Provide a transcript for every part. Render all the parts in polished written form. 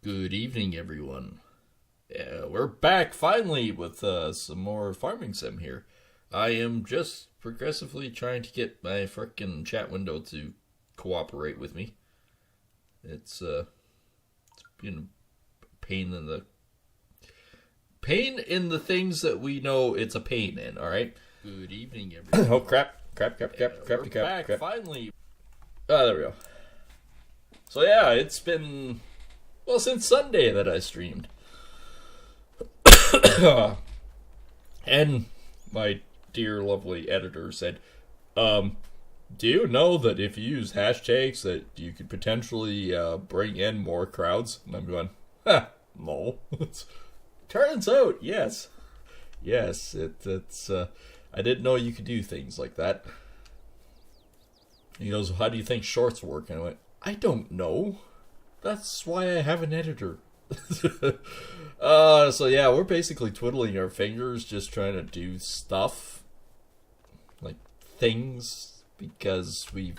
Good evening, everyone. We're back finally with some more farming sim here. I am just progressively trying to get my frickin' chat window to cooperate with me. It's been a pain in the things that we know it's a pain in. All right. Good evening, everyone. Oh crap! We're back finally. Ah, there we go. So yeah, it's been since Sunday that I streamed. And my dear lovely editor said, do you know that if you use hashtags that you could potentially bring in more crowds? And I'm going, no. Turns out, yes. Yes, it's I didn't know you could do things like that. He goes, how do you think shorts work? And I went, I don't know. That's why I have an editor. So yeah, we're basically twiddling our fingers, just trying to do stuff, like things, because we're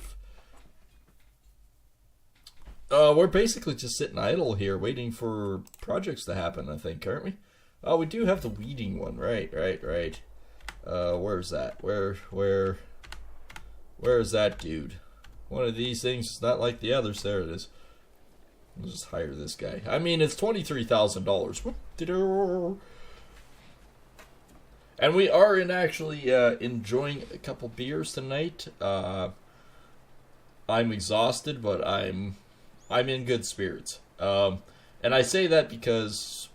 basically just sitting idle here, waiting for projects to happen. I think, aren't we? Oh, we do have the weeding one, right. Where's that? Where is that dude? One of these things is not like the others. There it is. We'll just hire this guy. I mean, it's $23,000. And we are actually enjoying a couple beers tonight. I'm exhausted, but I'm in good spirits. And I say that because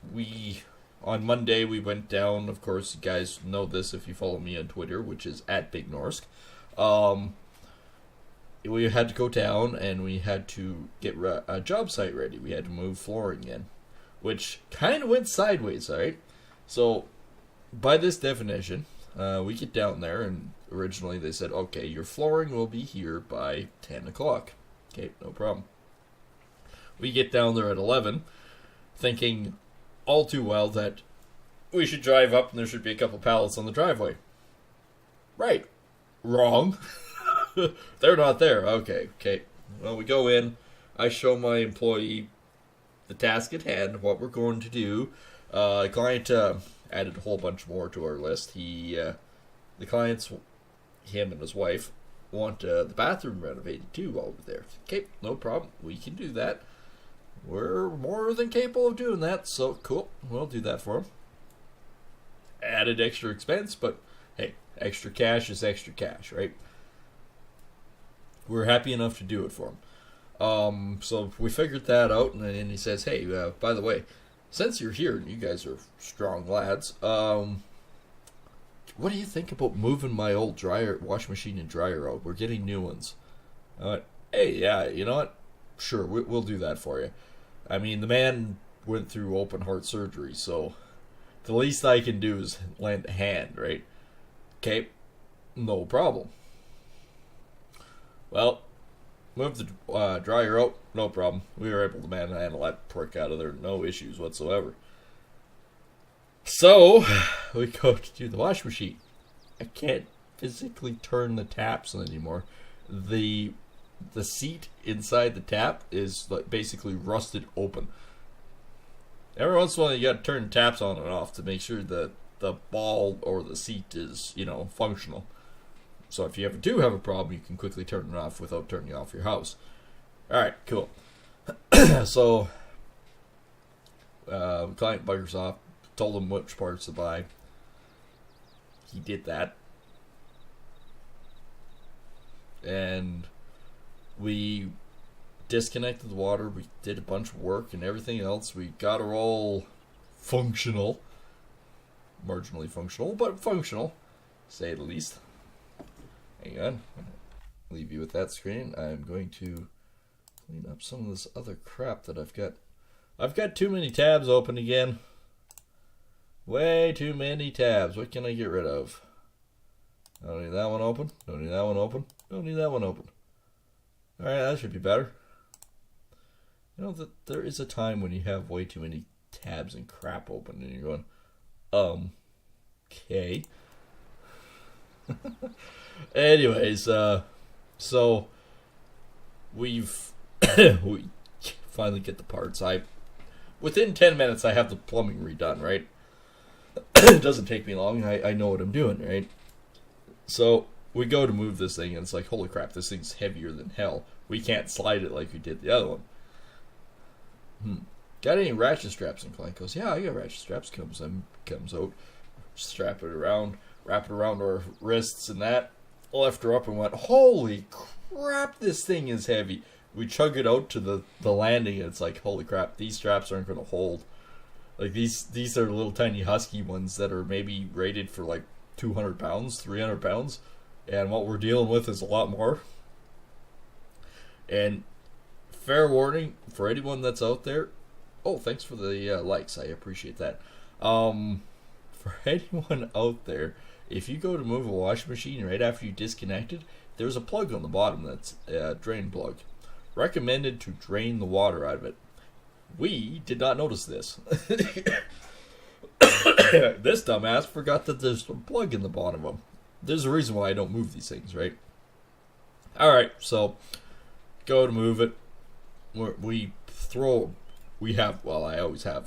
on Monday we went down. Of course, you guys know this if you follow me on Twitter, which is at BigNorsk. We had to go down and we had to get a job site ready. We had to move flooring in, which kind of went sideways, alright? So, by this definition, we get down there and originally they said, okay, your flooring will be here by 10 o'clock. Okay, no problem. We get down there at 11, thinking all too well that we should drive up and there should be a couple pallets on the driveway. Right. Wrong. They're not there. Okay. Well, we go in. I show my employee the task at hand, what we're going to do. The client added a whole bunch more to our list. The clients, him and his wife, want the bathroom renovated too while we're there. Okay, no problem. We can do that. We're more than capable of doing that, so cool. We'll do that for them. Added extra expense, but hey, extra cash is extra cash, right? We're happy enough to do it for him. So we figured that out, and then he says, hey, by the way, since you're here and you guys are strong lads, what do you think about moving my old wash machine and dryer out? We're getting new ones. I went, hey, yeah, you know what? Sure, we'll do that for you. I mean, the man went through open heart surgery, so the least I can do is lend a hand, right? Okay, no problem. Well, move the dryer out, no problem. We were able to manhandle that prick out of there, no issues whatsoever. So, we go to do the wash machine. I can't physically turn the taps anymore. The seat inside the tap is like basically rusted open. Every once in a while you gotta turn taps on and off to make sure that the ball or the seat is, functional. So if you ever do have a problem, you can quickly turn it off without turning off your house. Alright, cool. So, the client buggers off, told him which parts to buy. He did that. And we disconnected the water, we did a bunch of work and everything else. We got her all functional. Marginally functional, but functional, to say the least. Hang on. I'll leave you with that screen. I'm going to clean up some of this other crap that I've got. I've got too many tabs open again. Way too many tabs. What can I get rid of? Don't need that one open. Don't need that one open. Don't need that one open. Alright, that should be better. You know that there is a time when you have way too many tabs and crap open and you're going, okay. Anyways, so we've we finally get the parts. I within 10 minutes, I have the plumbing redone, right? It doesn't take me long. I know what I'm doing, right? So we go to move this thing, and it's like, holy crap, this thing's heavier than hell. We can't slide it like we did the other one. Got any ratchet straps? And Clint goes, yeah, I got ratchet straps. Comes out, strap it around, wrap it around our wrists and that. Left her up and went, holy crap, this thing is heavy. We chug it out to the landing, and it's like, holy crap, these straps aren't going to hold. Like, these are little tiny husky ones that are maybe rated for like 200 pounds, 300 pounds. And what we're dealing with is a lot more. And fair warning for anyone that's out there. Oh, thanks for the likes. I appreciate that. For anyone out there, if you go to move a washing machine right after you disconnect it, there's a plug on the bottom that's a drain plug. Recommended to drain the water out of it. We did not notice this. This dumbass forgot that there's a plug in the bottom of them. There's a reason why I don't move these things, right? Alright, so go to move it. I always have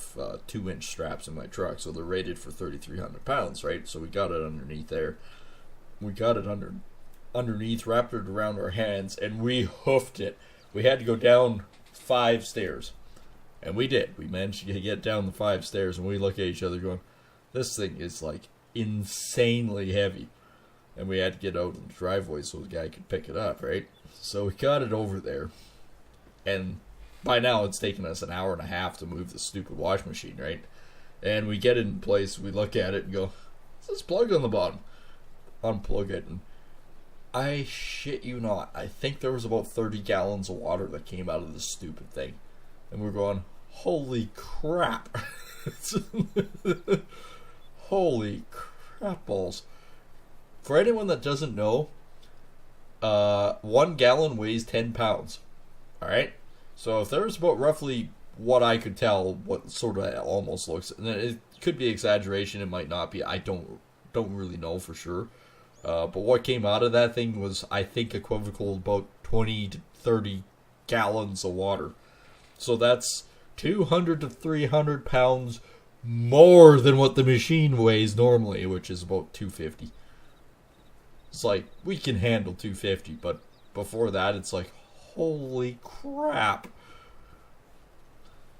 2-inch straps in my truck, so they're rated for 3,300 pounds, right? So we got it underneath there. We got it underneath, wrapped it around our hands, and we hoofed it. We had to go down 5 stairs. And we did. We managed to get down the 5 stairs, and we look at each other going, this thing is like insanely heavy. And we had to get out in the driveway so the guy could pick it up, right? So we got it over there. And by now it's taken us an hour and a half to move the stupid wash machine, right? And we get it in place, we look at it and go, what's this plug on the bottom? Unplug it, and I shit you not, I think there was about 30 gallons of water that came out of this stupid thing. And we're going, holy crap. Holy crap balls. For anyone that doesn't know, 1 gallon weighs 10 pounds. Alright? So if there's about roughly what I could tell, what sort of almost looks, and it could be exaggeration, it might not be, I don't really know for sure. But what came out of that thing was, I think, equivocal about 20 to 30 gallons of water. So that's 200 to 300 pounds more than what the machine weighs normally, which is about 250. It's like, we can handle 250, but before that, it's like, holy crap.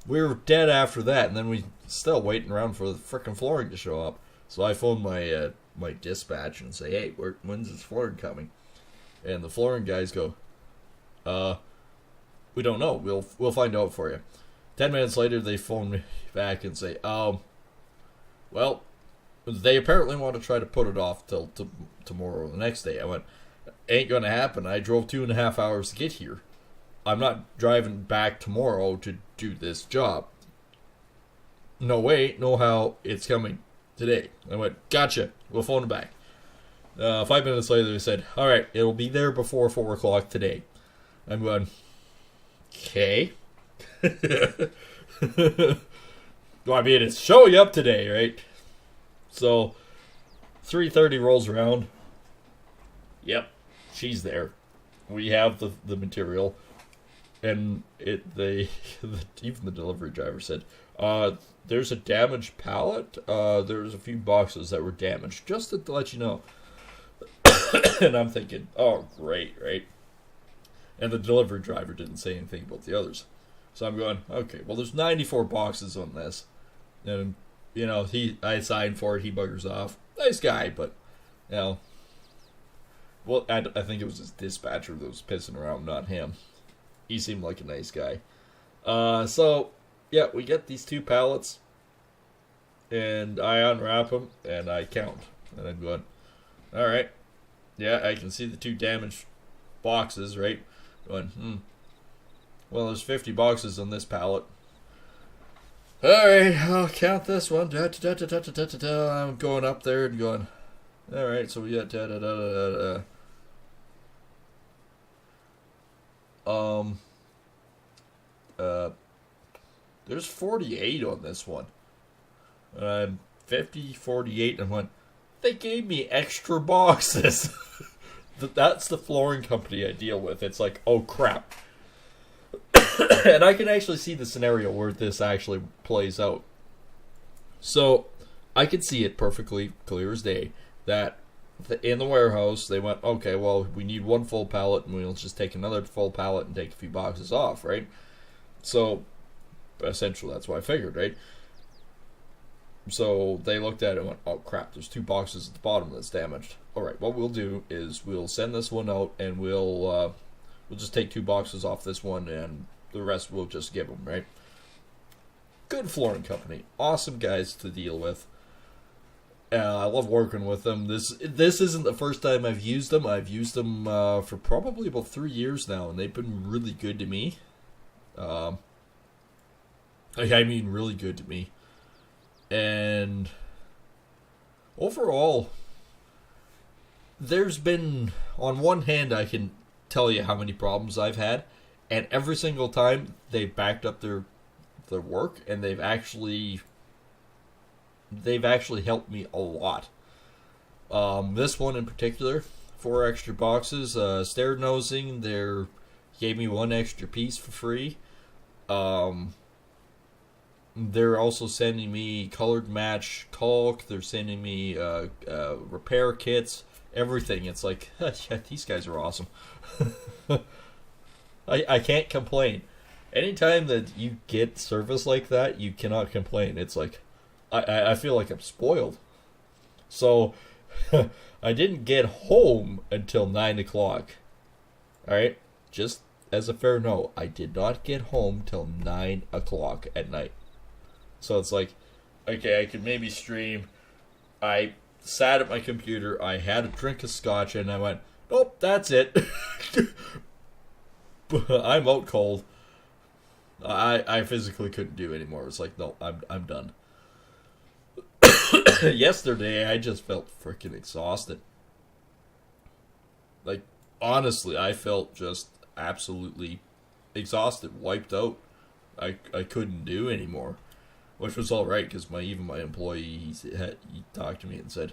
We were dead after that, and then we still waiting around for the frickin' flooring to show up. So I phoned my dispatch and say, hey, when's this flooring coming? And the flooring guys go, we don't know. We'll find out for you. 10 minutes later, they phone me back and say, well, they apparently want to try to put it off till tomorrow or the next day. I went, ain't gonna happen. I drove 2.5 hours to get here. I'm not driving back tomorrow to do this job. No way, no how, it's coming today. I went, gotcha. We'll phone them back. 5 minutes later, they said, alright, it'll be there before 4 o'clock today. I'm going, okay. Well, I mean, it's showing up today, right? So, 3:30 rolls around. Yep, she's there. We have the material. And even the delivery driver said, there's a damaged pallet. There's a few boxes that were damaged, just to let you know. And I'm thinking, oh, great, right? And the delivery driver didn't say anything about the others. So I'm going, okay, well, there's 94 boxes on this. And, you know, I signed for it, he buggers off. Nice guy, but, you know. Well, I think it was his dispatcher that was pissing around, not him. He seemed like a nice guy. So, yeah, we get these 2 pallets. And I unwrap them, and I count. And I'm going, alright. Yeah, I can see the 2 damaged boxes, right? Going, well, there's 50 boxes on this pallet. Alright, I'll count this one. I'm going up there and going, alright, so we got there's 48 on this one. 50, 48, and I went, they gave me extra boxes. That's the flooring company I deal with. It's like, oh crap. And I can actually see the scenario where this actually plays out. So I could see it perfectly clear as day that in the warehouse they went, okay, well, we need one full pallet and we'll just take another full pallet and take a few boxes off, right? So essentially that's what I figured, right? So they looked at it and went, oh crap, there's 2 boxes at the bottom that's damaged. Alright, what we'll do is we'll send this one out and we'll just take 2 boxes off this one and the rest we'll just give them, right? Good flooring company. Awesome guys to deal with. I love working with them. This isn't the first time I've used them. I've used them for probably about 3 years now, and they've been really good to me. I mean really good to me. And overall, there's been, on one hand, I can tell you how many problems I've had, and every single time they've backed up their work, and they've actually helped me a lot. This one in particular, 4 extra boxes, stair nosing, they gave me 1 extra piece for free. They're also sending me colored match caulk. They're sending me repair kits, everything. It's like, yeah, these guys are awesome. I can't complain. Anytime that you get service like that, you cannot complain. It's like, I feel like I'm spoiled. So, I didn't get home until 9 o'clock. Alright? Just as a fair note, I did not get home till 9 o'clock at night. So it's like, okay, I could maybe stream. I sat at my computer, I had a drink of scotch, and I went, nope, that's it. I'm out cold. I physically couldn't do anymore. It's like, no, I'm done. Yesterday, I just felt freaking exhausted. Like, honestly, I felt just absolutely exhausted, wiped out. I couldn't do anymore. Which was alright, because even my employee, he talked to me and said,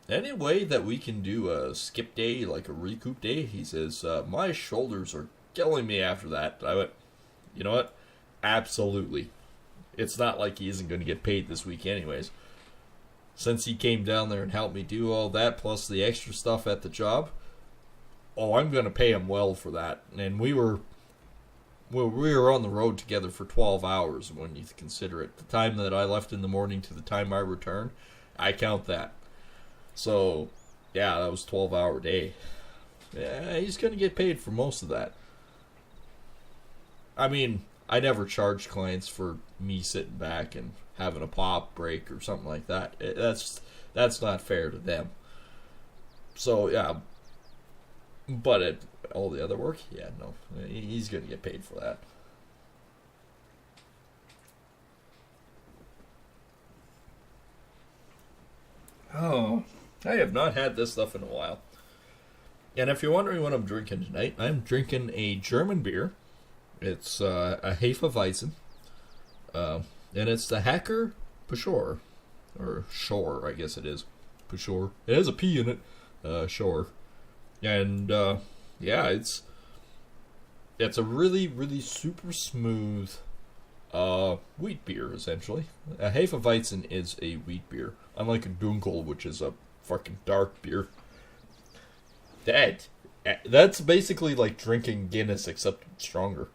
any way that we can do a skip day, like a recoup day? He says, my shoulders are killing me after that. I went, you know what? Absolutely. It's not like he isn't going to get paid this week anyways. Since he came down there and helped me do all that, plus the extra stuff at the job, I'm going to pay him well for that. And we were on the road together for 12 hours when you consider it. The time that I left in the morning to the time I returned, I count that. So, yeah, that was a 12-hour day. Yeah, he's going to get paid for most of that. I mean, I never charge clients for me sitting back and having a pop break or something like that. That's not fair to them. So, yeah. But all the other work, yeah, no. He's going to get paid for that. Oh, I have not had this stuff in a while. And if you're wondering what I'm drinking tonight, I'm drinking a German beer. It's a Hefeweizen. And it's the Hacker Pashore. Or Shore, I guess it is. Pashore. It has a P in it. Shore. And, yeah, it's a really, really super smooth wheat beer, essentially. A Hefeweizen is a wheat beer. Unlike a Dunkel, which is a fucking dark beer. That's basically like drinking Guinness, except stronger.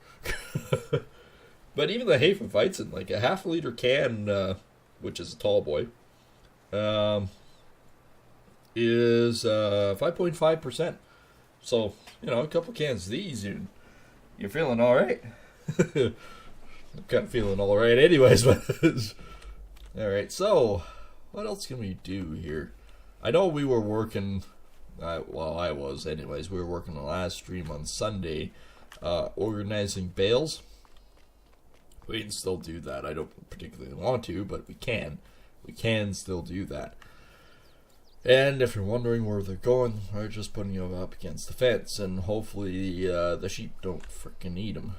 But even the Hefeweizen, like a half-liter can, which is a tall boy, is 5.5%. So, a couple cans of these, and you're feeling alright. I'm kind of feeling alright anyways, but... Alright, so, what else can we do here? I know we were working... I was anyways. We were working the last stream on Sunday, organizing bales. We can still do that. I don't particularly want to, but we can. We can still do that. And if you're wondering where they're going, they're just putting you up against the fence, and hopefully the sheep don't frickin' eat them.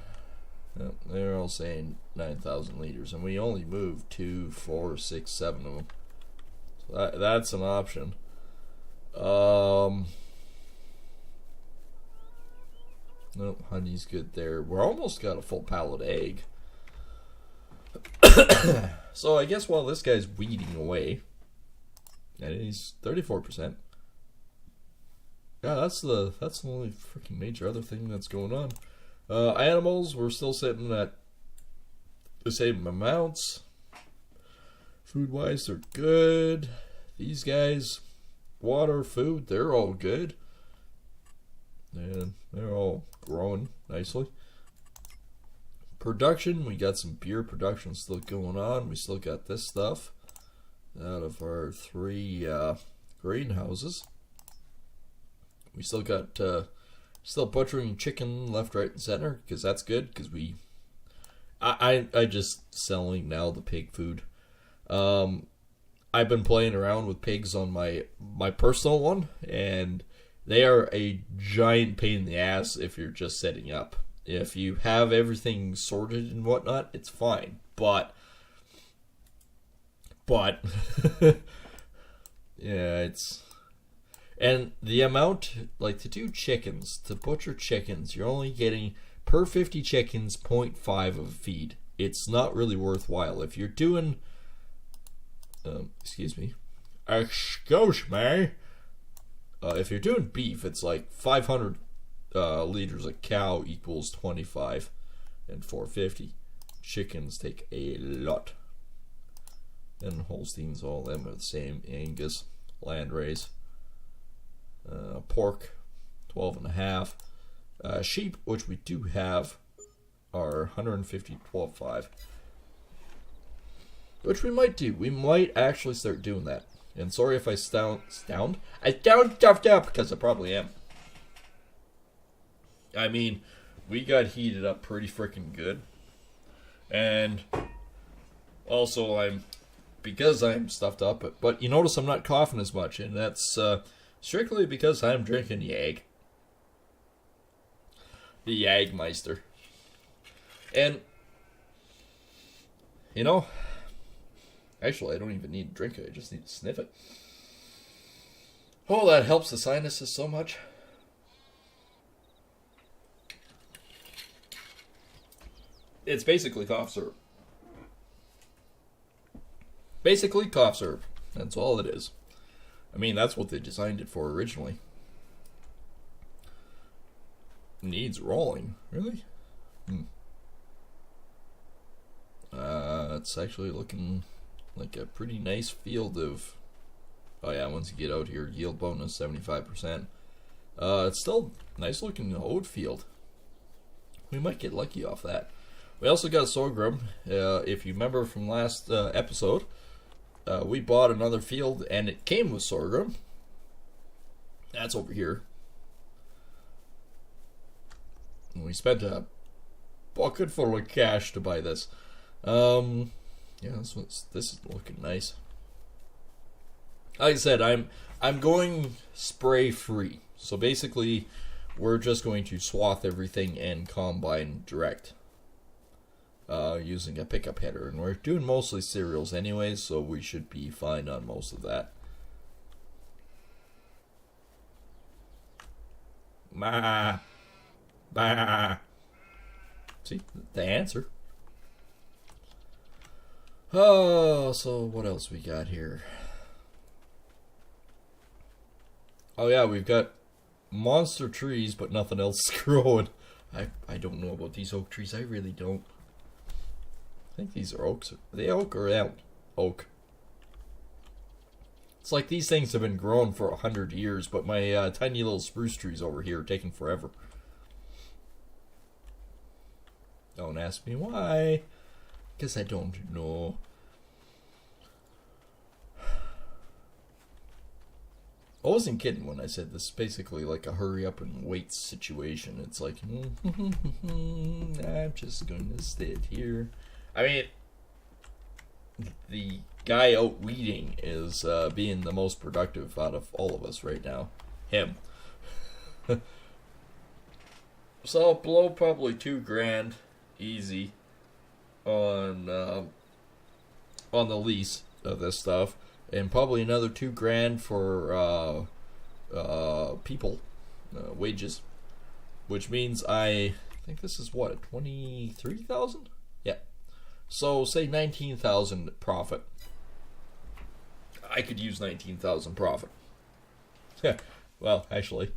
They're all saying 9,000 liters, and we only moved 2, 4, 6, 7 of them. So that's an option. No, honey's good there. We're almost got a full pallet of egg. So I guess while this guy's weeding away, and he's 34%. Yeah, that's the only freaking major other thing that's going on. Animals, we're still sitting at the same amounts. Food-wise, they're good. These guys, water, food, they're all good. And they're all growing nicely. Production, we got some beer production still going on. We still got this stuff out of our 3 greenhouses. We still got still butchering chicken left, right, and center, because that's good. Because I just selling now the pig food. I've been playing around with pigs on my personal one, and they are a giant pain in the ass if you're just setting up. If you have everything sorted and whatnot, it's fine. But yeah, it's, and the amount, like, to do chickens, to butcher chickens, you're only getting per 50 chickens 0.5 of a feed. It's not really worthwhile. If you're doing excuse me, if you're doing beef, it's like 500 liters a cow equals 25 and 450. Chickens take a lot. And Holsteins, all of them are the same. Angus, Landrays, pork, 12.5. Sheep, which we do have, are 150, 12.5. Which we might do. We might actually start doing that. And sorry if I sound stuffed up, because I probably am. I mean, we got heated up pretty freaking good. And also because I'm stuffed up, but you notice I'm not coughing as much, and that's strictly because I'm drinking Yag. The Yagmeister. And, you know, actually, I don't even need to drink it. I just need to sniff it. Oh, that helps the sinuses so much. It's basically cough syrup. Basically cough syrup. That's all it is. I mean, that's what they designed it for originally. Needs rolling. Really? It's actually looking like a pretty nice field of, oh yeah, once you get out here, yield bonus 75%. It's still nice looking oat field. We might get lucky off that. We also got sorghum. If you remember from last episode, we bought another field and it came with sorghum. That's over here. And we spent a bucket full of cash to buy this. Yeah, this is looking nice. Like I said, I'm going spray free. So basically, we're just going to swath everything and combine direct. Using a pickup header, and we're doing mostly cereals anyways, so we should be fine on most of that. Ma, ba. See the answer. Oh, so what else we got here? Oh yeah, we've got monster trees, but nothing else is growing. I don't know about these oak trees. I really don't. I think these are oaks. Are they oak or elk? Oak. It's like these things have been growing for 100 years, but my tiny little spruce trees over here are taking forever. Don't ask me why, because I don't know. I wasn't kidding when I said this is basically like a hurry up and wait situation. It's like, I'm just going to sit here. I mean, the guy out weeding is being the most productive out of all of us right now. Him. So I'll blow probably $2,000 easy on the lease of this stuff, and probably another $2,000 for people wages. which means I think this is what, 23,000? Yeah. So say 19,000 profit. I could use 19,000 profit. Yeah. Well, actually,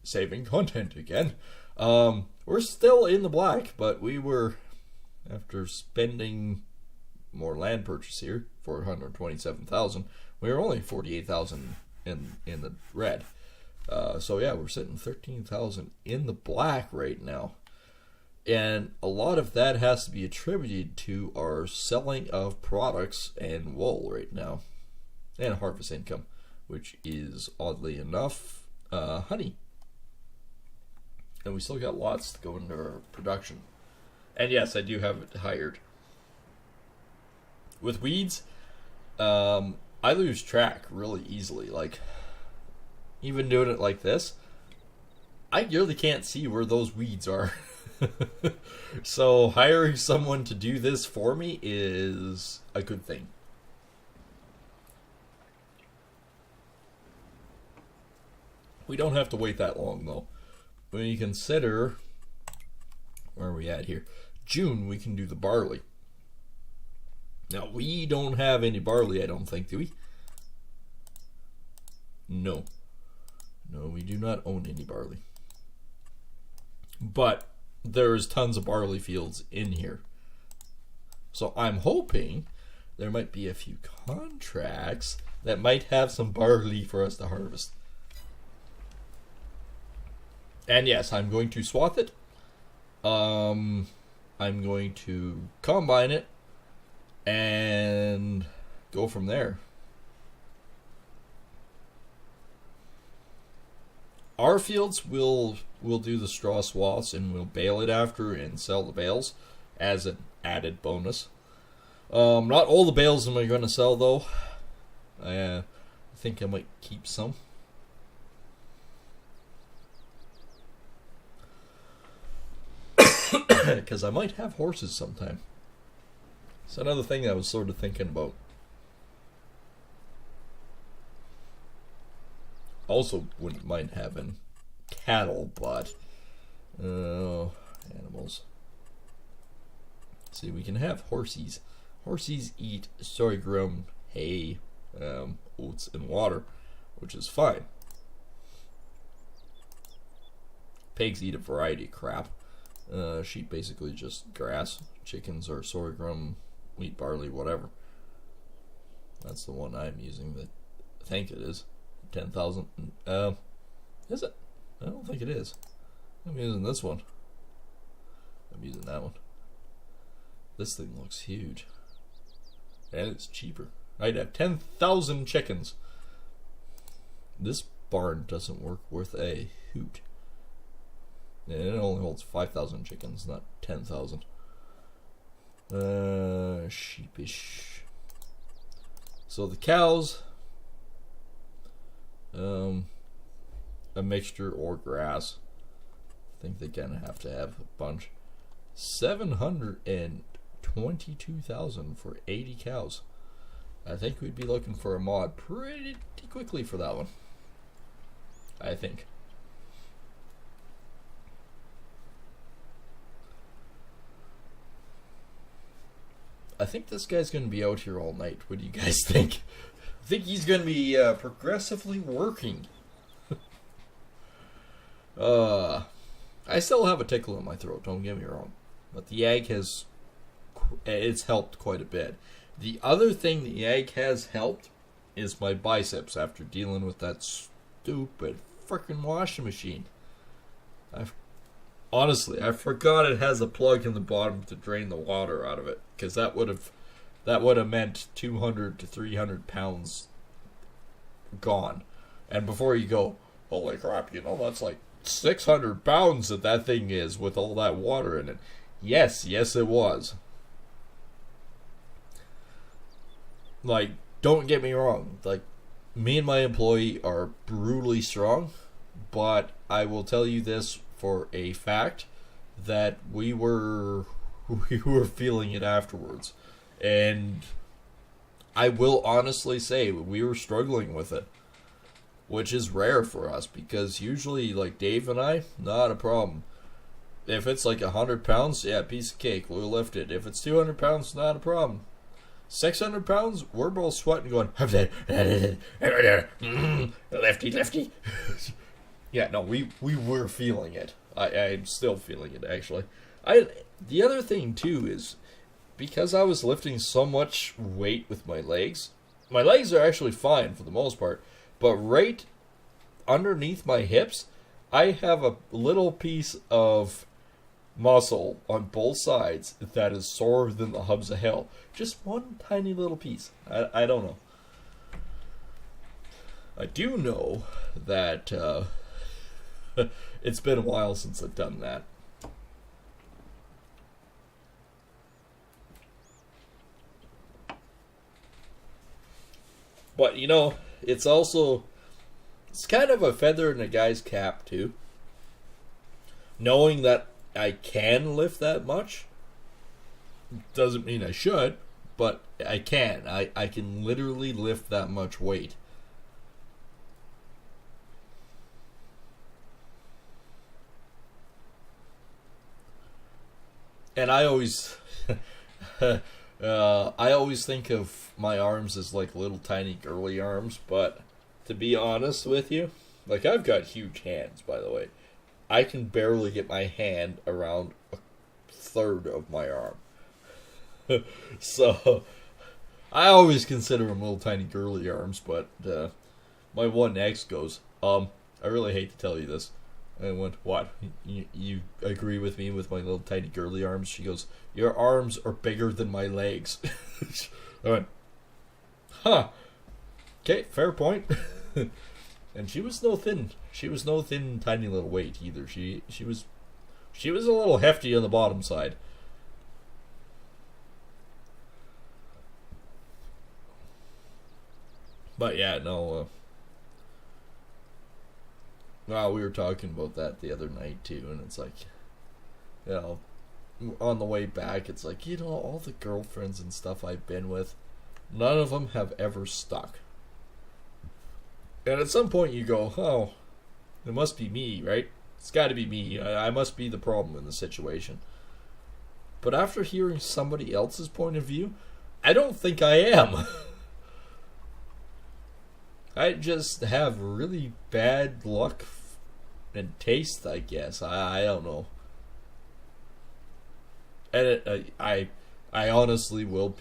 saving content again. We're still in the black, but we were, after spending more land purchase here, 427,000, we were only 48,000 in the red. So yeah, we're sitting 13,000 in the black right now. And a lot of that has to be attributed to our selling of products and wool right now. And harvest income, which is, oddly enough, honey. And we still got lots to go into our production. And yes, I do have it hired. With weeds, I lose track really easily. Like, even doing it like this, I really can't see where those weeds are. So hiring someone to do this for me is a good thing. We don't have to wait that long, though. When you consider, where are we at here? June, we can do the barley. Now, we don't have any barley, I don't think, do we? No. No, we do not own any barley. But there's tons of barley fields in here. So I'm hoping there might be a few contracts that might have some barley for us to harvest. And yes, I'm going to swath it. I'm going to combine it and go from there. Our fields will do the straw swaths, and we'll bale it after and sell the bales as an added bonus. Not all the bales am I going to sell, though. I think I might keep some. Because I might have horses sometime. It's another thing I was sort of thinking about. Also wouldn't mind having cattle, but animals. See, we can have horsies. Horsies eat sorghum, hay, oats, and water, which is fine. Pigs eat a variety of crap. Sheep basically just grass. Chickens are sorghum, wheat, barley, whatever. That's the one I'm using. That I think it is 10,000. Is it? I don't think it is. I'm using this one. I'm using that one. This thing looks huge, and it's cheaper. I'd have 10,000 chickens. This barn doesn't work worth a hoot. And it only holds 5,000 chickens, not 10,000. Sheepish. So the cows, a mixture or grass. I think they're gonna have to have a bunch. 722,000 for 80 cows. I think we'd be looking for a mod pretty quickly for that one. I think. I think this guy's going to be out here all night. What do you guys think? I think he's going to be progressively working. I still have a tickle in my throat, don't get me wrong. But the egg it's helped quite a bit. The other thing the egg has helped is my biceps after dealing with that stupid frickin' washing machine. Honestly, I forgot it has a plug in the bottom to drain the water out of it, because that would have meant 200 to 300 pounds gone. And before you go, holy crap, that's like 600 pounds that thing is with all that water in it. Yes, it was. Like, don't get me wrong. Like, me and my employee are brutally strong, but I will tell you this for a fact, that we were feeling it afterwards. And I will honestly say we were struggling with it. which is rare for us because usually, like Dave and I, not a problem. If it's like 100 pounds, yeah, piece of cake, we'll lift it. If it's 200 pounds, not a problem. 600 pounds, we're both sweating, going, lefty, lefty. Yeah, no, we were feeling it. I'm still feeling it, actually. The other thing too is because I was lifting so much weight with my legs are actually fine for the most part, but right underneath my hips, I have a little piece of muscle on both sides that is sorer than the hubs of hell. Just one tiny little piece. I don't know. I do know that it's been a while since I've done that. But, you know, it's kind of a feather in a guy's cap, too. Knowing that I can lift that much doesn't mean I should, but I can. I can literally lift that much weight. And I always think of my arms as like little tiny girly arms, but to be honest with you, like I've got huge hands, by the way. I can barely get my hand around a third of my arm. So I always consider them little tiny girly arms, but my one ex goes, I really hate to tell you this. I went, what? You agree with me with my little tiny girly arms? She goes, your arms are bigger than my legs. I went, huh. Okay, fair point. And she was no thin. She was no thin, tiny little weight either. She was a little hefty on the bottom side. But yeah, no. Well, we were talking about that the other night too, and it's like, you know, on the way back, it's like, you know, all the girlfriends and stuff I've been with, none of them have ever stuck. And at some point you go, oh, it must be me, right? It's got to be me. I must be the problem in the situation. But after hearing somebody else's point of view, I don't think I am. I just have really bad luck and taste, I guess. I don't know. And I honestly will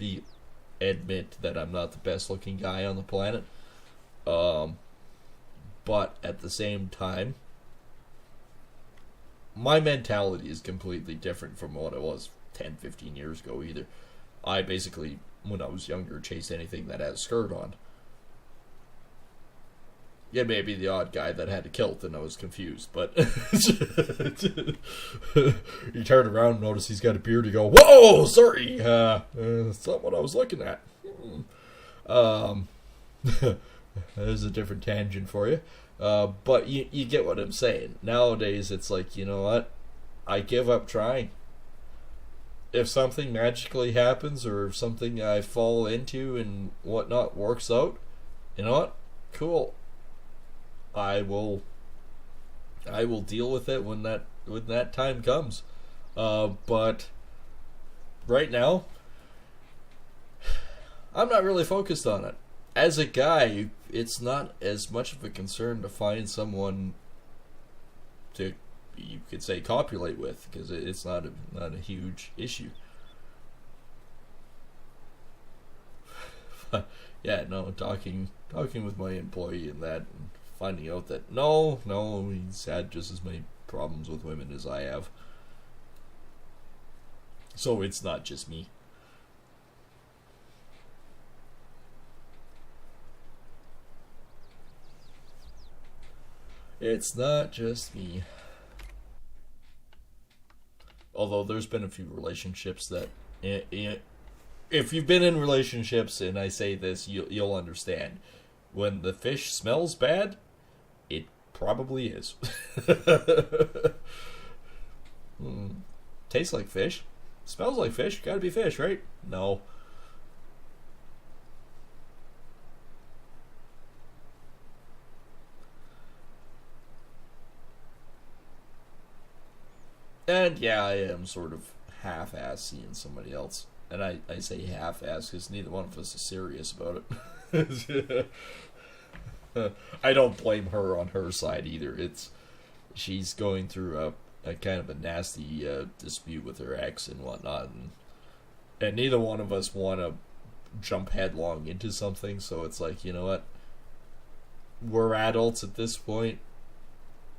admit that I'm not the best looking guy on the planet. But at the same time, my mentality is completely different from what it was 10, 15 years ago either. I basically, when I was younger, chased anything that had a skirt on. Yeah, maybe the odd guy that had a kilt and I was confused, but you turn around and notice he's got a beard, you go, whoa, sorry, that's not what I was looking at. There's a different tangent for you. But you get what I'm saying. Nowadays, it's like, you know what? I give up trying. If something magically happens or if something I fall into and whatnot works out, you know what? Cool. I will deal with it when that time comes. But right now, I'm not really focused on it. As a guy, it's not as much of a concern to find someone to, you could say, copulate with, because it's not a huge issue. Yeah, no, talking with my employee and that, and finding out that no, he's had just as many problems with women as I have. So it's not just me. It's not just me. Although there's been a few relationships that, if you've been in relationships, and I say this, you'll understand. When the fish smells bad, it probably is. Tastes like fish. Smells like fish. Gotta be fish, right? No. And yeah, I am sort of half-ass seeing somebody else. And I say half-ass because neither one of us is serious about it. I don't blame her on her side either. She's going through a kind of a nasty dispute with her ex and whatnot, and neither one of us want to jump headlong into something. So it's like, you know what? We're adults at this point.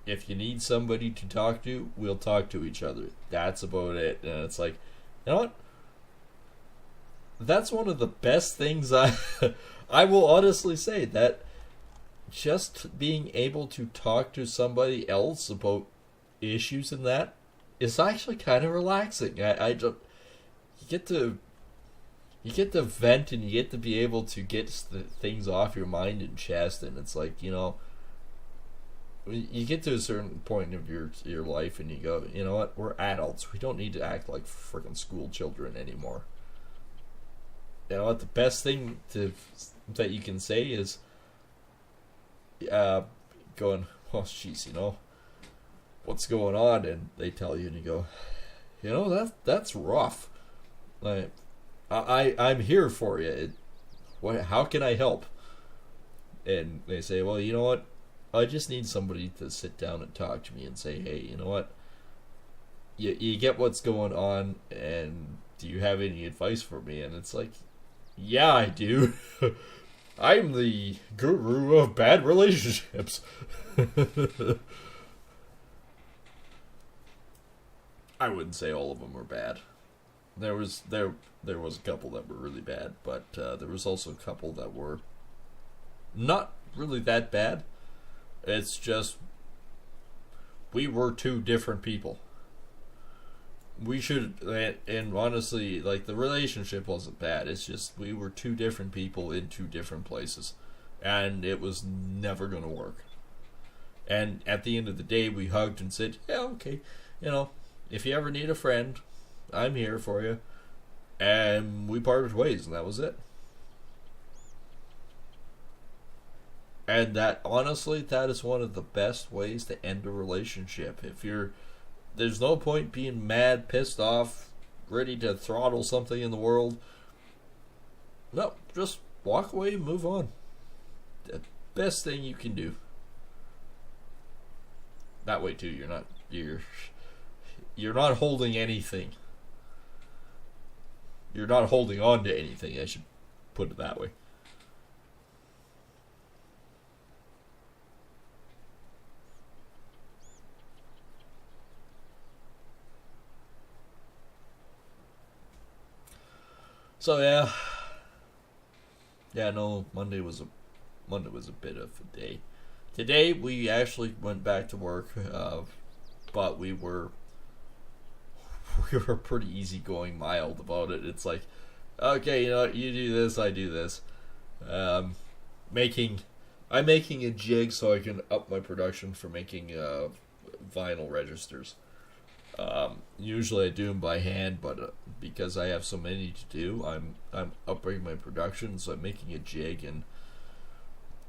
If you need somebody to talk to, we'll talk to each other. That's about it. And it's like, you know what? That's one of the best things I will honestly say, that just being able to talk to somebody else about issues and that is actually kind of relaxing. I just you get to vent, and you get to be able to get the things off your mind and chest, and it's like, you know, you get to a certain point of your life and you go, you know what, we're adults. We don't need to act like freaking school children anymore. You know what, the best thing that you can say is going, oh jeez, you know, what's going on? And they tell you and you go, you know, that's rough. Like, I'm here for you. How can I help? And they say, well, you know what, I just need somebody to sit down and talk to me and say, hey, you know what, you get what's going on, and do you have any advice for me? And it's like, yeah, I do. I'm the guru of bad relationships. I wouldn't say all of them were bad. There was a couple that were really bad, but there was also a couple that were not really that bad. It's just we were two different people. We should, and honestly, like, the relationship wasn't bad. It's just we were two different people in two different places, and it was never going to work. And at the end of the day, we hugged and said, yeah, okay, you know, if you ever need a friend, I'm here for you. And we parted ways, and that was it. And that, honestly, that is one of the best ways to end a relationship. There's no point being mad, pissed off, ready to throttle something in the world. No, just walk away and move on. The best thing you can do. That way too, you're not holding anything. You're not holding on to anything, I should put it that way. So yeah, no, Monday was a bit of a day. Today we actually went back to work, but we were pretty easygoing, mild about it. It's like, okay, you know what, you do this, I do this. I'm making a jig so I can up my production for making vinyl registers. Usually I do them by hand, but because I have so many to do, I'm upping my production, so I'm making a jig and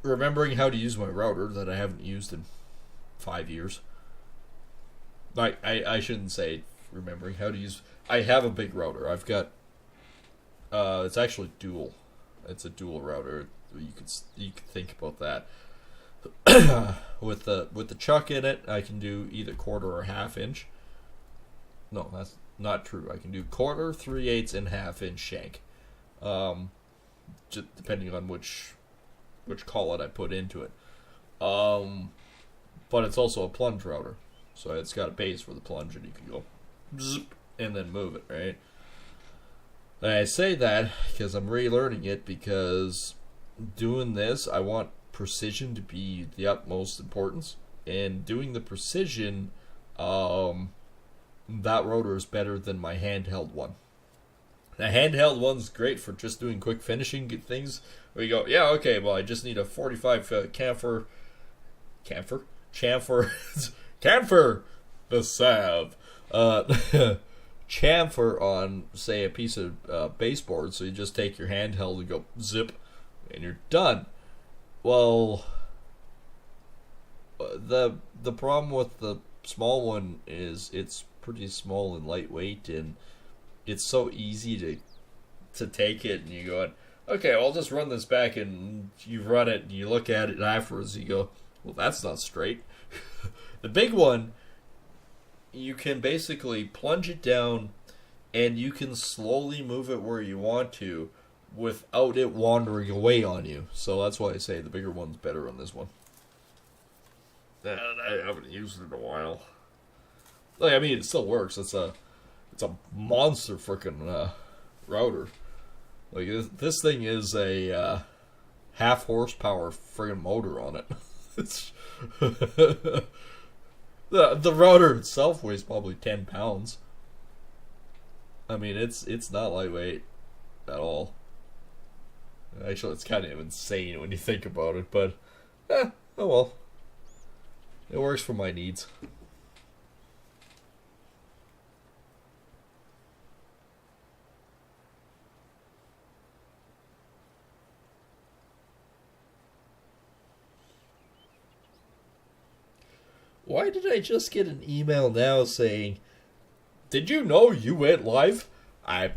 remembering how to use my router that I haven't used in 5 years. I shouldn't say remembering how to use. I have a big router. I've got. It's actually dual. It's a dual router. You could think about that. with the chuck in it, I can do either quarter or half inch. No, that's not true. I can do quarter, 3/8, and half-inch shank. Just depending on which collet I put into it. But it's also a plunge router, so it's got a base for the plunge, and you can go zip and then move it, right? And I say that because I'm relearning it, because doing this, I want precision to be the utmost importance, and doing the precision, that rotor is better than my handheld one. The handheld one's great for just doing quick finishing things, where you go, yeah, okay, well, I just need a 45 chamfer, the salve, chamfer on, say, a piece of baseboard, so you just take your handheld and go zip, and you're done. Well, the problem with the small one is it's pretty small and lightweight, and it's so easy to take it, and you go, okay, well, I'll just run this back, and you run it, and you look at it afterwards, and you go, well, that's not straight. The big one, you can basically plunge it down, and you can slowly move it where you want to without it wandering away on you. So that's why I say the bigger one's better on this one. And I haven't used it in a while. Like, I mean, it still works. It's a monster freaking router. Like, this thing is a half horsepower friggin' motor on it. It's the router itself weighs probably 10 pounds. I mean, it's not lightweight at all. Actually, it's kind of insane when you think about it, but oh well. It works for my needs. Why did I just get an email now saying, did you know you went live? I'm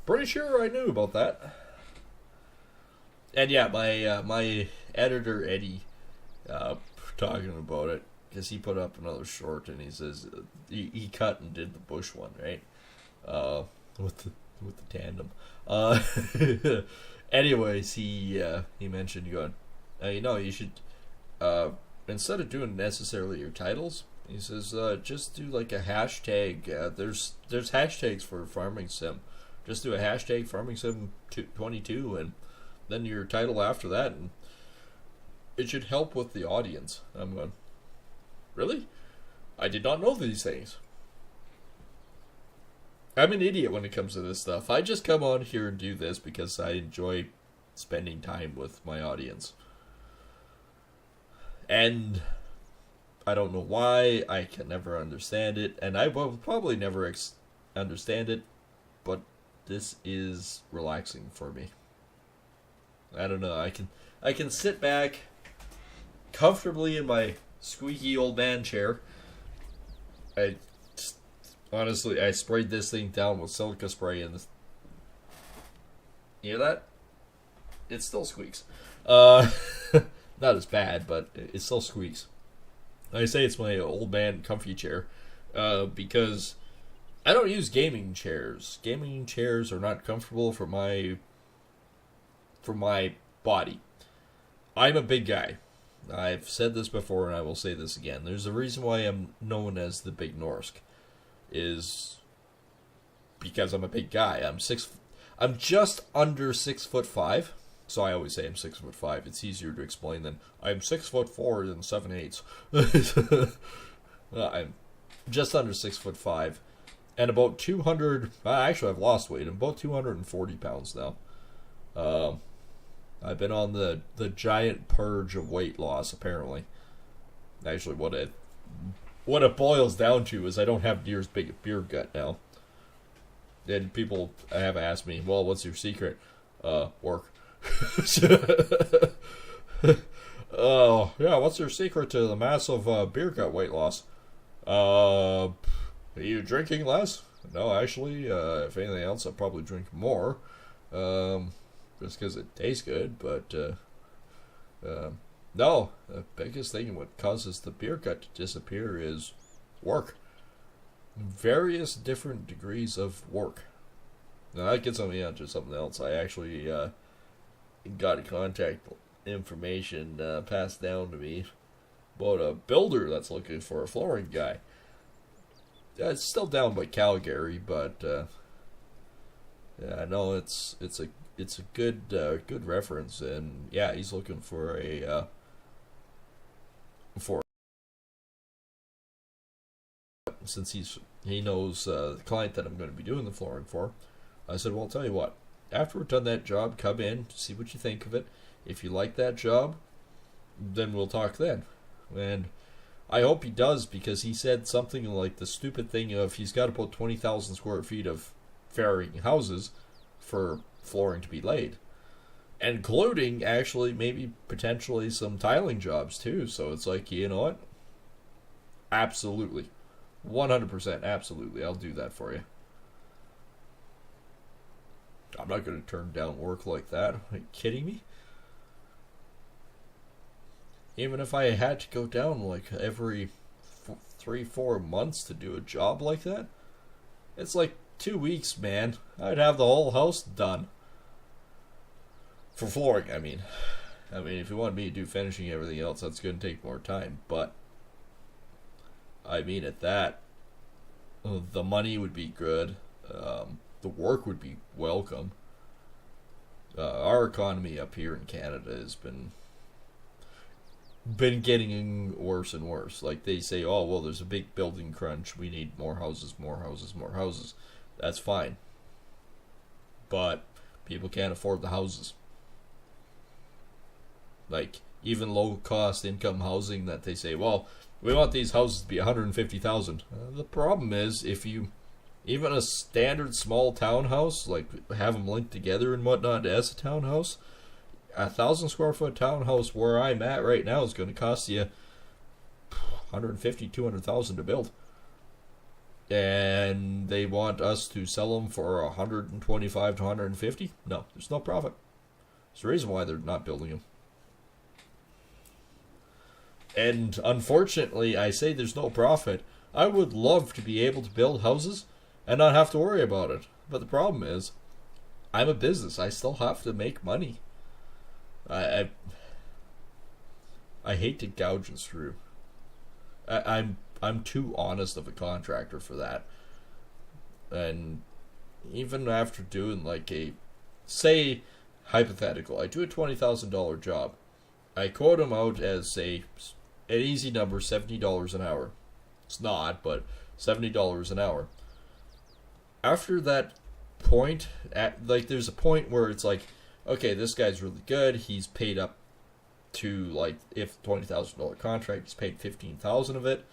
pretty sure I knew about that. And yeah, my editor, Eddie, talking about it, because he put up another short, and he says he cut and did the Bush one, right? With the tandem. Anyways, he mentioned going, you should, instead of doing necessarily your titles, he says just do like a hashtag. There's hashtags for Farming Sim. Just do a hashtag Farming Sim 22, and then your title after that, and it should help with the audience. I'm going, really? I did not know these things. I'm an idiot when it comes to this stuff. I just come on here and do this because I enjoy spending time with my audience. And I don't know why. I can never understand it, and I will probably never understand it, but this is relaxing for me. I don't know. I can sit back comfortably in my squeaky old man chair. Honestly, I sprayed this thing down with silica spray, and you hear that? It still squeaks. Not as bad, but it still squeaks. I say it's my old man comfy chair because I don't use gaming chairs. Gaming chairs are not comfortable for my body. I'm a big guy. I've said this before, and I will say this again. There's a reason why I'm known as the BigNorsk, is because I'm a big guy. I'm just under 6'5", so I always say I'm 6'5". It's easier to explain than I'm 6'4" and 7/8. I'm just under 6'5", and about 200. Actually, I've lost weight. I'm about 240 pounds now. I've been on the giant purge of weight loss, apparently. Actually, what it boils down to is I don't have near as big a beer gut now. And people have asked me, well, what's your secret? Work. Oh, yeah, what's your secret to the massive beer gut weight loss? Are you drinking less? No, actually, if anything else, I'll probably drink more. Just because it tastes good, but no, the biggest thing what causes the beer gut to disappear is work. Various different degrees of work. Now that gets me onto something else. I actually got contact information passed down to me about a builder that's looking for a flooring guy. It's still down by Calgary, but yeah, I know it's a good reference, and yeah, he's looking for since he knows the client that I'm going to be doing the flooring for. I said, well, I'll tell you what, after we've done that job, come in, see what you think of it. If you like that job, then we'll talk then. And I hope he does, because he said something like the stupid thing of he's got about 20,000 square feet of varying houses for flooring to be laid, including actually maybe potentially some tiling jobs too. So it's like, you know what, absolutely 100%, absolutely. I'll do that for you. I'm not going to turn down work like that. Are you kidding me? Even if I had to go down like every 3-4 months to do a job like that, it's like 2 weeks, man. I'd have the whole house done. For flooring, I mean. If you want me to do finishing everything else, that's going to take more time. But, I mean, at that, the money would be good. The work would be welcome. Our economy up here in Canada has been getting worse and worse. Like they say, oh well, there's a big building crunch. We need more houses, more houses, more houses. That's fine, but people can't afford the houses. Like even low cost income housing that they say, well, we want these houses to be 150,000. The problem is if you even a standard small townhouse, like have them linked together and whatnot as a townhouse, 1,000 square foot townhouse where I'm at right now is going to cost you 150, 200,000 to build. And they want us to sell them for 125 to 150? No, there's no profit. There's a reason why they're not building them. And unfortunately, I say there's no profit. I would love to be able to build houses and not have to worry about it. But the problem is, I'm a business. I still have to make money. I hate to gouge and screw. I'm too honest of a contractor for that. And even after doing like say hypothetical, I do a $20,000 job. I quote them out as say an easy number, $70 an hour. It's not, but $70 an hour. After that point, there's a point where it's like, okay, this guy's really good. He's paid up to like if $20,000 contract, he's paid $15,000 of it.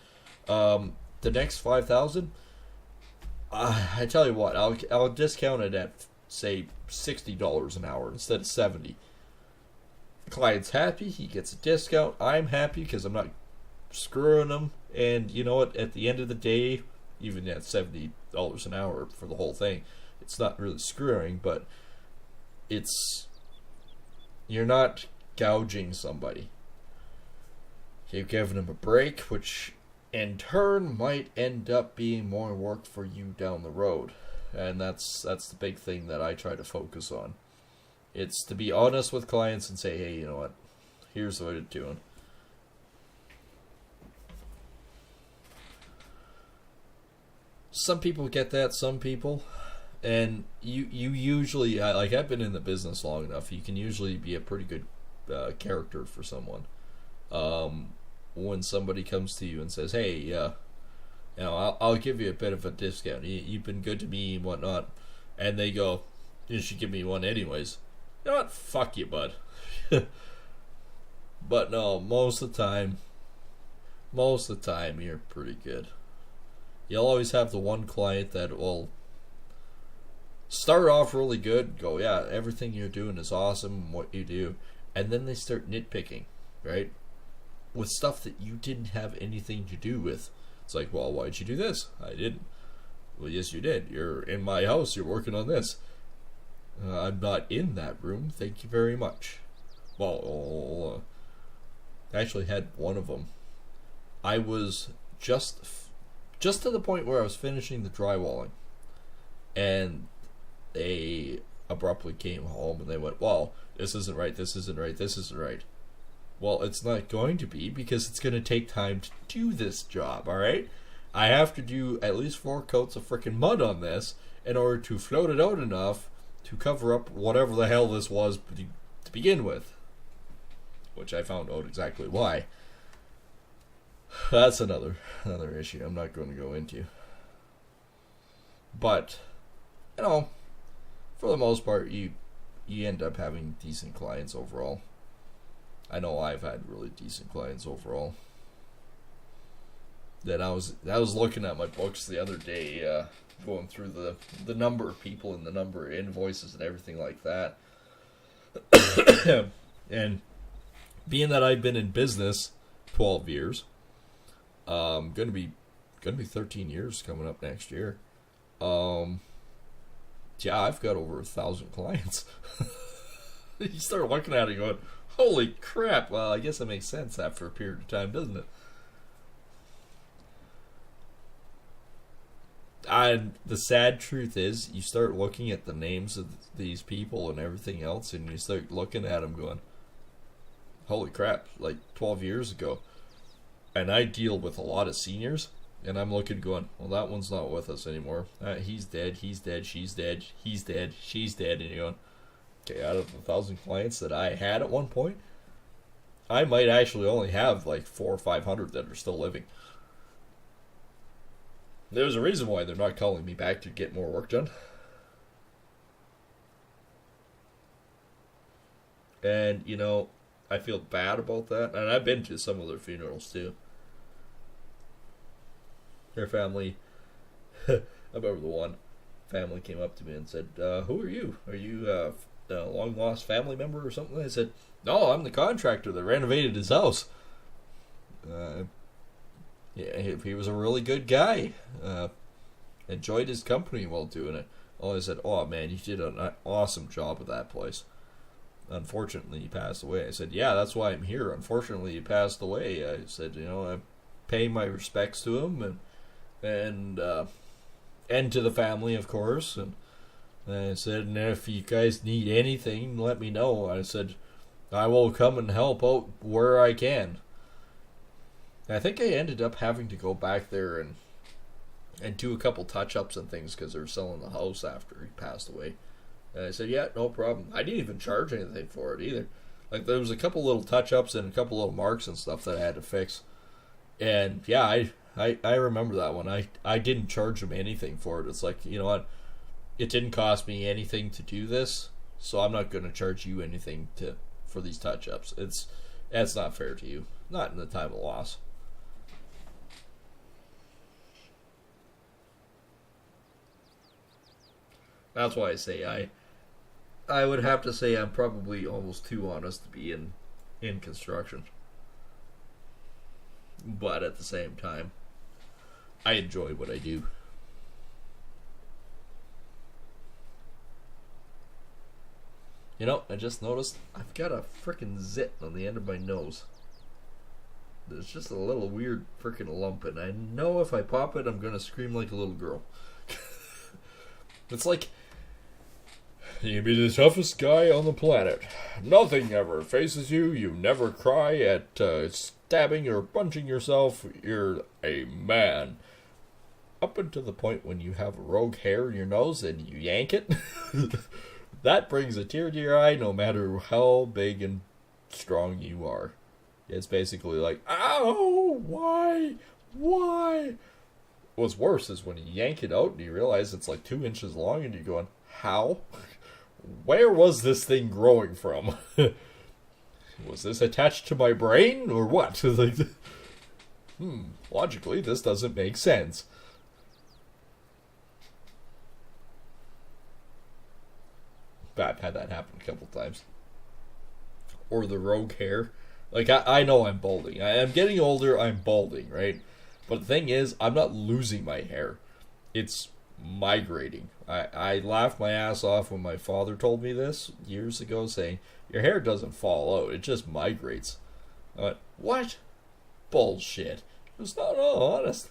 The next $5,000, I tell you what, I'll discount it at say $60 an hour instead of $70. The client's happy, he gets a discount. I'm happy because I'm not screwing him. And you know what? At the end of the day, even at $70 an hour for the whole thing, it's not really screwing, but you're not gouging somebody. You're giving them a break, which in turn might end up being more work for you down the road. And that's the big thing that I try to focus on. It's to be honest with clients and say, hey, you know what? Here's what it's doing. Some people get that, some people. And you usually, like I've been in the business long enough, you can usually be a pretty good character for someone. When somebody comes to you and says, hey, I'll give you a bit of a discount. You've been good to me and whatnot. And they go, you should give me one anyways. You know what? Fuck you, bud. But no, most of the time, you're pretty good. You'll always have the one client that will start off really good, go, yeah, everything you're doing is awesome, what you do, and then they start nitpicking, right? With stuff that you didn't have anything to do with. It's like, well, why'd you do this? I didn't. Well, yes, you did. You're in my house, you're working on this. I'm not in that room, thank you very much. Well, I actually had one of them. I was just to the point where I was finishing the drywalling, and they abruptly came home and they went, well, this isn't right, this isn't right, this isn't right. Well, it's not going to be because it's going to take time to do this job, alright? I have to do at least 4 coats of frickin' mud on this in order to float it out enough to cover up whatever the hell this was to begin with. Which I found out exactly why. That's another issue I'm not going to go into. But, for the most part, you end up having decent clients overall. I know I've had really decent clients overall. Then I was looking at my books the other day, going through the number of people and the number of invoices and everything like that. And being that I've been in business 12 years, I'm going to be gonna be 13 years coming up next year. Yeah, I've got over 1,000 clients. You start looking at it going, holy crap. Well, I guess it makes sense after a period of time, doesn't it? And the sad truth is, you start looking at the names of these people and everything else, and you start looking at them going, holy crap, like 12 years ago. And I deal with a lot of seniors, and I'm looking going, well, that one's not with us anymore. He's dead, she's dead, she's dead, she's dead. And you're going, okay, out of 1,000 clients that I had at one point, I might actually only have like 400 or 500 that are still living. There's a reason why they're not calling me back to get more work done. And, you know, I feel bad about that. And I've been to some of their funerals, too. Their family, I remember the one family came up to me and said, who are you? Are you a long-lost family member or something? I said, no, I'm the contractor that renovated his house. Yeah, he was a really good guy. Enjoyed his company while doing it. I said, oh man, you did an awesome job with that place. Unfortunately, he passed away. I said, yeah, that's why I'm here. Unfortunately, he passed away. I said, you know, I'm paying my respects to him and to the family, of course. And I said, and if you guys need anything, let me know. I said, I will come and help out where I can. I think I ended up having to go back there and do a couple touch-ups and things because they were selling the house after he passed away. And I said, yeah, no problem. I didn't even charge anything for it either. Like, there was a couple little touch-ups and a couple little marks and stuff that I had to fix. And, yeah, I remember that one. I didn't charge him anything for it. It's like, you know what? It didn't cost me anything to do this, so I'm not going to charge you anything for these touch-ups. That's not fair to you. Not in the time of loss. That's why I say I would have to say I'm probably almost too honest to be in construction. But at the same time, I enjoy what I do. You know, I just noticed I've got a frickin' zit on the end of my nose. There's just a little weird frickin' lump, and I know if I pop it, I'm gonna scream like a little girl. It's like, you be the toughest guy on the planet. Nothing ever faces you. You never cry at stabbing or punching yourself. You're a man. Up until the point when you have a rogue hair in your nose and you yank it. That brings a tear to your eye no matter how big and strong you are. It's basically like, ow, why? What's worse is when you yank it out and you realize it's like 2 inches long and you're going, how? Where was this thing growing from? Was this attached to my brain or what? Like, logically this doesn't make sense. I've had that happen a couple times. Or the rogue hair. Like, I know I'm balding. I'm getting older, I'm balding, right? But the thing is, I'm not losing my hair. It's migrating. I laughed my ass off when my father told me this years ago, saying, your hair doesn't fall out, it just migrates. I went, what? Bullshit. It was not all honest.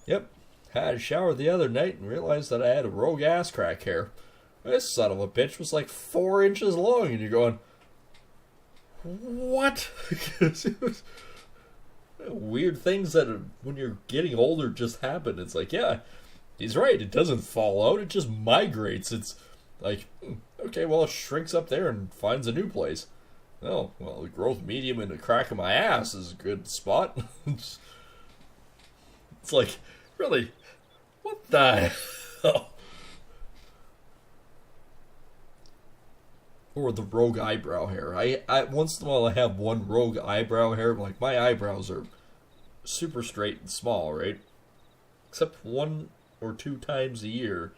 Yep. Had a shower the other night and realized that I had a rogue ass crack hair. This son of a bitch was like 4 inches long, and you're going, what? Weird things that when you're getting older just happen. It's like, yeah, he's right. It doesn't fall out. It just migrates. It's like, okay, well, it shrinks up there and finds a new place. Oh, well, the growth medium in the crack of my ass is a good spot. It's like, really? What the hell? Or the rogue eyebrow hair. I once in a while I have one rogue eyebrow hair. Like, my eyebrows are super straight and small, right? Except 1 or 2 times a year,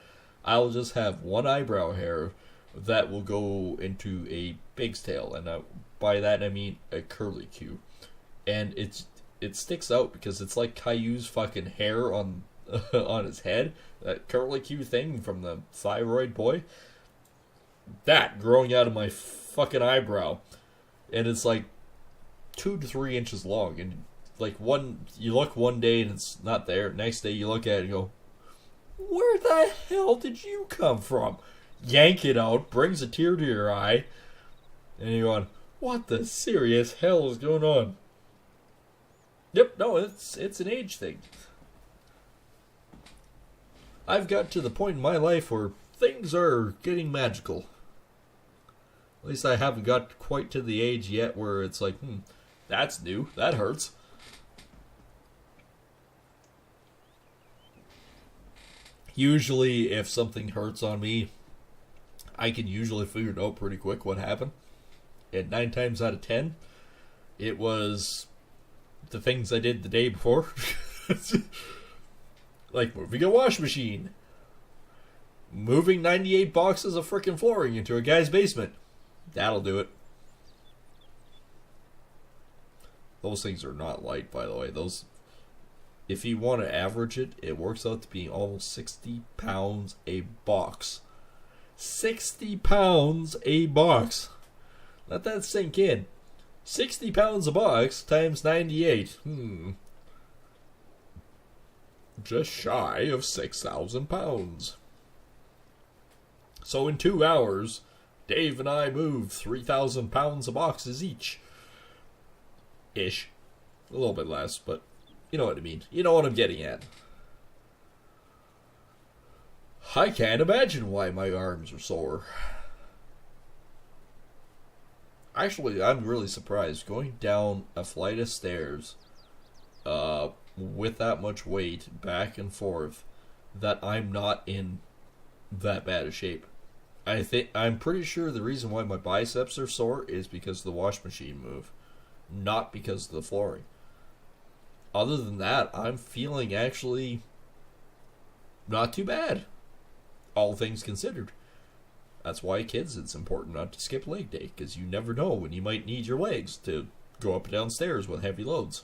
I'll just have one eyebrow hair that will go into a pig's tail, and by that I mean a curly Q. And it sticks out because it's like Caillou's fucking hair on on his head, that curlicue thing from the thyroid boy. That growing out of my fucking eyebrow, and it's like 2 to 3 inches long, and like you look one day and it's not there. Next day you look at it and go, where the hell did you come from? Yank it out, brings a tear to your eye, and you're going, what the serious hell is going on? Yep, no, it's an age thing. I've got to the point in my life where things are getting magical. At least I haven't got quite to the age yet where it's like, that's new, that hurts. Usually, if something hurts on me, I can usually figure it out pretty quick what happened. And 9 times out of 10, it was the things I did the day before. Like moving a wash machine. Moving 98 boxes of frickin' flooring into a guy's basement. That'll do it. Those things are not light, by the way. Those, if you want to average it, it works out to being almost 60 pounds a box. 60 pounds a box. Let that sink in. 60 pounds a box times 98. Just shy of 6,000 pounds. So in 2 hours, Dave and I moved 3,000 pounds of boxes each. Ish. A little bit less, but you know what I mean. You know what I'm getting at. I can't imagine why my arms are sore. Actually, I'm really surprised going down a flight of stairs with that much weight back and forth that I'm not in that bad a shape. I'm pretty sure the reason why my biceps are sore is because of the wash machine move, not because of the flooring. Other than that, I'm feeling actually not too bad, all things considered. That's why, kids, it's important not to skip leg day, because you never know when you might need your legs to go up and down stairs with heavy loads.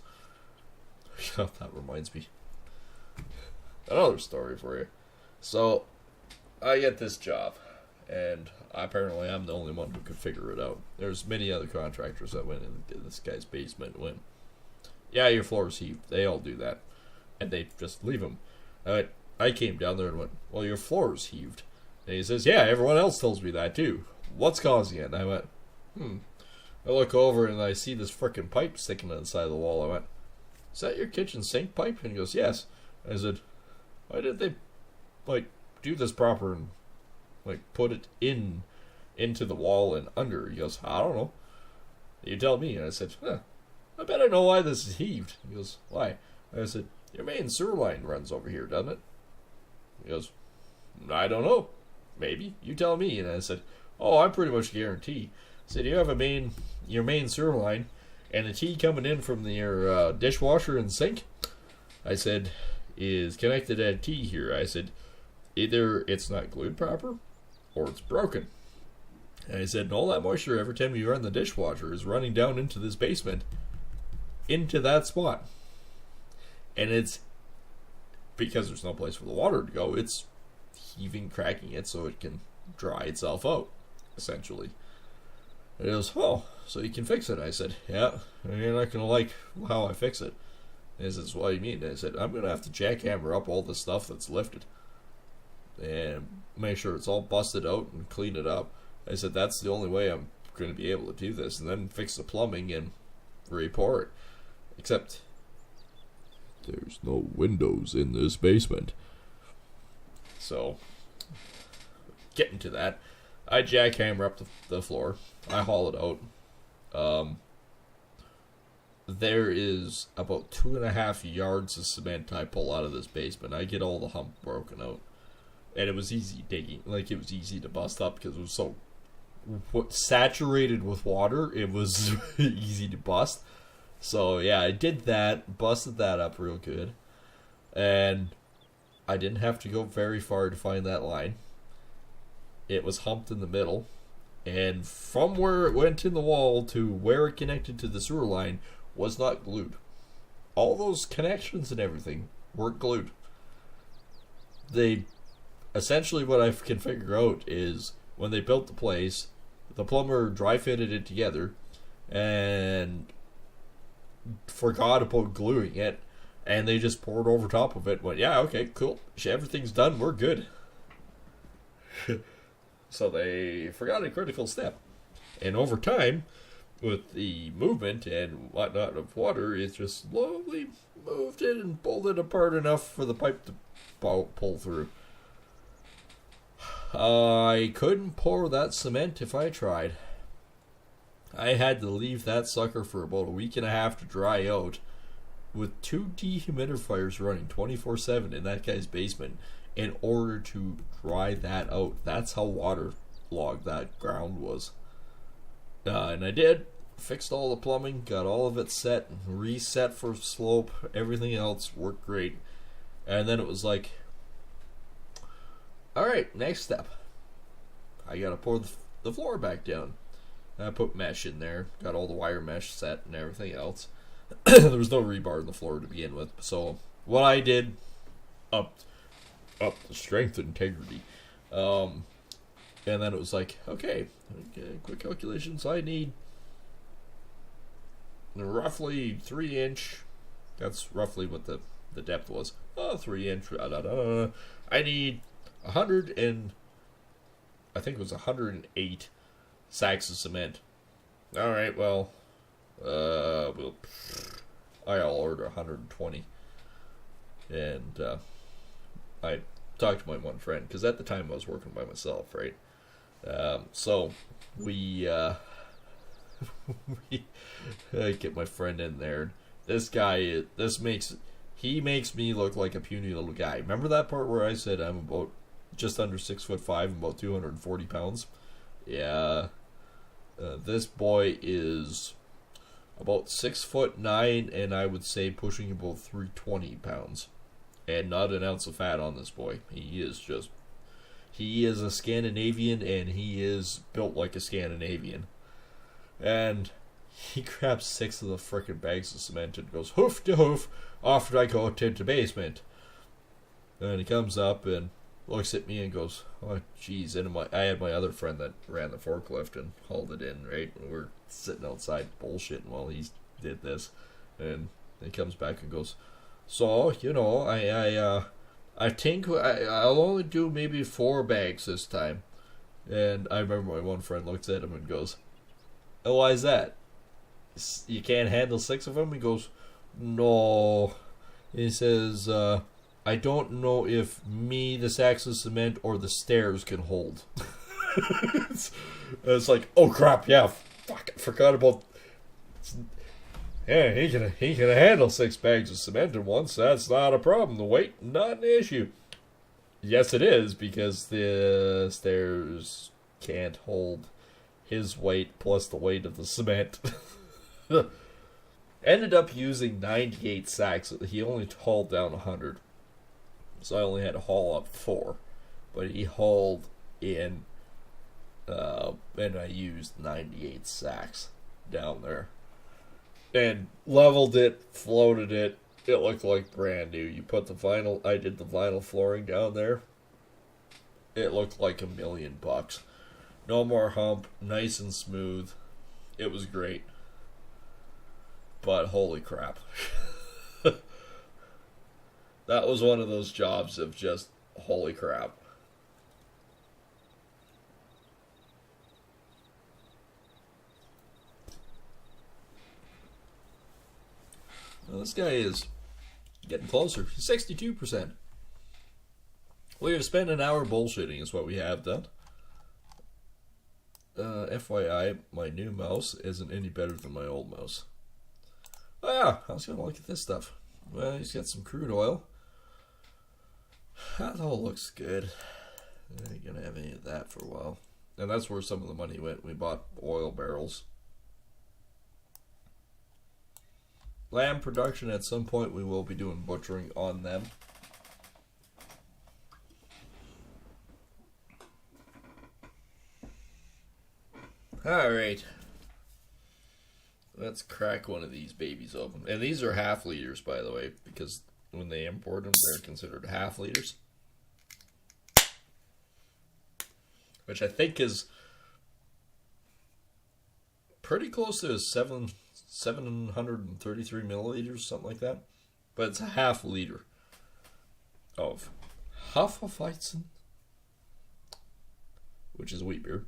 That reminds me. Another story for you. So, I get this job, and apparently I'm the only one who could figure it out. There's many other contractors that went into this guy's basement and went, yeah, your floor's heaved. They all do that. And they just leave them. I came down there and went, well, your floor's heaved. And he says, yeah, everyone else tells me that too. What's causing it? And I went, I look over and I see this frickin' pipe sticking on the side of the wall. I went, is that your kitchen sink pipe? And he goes, yes. I said, why did they, do this proper and, put it into the wall and under? He goes, I don't know. You tell me. And I said, I bet I know why this is heaved. He goes, why? I said, your main sewer line runs over here, doesn't it? He goes, I don't know. Maybe. You tell me. And I said, oh, I pretty much guarantee. I said, you have your main sewer line and a T coming in from your dishwasher and sink, I said, is connected at a T here. I said, either it's not glued proper or it's broken. And I said, and all that moisture every time you run the dishwasher is running down into this basement, into that spot. And it's because there's no place for the water to go, it's heaving, cracking it so it can dry itself out, essentially. And it goes, oh, so you can fix it. I said, yeah, you're not going to like how I fix it. And he says, what do you mean? And I said, I'm going to have to jackhammer up all the stuff that's lifted and make sure it's all busted out and clean it up. I said, that's the only way I'm going to be able to do this, and then fix the plumbing and re-pour it. Except there's no windows in this basement. So, getting to that, I jackhammer up the floor. I haul it out. There is about 2.5 yards of cement I pull out of this basement. I get all the hump broken out. And it was easy digging. It was easy to bust up because it was so saturated with water. It was easy to bust. So, yeah, I did that. Busted that up real good. And I didn't have to go very far to find that line. It was humped in the middle. And from where it went in the wall to where it connected to the sewer line was not glued. all those connections and everything weren't glued. They essentially, what I can figure out is when they built the place, the plumber dry fitted it together and forgot about gluing it, and they just poured over top of it. Went, yeah, okay, cool, everything's done, we're good. So they forgot a critical step, and over time, with the movement and whatnot of water, it just slowly moved it and pulled it apart enough for the pipe to pull through. I couldn't pour that cement if I tried. I had to leave that sucker for about a week and a half to dry out, with 2 dehumidifiers running 24/7 in that guy's basement in order to dry that out. That's how waterlogged that ground was. And I did. Fixed all the plumbing, got all of it set, reset for slope, everything else worked great. And then it was like, alright, next step. I gotta pour the floor back down. I put mesh in there, got all the wire mesh set and everything else. There was no rebar in the floor to begin with, so what I did, up the strength and integrity. And then it was like, okay, quick calculations, I need roughly 3-inch, that's roughly what the depth was, 3-inch, I need 100 and, I think it was 108 sacks of cement. Alright, well, I'll order 120. And I talked to my one friend, because at the time I was working by myself, right? So we I get my friend in there. This guy, he makes me look like a puny little guy. Remember that part where I said I'm about just under 6'5", about 240 pounds? Yeah. This boy is about 6'9", and I would say pushing about 320 pounds. And not an ounce of fat on this boy. He is a Scandinavian, and he is built like a Scandinavian. And he grabs 6 of the frickin' bags of cement and goes hoof to hoof, off I go to the basement. And he comes up and looks at me and goes, oh jeez. And I had my other friend that ran the forklift and hauled it in, right? And we're sitting outside bullshitting while he did this. And he comes back and goes, so, you know, I think I'll only do maybe 4 bags this time. And I remember my one friend looks at him and goes, oh, why is that? You can't handle 6 of them? He goes, no. He says, I don't know if me, the sacks of cement, or the stairs can hold. it's like, oh crap, yeah, fuck, I forgot about. Yeah, he can handle 6 bags of cement at once. That's not a problem. The weight, not an issue. Yes, it is, because the stairs can't hold his weight plus the weight of the cement. Ended up using 98 sacks. He only hauled down 100. So I only had to haul up 4. But he hauled in, and I used 98 sacks down there. And leveled it, floated it. It looked like brand new. You put the vinyl, I did the vinyl flooring down there. It looked like $1 million. No more hump, nice and smooth. It was great. But holy crap. That was one of those jobs of just holy crap. Well, this guy is getting closer. 62%. We're going to spend an hour bullshitting is what we have done. FYI, my new mouse isn't any better than my old mouse. Oh yeah, I was going to look at this stuff. Well, he's got some crude oil. That all looks good. I ain't going to have any of that for a while. And that's where some of the money went. We bought oil barrels. Lamb production, at some point we will be doing butchering on them. Alright. Let's crack one of these babies open. And these are half liters, by the way, because when they import them, they're considered half liters. Which I think is pretty close to 733 milliliters, something like that. But it's a half liter of Hefeweizen, which is wheat beer.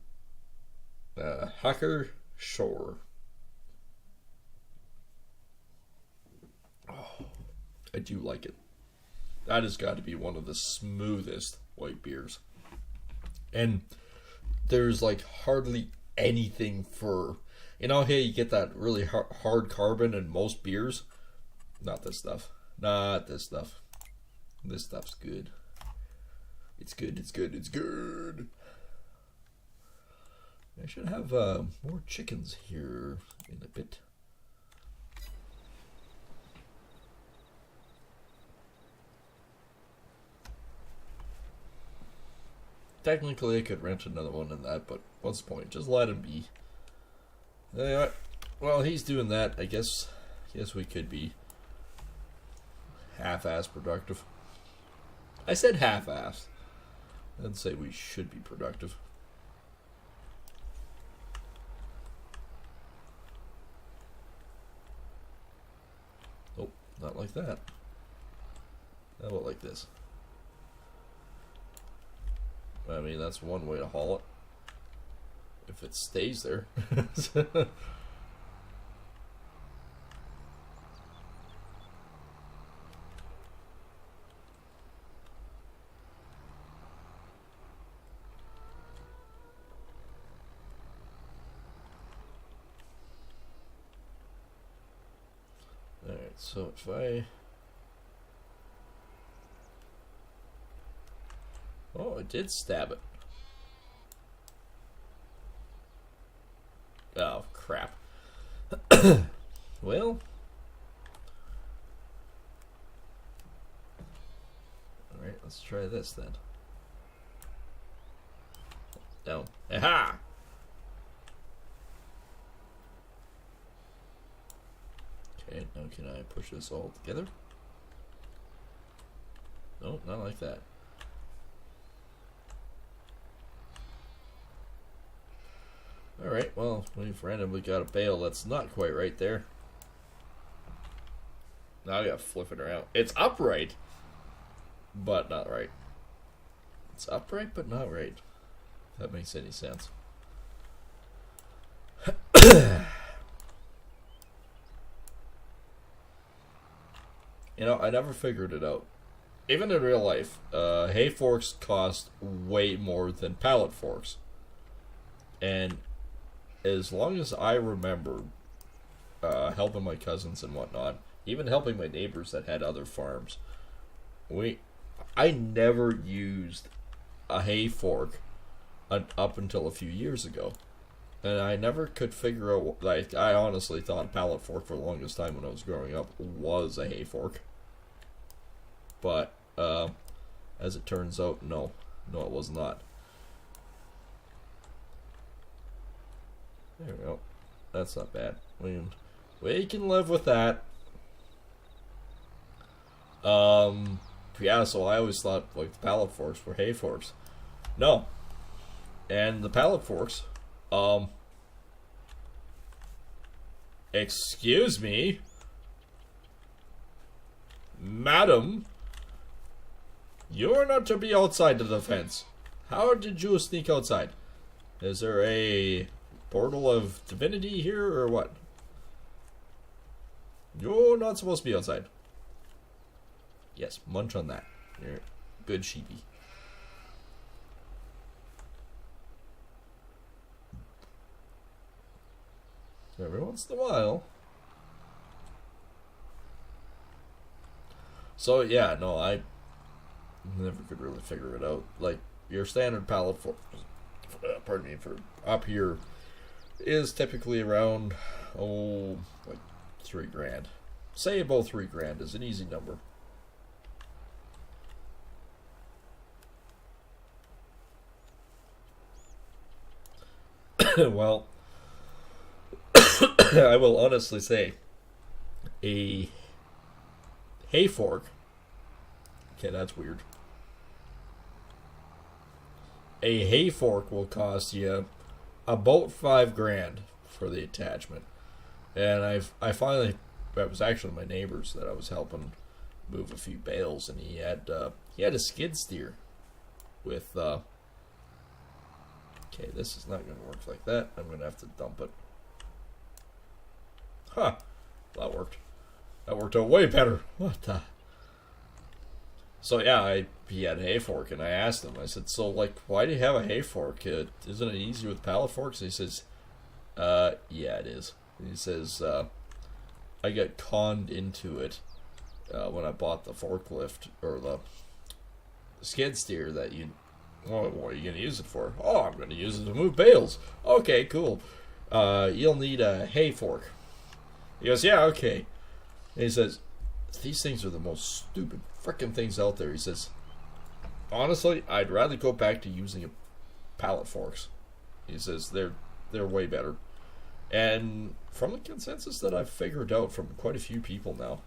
Hacker Shore. Oh, I do like it. That has got to be one of the smoothest white beers. And there's like hardly anything for, you know, hey, you get that really hard carbon in most beers. Not this stuff. Not this stuff. This stuff's good. It's good, it's good, it's good. I should have more chickens here in a bit. Technically, I could rent another one in that, but what's the point? Just let him be. Anyway, well, he's doing that. I guess we could be half-ass productive. I said half-ass. I didn't say we should be productive. Nope, not like that. How about like this? I mean, that's one way to haul it. If it stays there. Alright, so if I... Oh, I did stab it. Oh, crap. Well. Alright, let's try this then. No. Aha! Okay, now can I push this all together? No, not like that. Alright, well, we've randomly got a bale that's not quite right there. Now I gotta flip it around. It's upright, but not right. It's upright, but not right. If that makes any sense. You know, I never figured it out. Even in real life, hay forks cost way more than pallet forks. And as long as I remember helping my cousins and whatnot, even helping my neighbors that had other farms, I never used a hay fork up until a few years ago. And I never could figure out, like, I honestly thought a pallet fork for the longest time when I was growing up was a hay fork. But, as it turns out, no, it was not. There we go. That's not bad. We can live with that. Yeah, so I always thought, like, the pallet forks were hay forks. No. And the pallet forks, excuse me, madam, you're not to be outside of the fence. How did you sneak outside? Is there a portal of divinity here, or what? You're not supposed to be outside. Yes, munch on that. You're good sheepy. Every once in a while. So yeah, no, I never could really figure it out. Like, your standard pallet for, pardon me, for up here is typically around, like $3,000. Say about $3,000 is an easy number. Well, I will honestly say a hay fork. Okay, that's weird. A hay fork will cost you about $5,000 for the attachment. And I finally, that was actually my neighbor's that I was helping move a few bales, and he had a skid steer with okay, this is not going to work like that. I'm going to have to dump it. Huh, that worked. That worked out way better. What the? So yeah, he had a hay fork, and I asked him, I said, so like, why do you have a hay fork? Isn't it easy with pallet forks? And he says, yeah, it is. And he says, I got conned into it when I bought the forklift, or the skid steer that you, well, what are you going to use it for? Oh, I'm going to use it to move bales. Okay, cool. You'll need a hay fork. He goes, yeah, okay. And he says, these things are the most stupid frickin' things out there. He says, honestly, I'd rather go back to using pallet forks. He says, they're way better. And from the consensus that I've figured out from quite a few people now,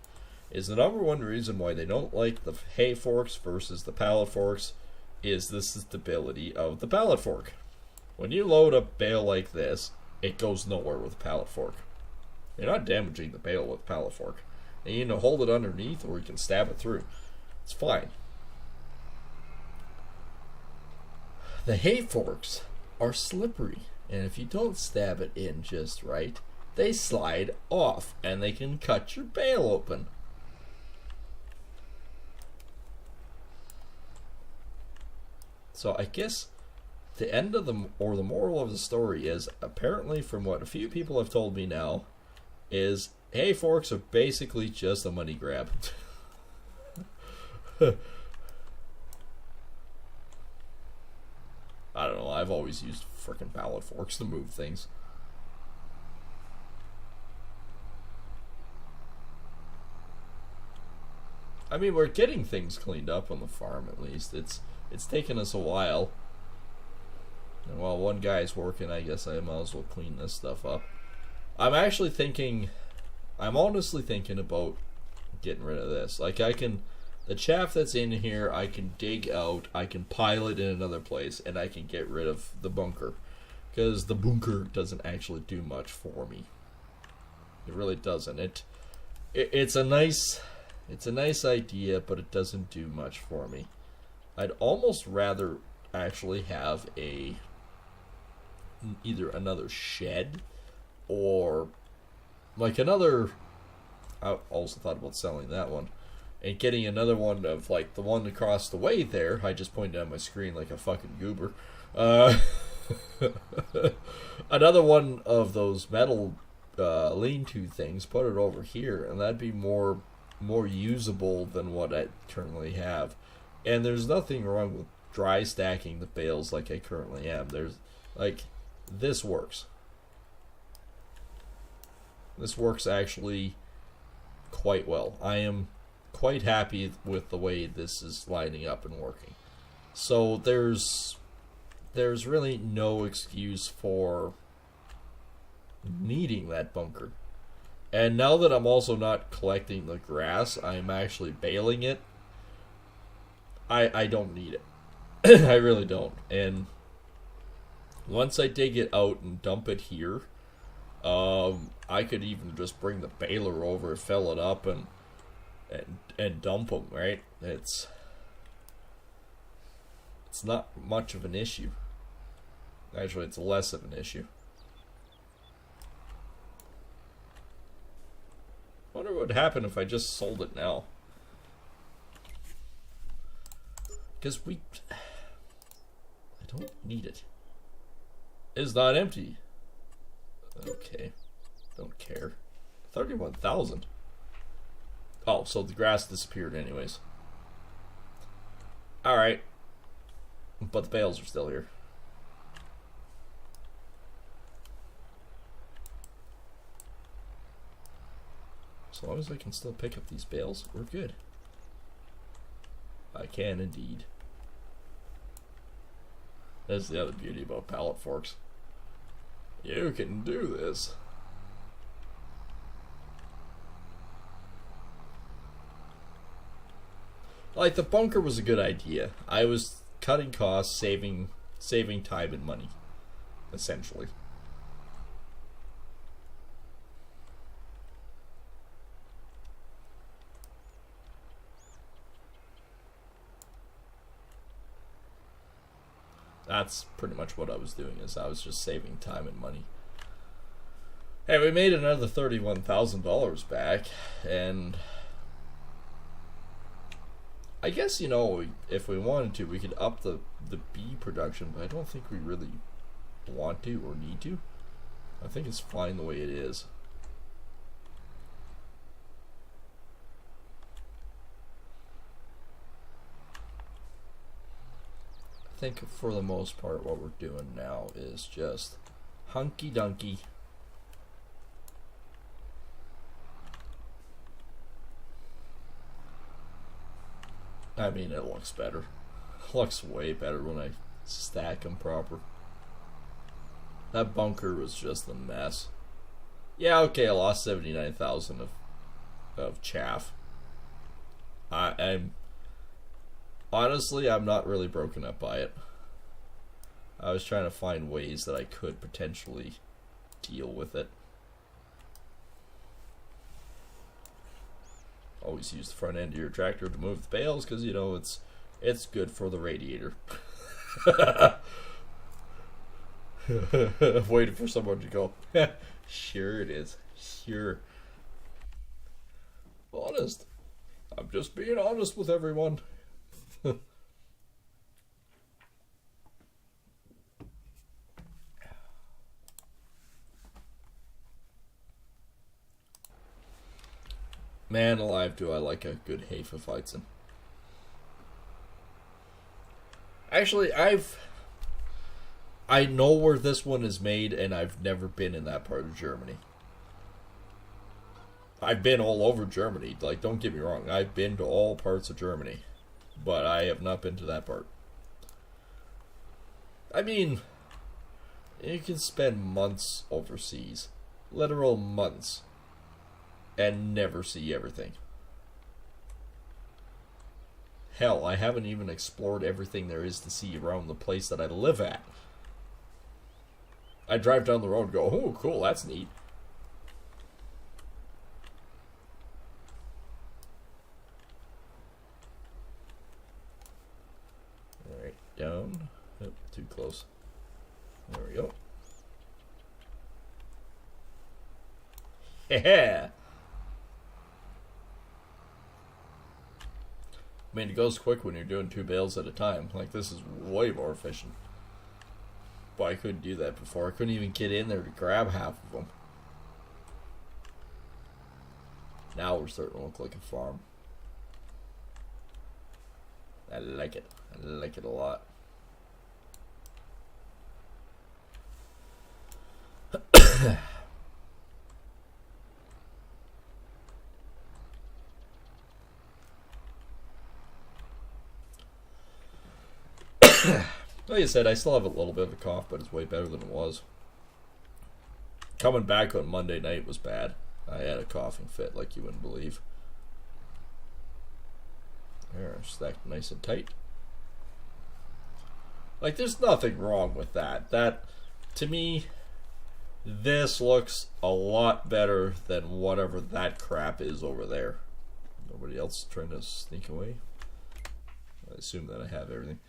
is the number one reason why they don't like the hay forks versus the pallet forks is the stability of the pallet fork. When you load a bale like this, it goes nowhere with a pallet fork. You're not damaging the bale with a pallet fork. And you can hold it underneath, or you can stab it through. It's fine. The hay forks are slippery, and if you don't stab it in just right, they slide off, and they can cut your bale open. So I guess the end of the moral of the story is, apparently from what a few people have told me now, is hay forks are basically just a money grab. I don't know, I've always used frickin' pallet forks to move things. I mean, we're getting things cleaned up on the farm, at least. It's taken us a while. And while one guy's working, I guess I might as well clean this stuff up. I'm honestly thinking about getting rid of this. Like, the chaff that's in here, I can dig out, I can pile it in another place, and I can get rid of the bunker. Because the bunker doesn't actually do much for me. It really doesn't. It's a nice idea, but it doesn't do much for me. I'd almost rather actually have either another shed, or like another, I also thought about selling that one and getting another one of like the one across the way there. I just pointed on my screen like a fucking goober. Another one of those metal lean-to things, put it over here, and that'd be more usable than what I currently have. And there's nothing wrong with dry stacking the bales like I currently am. There's like, this works. This works actually quite well. I am quite happy with the way this is lining up and working. So there's really no excuse for needing that bunker. And now that I'm also not collecting the grass, I'm actually baling it. I don't need it. I really don't. And once I dig it out and dump it here, I could even just bring the baler over, fill it up, and dump them, right? It's not much of an issue. Actually, it's less of an issue. I wonder what would happen if I just sold it now. Because I don't need it. It's not empty. Okay. Don't care. 31,000. Oh, so the grass disappeared anyways. Alright. But the bales are still here. As long as I can still pick up these bales, we're good. I can indeed. That's the other beauty about pallet forks. You can do this. Like, the bunker was a good idea. I was cutting costs, saving time and money, essentially. That's pretty much what I was doing, is I was just saving time and money. Hey, we made another $31,000 back, and I guess, you know, if we wanted to, we could up the bee production, but I don't think we really want to or need to. I think it's fine the way it is. I think for the most part what we're doing now is just hunky-dunky. I mean, it looks better. It looks way better when I stack them proper. That bunker was just a mess. Yeah, okay, I lost 79,000 of chaff. I'm honestly, I'm not really broken up by it. I was trying to find ways that I could potentially deal with it. Always use the front end of your tractor to move the bales, because, you know, it's good for the radiator. I'm waiting for someone to go, sure it is. Sure. Honest. I'm just being honest with everyone. Man alive, do I like a good Hefeweizen. Actually, I know where this one is made, and I've never been in that part of Germany. I've been all over Germany. Like, don't get me wrong, I've been to all parts of Germany, but I have not been to that part. I mean, you can spend months overseas, literal months, and never see everything. Hell, I haven't even explored everything there is to see around the place that I live at. I drive down the road and go, oh, cool, that's neat. Alright, down. Oh, too close. There we go. Yeah! I mean, it goes quick when you're doing 2 bales at a time. Like, this is way more efficient. But I couldn't do that before. I couldn't even get in there to grab half of them. Now we're starting to look like a farm. I like it. I like it a lot. Like I said, I still have a little bit of a cough, but it's way better than it was. Coming back on Monday night was bad. I had a coughing fit like you wouldn't believe. There, stacked nice and tight. Like, there's nothing wrong with that. That, to me, this looks a lot better than whatever that crap is over there. Nobody else trying to sneak away? I assume that I have everything.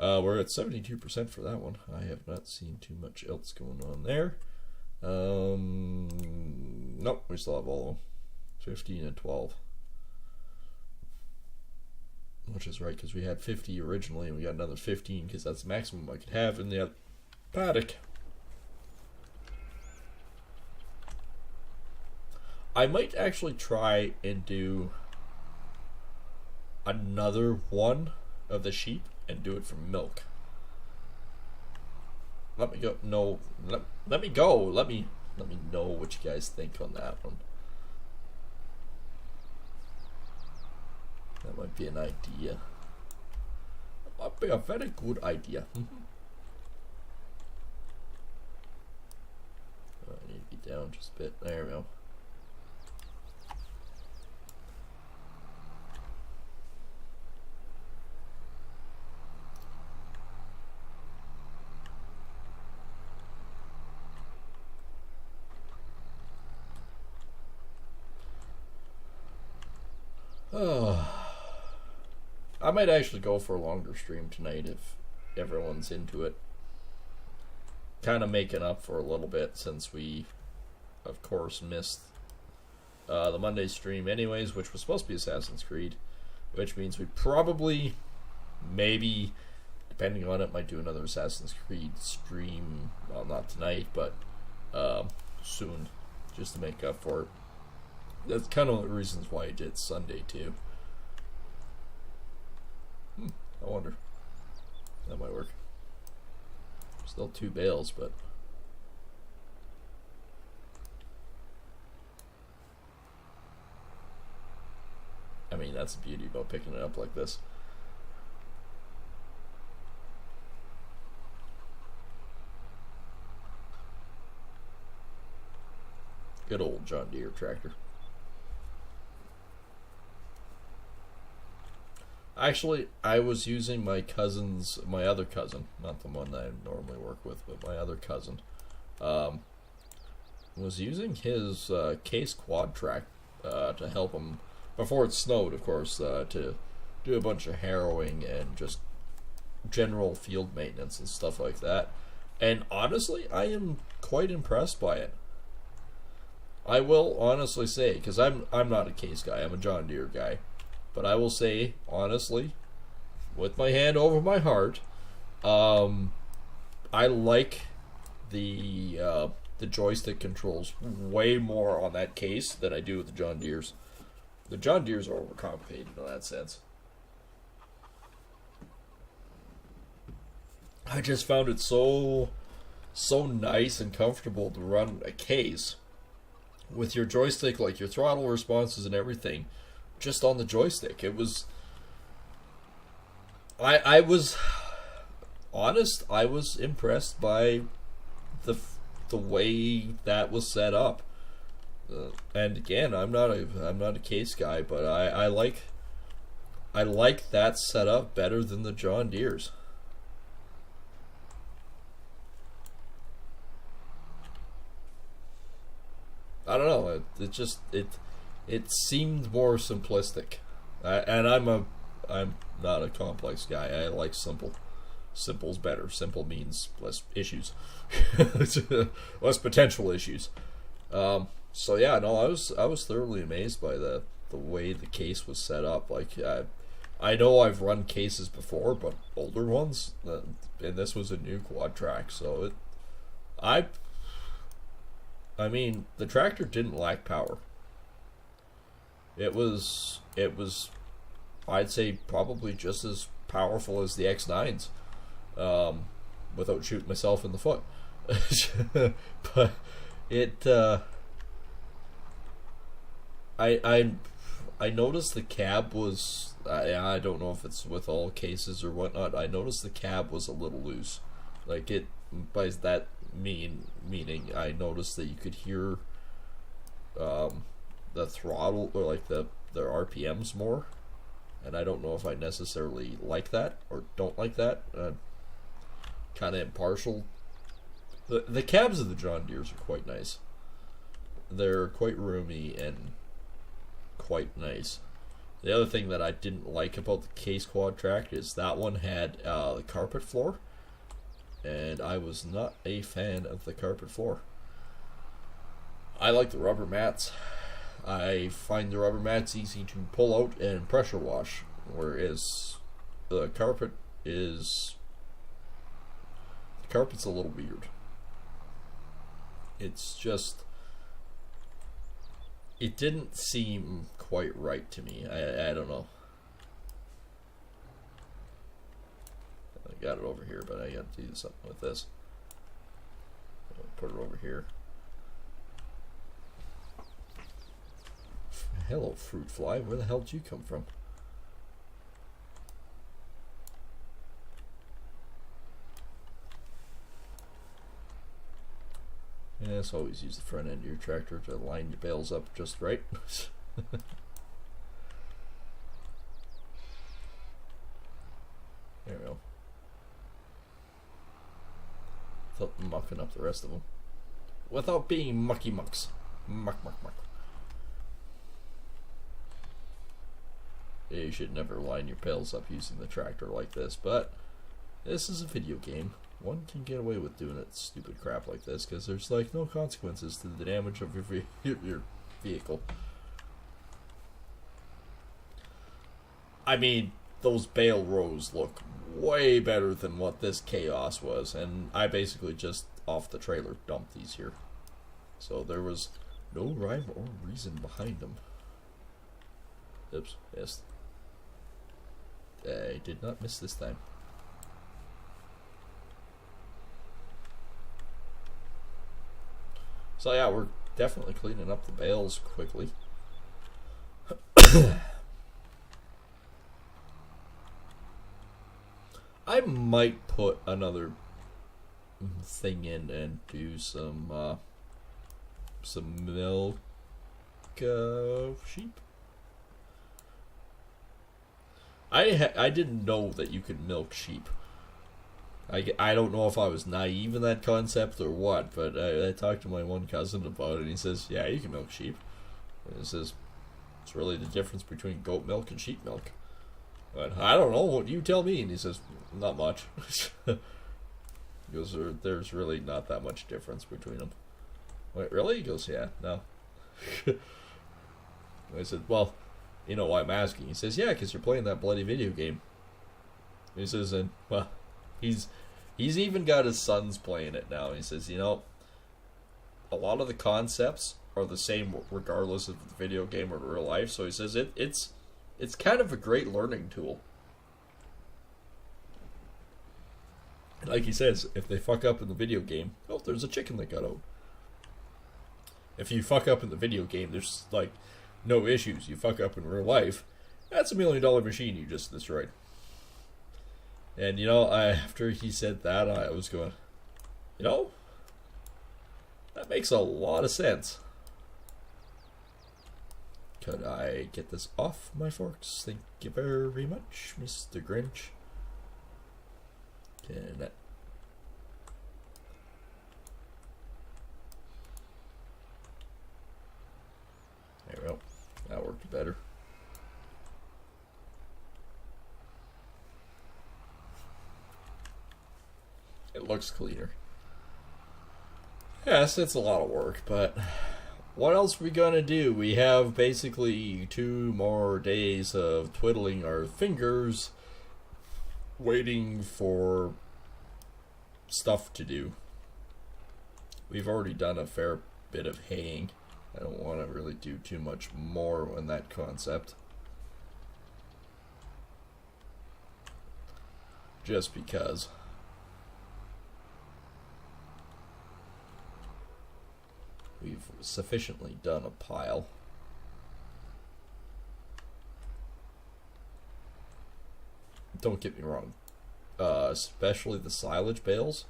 We're at 72% for that one. I have not seen too much else going on there. Nope, we still have all of them. 15 and 12. Which is right, because we had 50 originally, and we got another 15, because that's the maximum I could have in the paddock. I might actually try and do another one of the sheep and do it for milk. Let me go. No, let me go. Let me know what you guys think on that one. That might be an idea. That might be a very good idea. I need to be down just a bit. There we go. I might actually go for a longer stream tonight if everyone's into it. Kind of making up for a little bit since we, of course, missed the Monday stream anyways, which was supposed to be Assassin's Creed, which means we probably, maybe, depending on it, might do another Assassin's Creed stream. Well, not tonight, but soon, just to make up for it. That's kind of the reasons why I did Sunday too. I wonder. That might work. Still 2 bales, but I mean, that's the beauty about picking it up like this. Good old John Deere tractor. Actually, I was using my other cousin, not the one that I normally work with, but my other cousin, was using his case quad track to help him, before it snowed, of course, to do a bunch of harrowing and just general field maintenance and stuff like that. And honestly, I am quite impressed by it. I will honestly say, because I'm not a case guy, I'm a John Deere guy. But I will say, honestly, with my hand over my heart, I like the joystick controls way more on that case than I do with the John Deeres. The John Deeres are overcomplicated in that sense. I just found it so nice and comfortable to run a case with your joystick, like your throttle responses and everything, just on the joystick. It was, I was honest, I was impressed by the way that was set up. And again, I'm not a case guy, but I like that setup better than the John Deeres. I don't know. It seemed more simplistic, and I'm not a complex guy. I like simple. Simple's better. Simple means less issues, less potential issues. So yeah, no, I was thoroughly amazed by the way the case was set up. Like I know I've run cases before, but older ones, and this was a new quad track, so I mean, the tractor didn't lack power. It was, I'd say, probably just as powerful as the X9s, without shooting myself in the foot. But it, I noticed the cab was, I don't know if it's with all cases or whatnot, I noticed the cab was a little loose. Like, it, by that meaning I noticed that you could hear the throttle, or like the RPMs more, and I don't know if I necessarily like that or don't like that. Kind of impartial. The cabs of the John Deeres are quite nice. They're quite roomy and quite nice. The other thing that I didn't like about the case quad track is that one had the carpet floor, and I was not a fan of the carpet floor. I like the rubber mats. I find the rubber mats easy to pull out and pressure wash, whereas the carpet's a little weird. It's just, it didn't seem quite right to me. I don't know. I got it over here, but I got to do something with this. I'll put it over here. Hello, fruit fly. Where the hell did you come from? Yes, always use the front end of your tractor to line your bales up just right. There we go. Without mucking up the rest of them. Without being mucky mucks. Muck. You should never line your bales up using the tractor like this, but this is a video game. One can get away with doing it stupid crap like this because there's like no consequences to the damage of your vehicle. I mean, those bale rows look way better than what this chaos was, and I basically just off the trailer dumped these here. So there was no rhyme or reason behind them. Oops, missed. I did not miss this time. So yeah, we're definitely cleaning up the bales quickly. I might put another thing in and do some milk sheep. I didn't know that you could milk sheep. I don't know if I was naive in that concept or what, but I talked to my one cousin about it, and he says, yeah, you can milk sheep. And he says, it's really the difference between goat milk and sheep milk. But I don't know, what you tell me. And he says, not much. He goes, there's really not that much difference between them. Wait, really? He goes, yeah, no. I said, well, you know why I'm asking? He says, yeah, because you're playing that bloody video game. He says, and, well, he's even got his sons playing it now. He says, you know, a lot of the concepts are the same regardless of the video game or real life. So he says it's kind of a great learning tool. Like he says, if they fuck up in the video game, oh, there's a chicken that got out. If you fuck up in the video game, there's like no issues. You fuck up in real life, that's $1 million machine you just destroyed. And you know, after he said that, I was going, you know, that makes a lot of sense. Could I get this off my forks? Thank you very much, Mr. Grinch. Can that... There we go. That worked better. It looks cleaner. Yes, it's a lot of work, but what else are we gonna do? We have basically 2 more days of twiddling our fingers, waiting for stuff to do. We've already done a fair bit of haying. I don't want to really do too much more on that concept. Just because. We've sufficiently done a pile. Don't get me wrong. Especially the silage bales.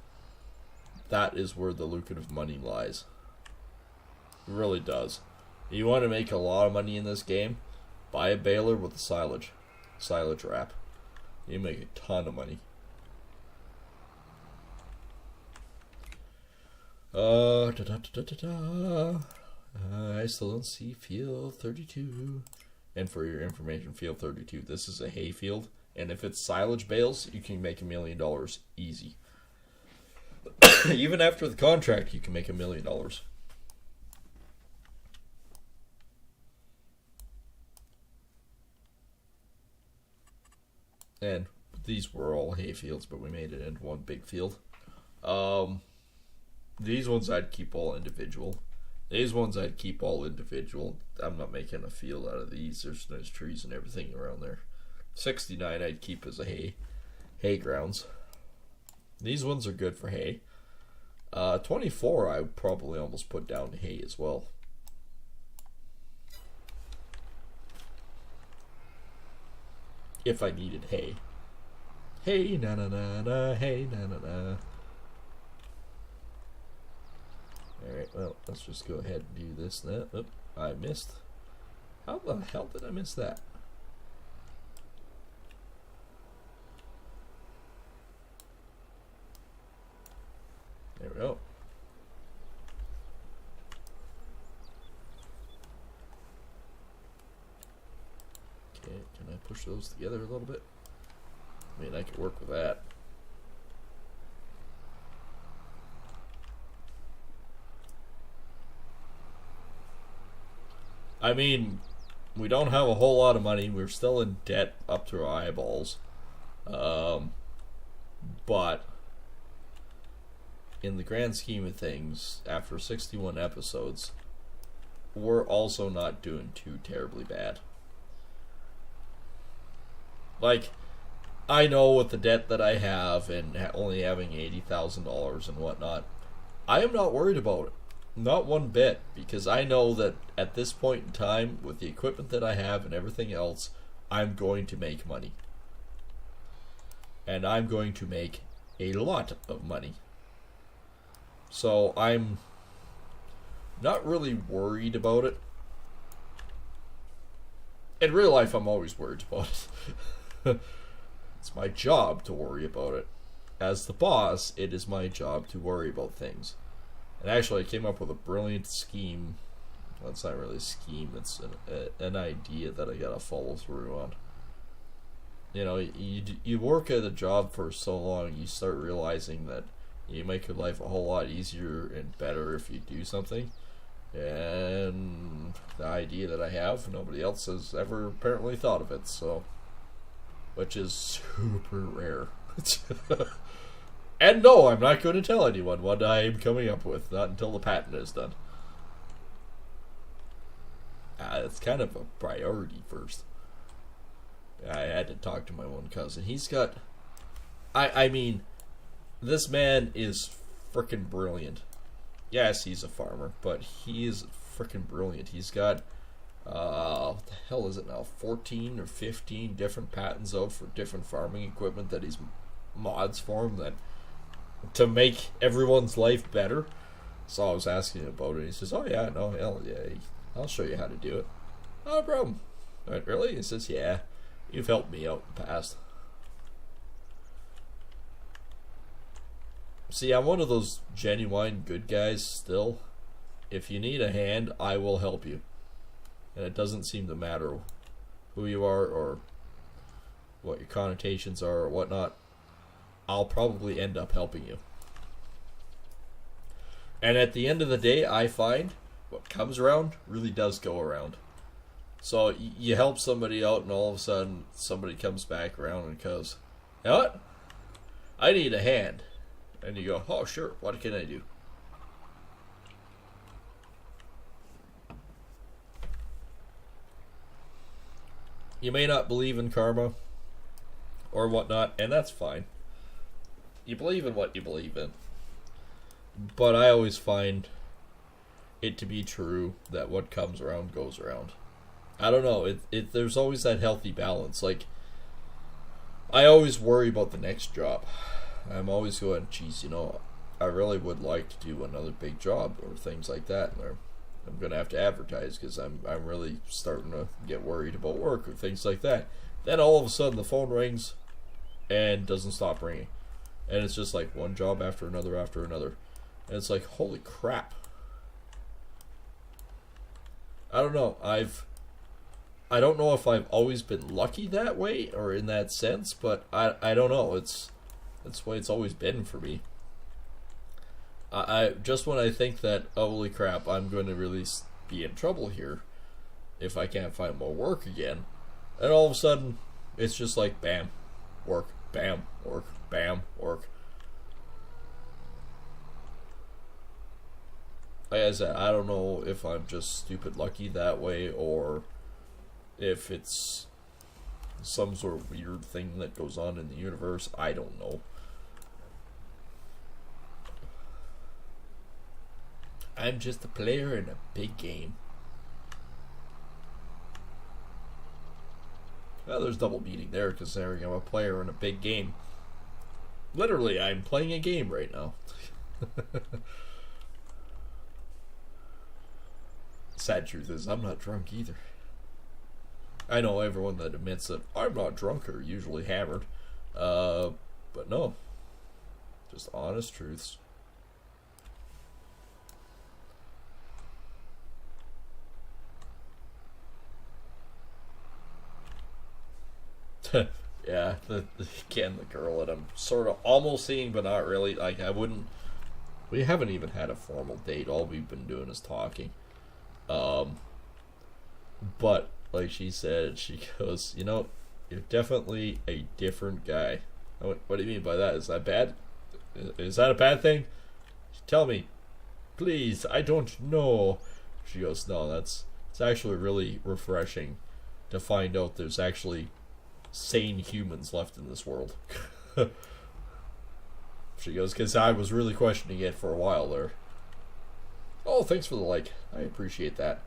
That is where the lucrative money lies. It really does. You want to make a lot of money in this game? Buy a baler with a silage wrap. You make a ton of money. I still don't see field 32. And for your information, field 32, this is a hay field. And if it's silage bales, you can make $1 million easy. Even after the contract, you can make $1 million. And these were all hay fields, but we made it into one big field. These ones I'd keep all individual. These ones I'd keep all individual. I'm not making a field out of these. There's trees and everything around there. 69 I'd keep as a hay grounds. These ones are good for hay. 24 I would probably almost put down to hay as well. If I needed hay. Hey na na na na, hey na na na. Alright, well, let's just go ahead and do this now. Oop, I missed. How the hell did I miss that? There we go. Okay, can I push merge those together a little bit. I mean, I could work with that. I mean, we don't have a whole lot of money. We're still in debt up to our eyeballs. But in the grand scheme of things, after 61 episodes, we're also not doing too terribly bad. Like, I know with the debt that I have and only having $80,000 and whatnot, I am not worried about it. Not one bit, because I know that at this point in time, with the equipment that I have and everything else, I'm going to make money. And I'm going to make a lot of money. So I'm not really worried about it. In real life, I'm always worried about it. It's my job to worry about it. As the boss, it is my job to worry about things. And actually, I came up with a brilliant scheme. Well, it's not really a scheme. It's an idea that I gotta follow through on. You know, you work at a job for so long, you start realizing that you make your life a whole lot easier and better if you do something. And the idea that I have, nobody else has ever apparently thought of it. So, which is super rare. And no, I'm not going to tell anyone what I'm coming up with, not until the patent is done. It's kind of a priority first. I had to talk to my one cousin. He's got... I mean, this man is frickin' brilliant. Yes, he's a farmer, but he is frickin' brilliant. He's got... what the hell is it now? 14 or 15 different patents out for different farming equipment that he's mods for him that... to make everyone's life better. So I was asking him about it. He says, "Oh yeah, no, hell yeah, I'll show you how to do it." No problem. I went, "Really?" He says, "Yeah, you've helped me out in the past." See, I'm one of those genuine good guys still. If you need a hand, I will help you. And it doesn't seem to matter who you are or what your connotations are or whatnot. I'll probably end up helping you. And at the end of the day, I find what comes around really does go around. So you help somebody out and all of a sudden somebody comes back around and goes, "You know what? I need a hand." And you go, "Oh sure, what can I do?" You may not believe in karma or whatnot, and that's fine. You believe in what you believe in. But I always find it to be true that what comes around goes around. I don't know, there's always that healthy balance. Like, I always worry about the next job. I'm always going, geez, you know, I really would like to do another big job or things like that. And I'm going to have to advertise because I'm really starting to get worried about work or things like that. Then all of a sudden the phone rings and doesn't stop ringing. And it's just like one job after another after another. And it's like, holy crap. I don't know. I don't know if I've always been lucky that way or in that sense, but I don't know. That's the way it's always been for me. I just when I think that, holy crap, I'm going to really be in trouble here if I can't find more work again, and all of a sudden it's just like bam, work, bam, work, bam, work. Like I said, I don't know if I'm just stupid lucky that way or if it's some sort of weird thing that goes on in the universe. I don't know. I'm just a player in a big game. Well, there's double meaning there, considering I'm a player in a big game. Literally, I'm playing a game right now. Sad truth is, I'm not drunk either. I know everyone that admits that I'm not drunk are usually hammered. But no. Just honest truths. Yeah, again, the girl that I'm sort of almost seeing, but not really. Like, I wouldn't. We haven't even had a formal date. All we've been doing is talking. Um, but like she said, she goes, you're definitely a different guy. I went, what do you mean by that? Is that bad? Is that a bad thing? Tell me, please. I don't know. She goes, no, it's actually really refreshing to find out there's actually sane humans left in this world. She goes, because I was really questioning it for a while there. Oh, thanks for the like. I appreciate that.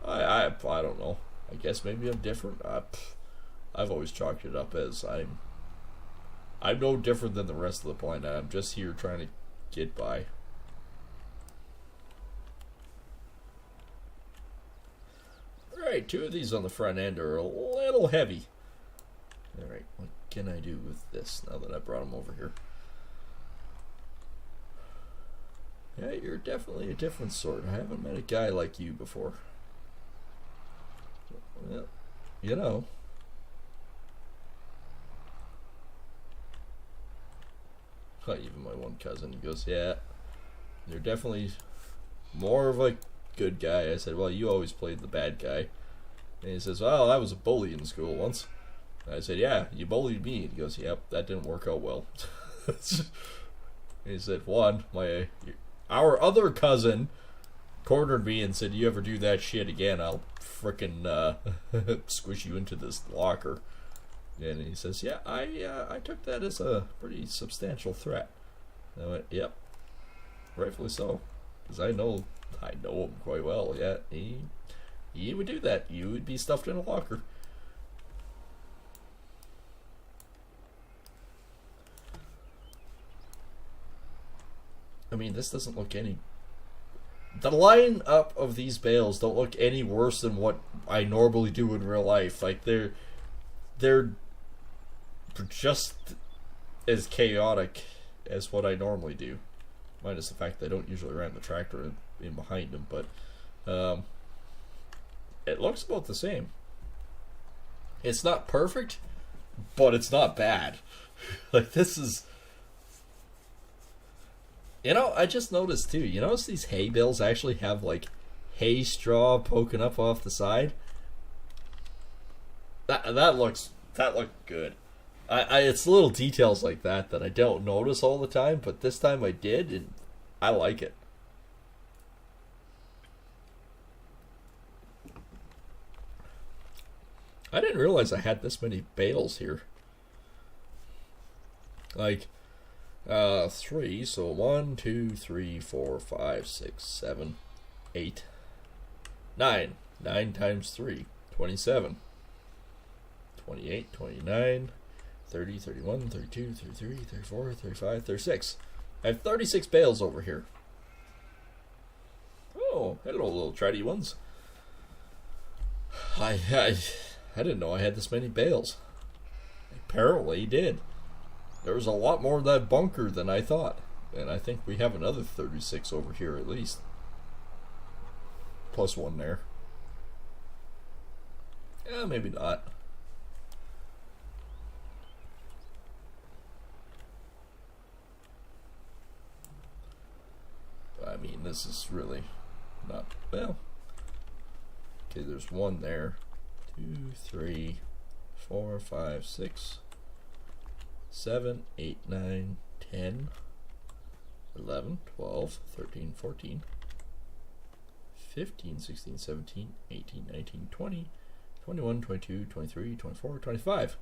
I don't know. I guess maybe I'm different. I've always chalked it up as I'm no different than the rest of the planet. I'm just here trying to get by. Alright, 2 of these on the front end are a little heavy. Alright, what can I do with this now that I brought them over here? Yeah, you're definitely a different sort. I haven't met a guy like you before. Well, even my one cousin, he goes, yeah, you're definitely more of a good guy. I said, well, you always played the bad guy. And he says, well, I was a bully in school once. I said, yeah, you bullied me. And he goes, yep, that didn't work out well. He said, our other cousin cornered me and said, you ever do that shit again, I'll frickin' squish you into this locker. And he says, yeah, I took that as a pretty substantial threat. And I went, yep, rightfully so, because I know him quite well. Yeah, he would do that. You would be stuffed in a locker. I mean, this doesn't look any... The line up of these bales don't look any worse than what I normally do in real life. Like, they're just as chaotic as what I normally do. Minus the fact that I don't usually ram the tractor in behind them, but it looks about the same. It's not perfect, but it's not bad. Like, this is... I just noticed too, you notice these hay bales actually have like hay straw poking up off the side? That looked good. It's little details like that I don't notice all the time, but this time I did, and I like it. I didn't realize I had this many bales here. Like, 3, so 1, 2, 3, 4, 5, 6, 7, 8, 9. 9 times 3, 27. 28, 29, 30, 31, 32, 33, 34, 35, 36. I have 36 bales over here. Oh, hello, little tritty ones. I didn't know I had this many bales. Apparently did. There was a lot more of that bunker than I thought. And I think we have another 36 over here at least. Plus 1 there. Yeah, maybe not. I mean, this is really not... Well. Okay, there's 1 there. 2, 3, 4, 5, 6... 7, 8, 9, 10, 11, 12, 13, 14, 15, 16, 17, 18, 19, 20, 21, 22, 23, 24, 25.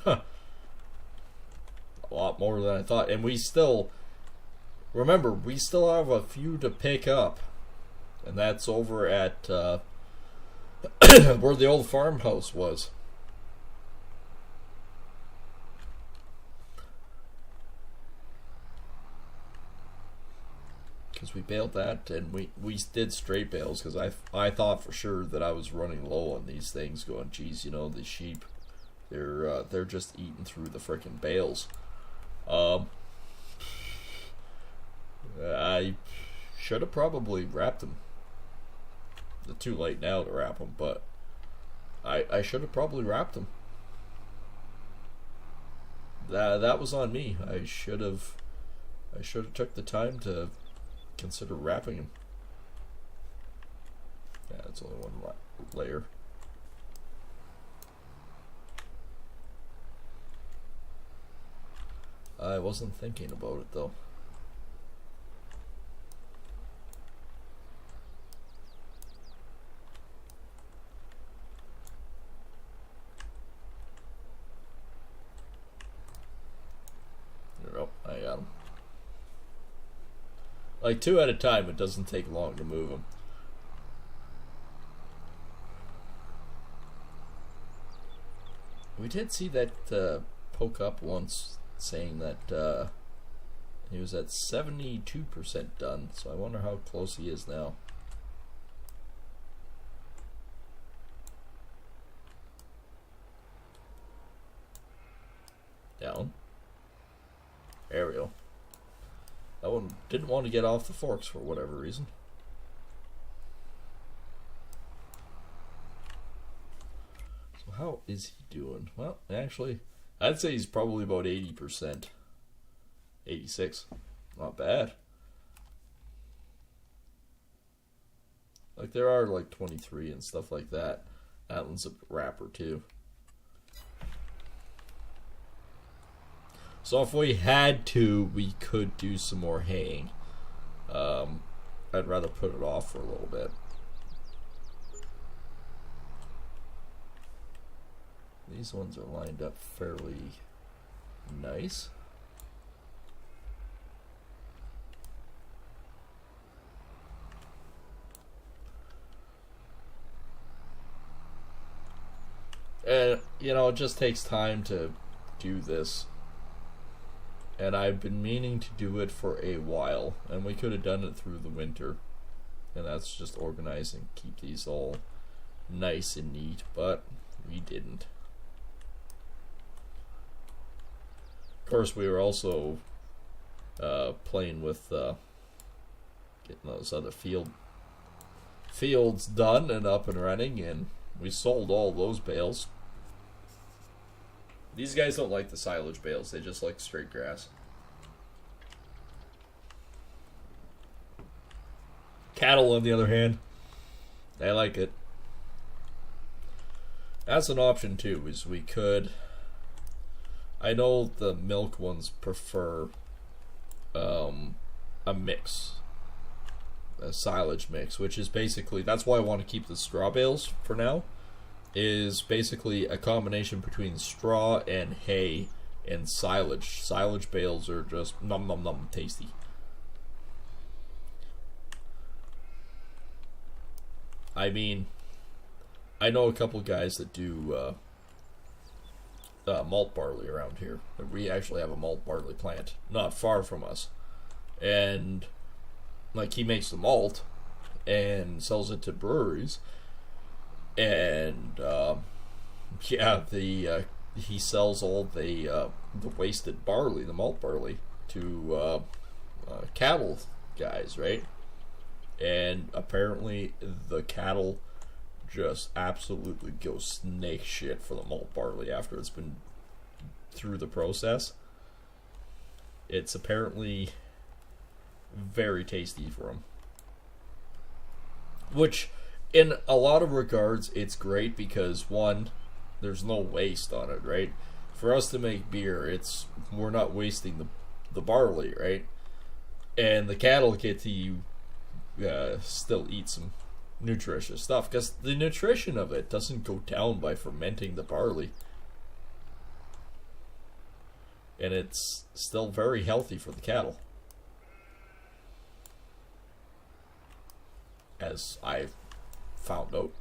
Huh. A lot more than I thought. And we still, remember, we still have a few to pick up. And that's over at where the old farmhouse was. Because we baled that, and we did straight bales, because I thought for sure that I was running low on these things, going, geez, the sheep, they're just eating through the frickin' bales. I should have probably wrapped them. too late now to wrap them, but I should have probably wrapped them. That was on me. I should have took the time to consider wrapping them. Yeah, it's only one layer. I wasn't thinking about it though. I got them. Like 2 at a time, it doesn't take long to move them. We did see that poke up once saying that he was at 72% done, so I wonder how close he is now. Down. Aerial. That one didn't want to get off the forks for whatever reason. So how is he doing? Well, actually, I'd say he's probably about 80%. 86. Not bad. Like there are like 23 and stuff like that. That one's a wrapper too. So if we had to, we could do some more haying. I'd rather put it off for a little bit. These ones are lined up fairly nice. And, you know, it just takes time to do this. And I've been meaning to do it for a while, and we could have done it through the winter. And that's just organizing, keep these all nice and neat, but we didn't. Of course, we were also playing with getting those other fields done and up and running, and we sold all those bales. These guys don't like the silage bales, they just like straight grass. Cattle, on the other hand, they like it. That's an option too, is we could... I know the milk ones prefer a mix. A silage mix, which is basically... That's why I want to keep the straw bales for now. Is basically a combination between straw and hay and silage. Silage bales are just nom nom nom tasty. I mean, I know a couple guys that do malt barley around here. We actually have a malt barley plant not far from us, and like he makes the malt and sells it to breweries. And yeah, he sells all the wasted barley, the malt barley, to cattle guys, right? And apparently the cattle just absolutely go snake shit for the malt barley after it's been through the process. It's apparently very tasty for them, which, in a lot of regards, it's great because, one, there's no waste on it, right? For us to make beer, we're not wasting the barley, right? And the cattle get to still eat some nutritious stuff, because the nutrition of it doesn't go down by fermenting the barley. And it's still very healthy for the cattle, as I've found out.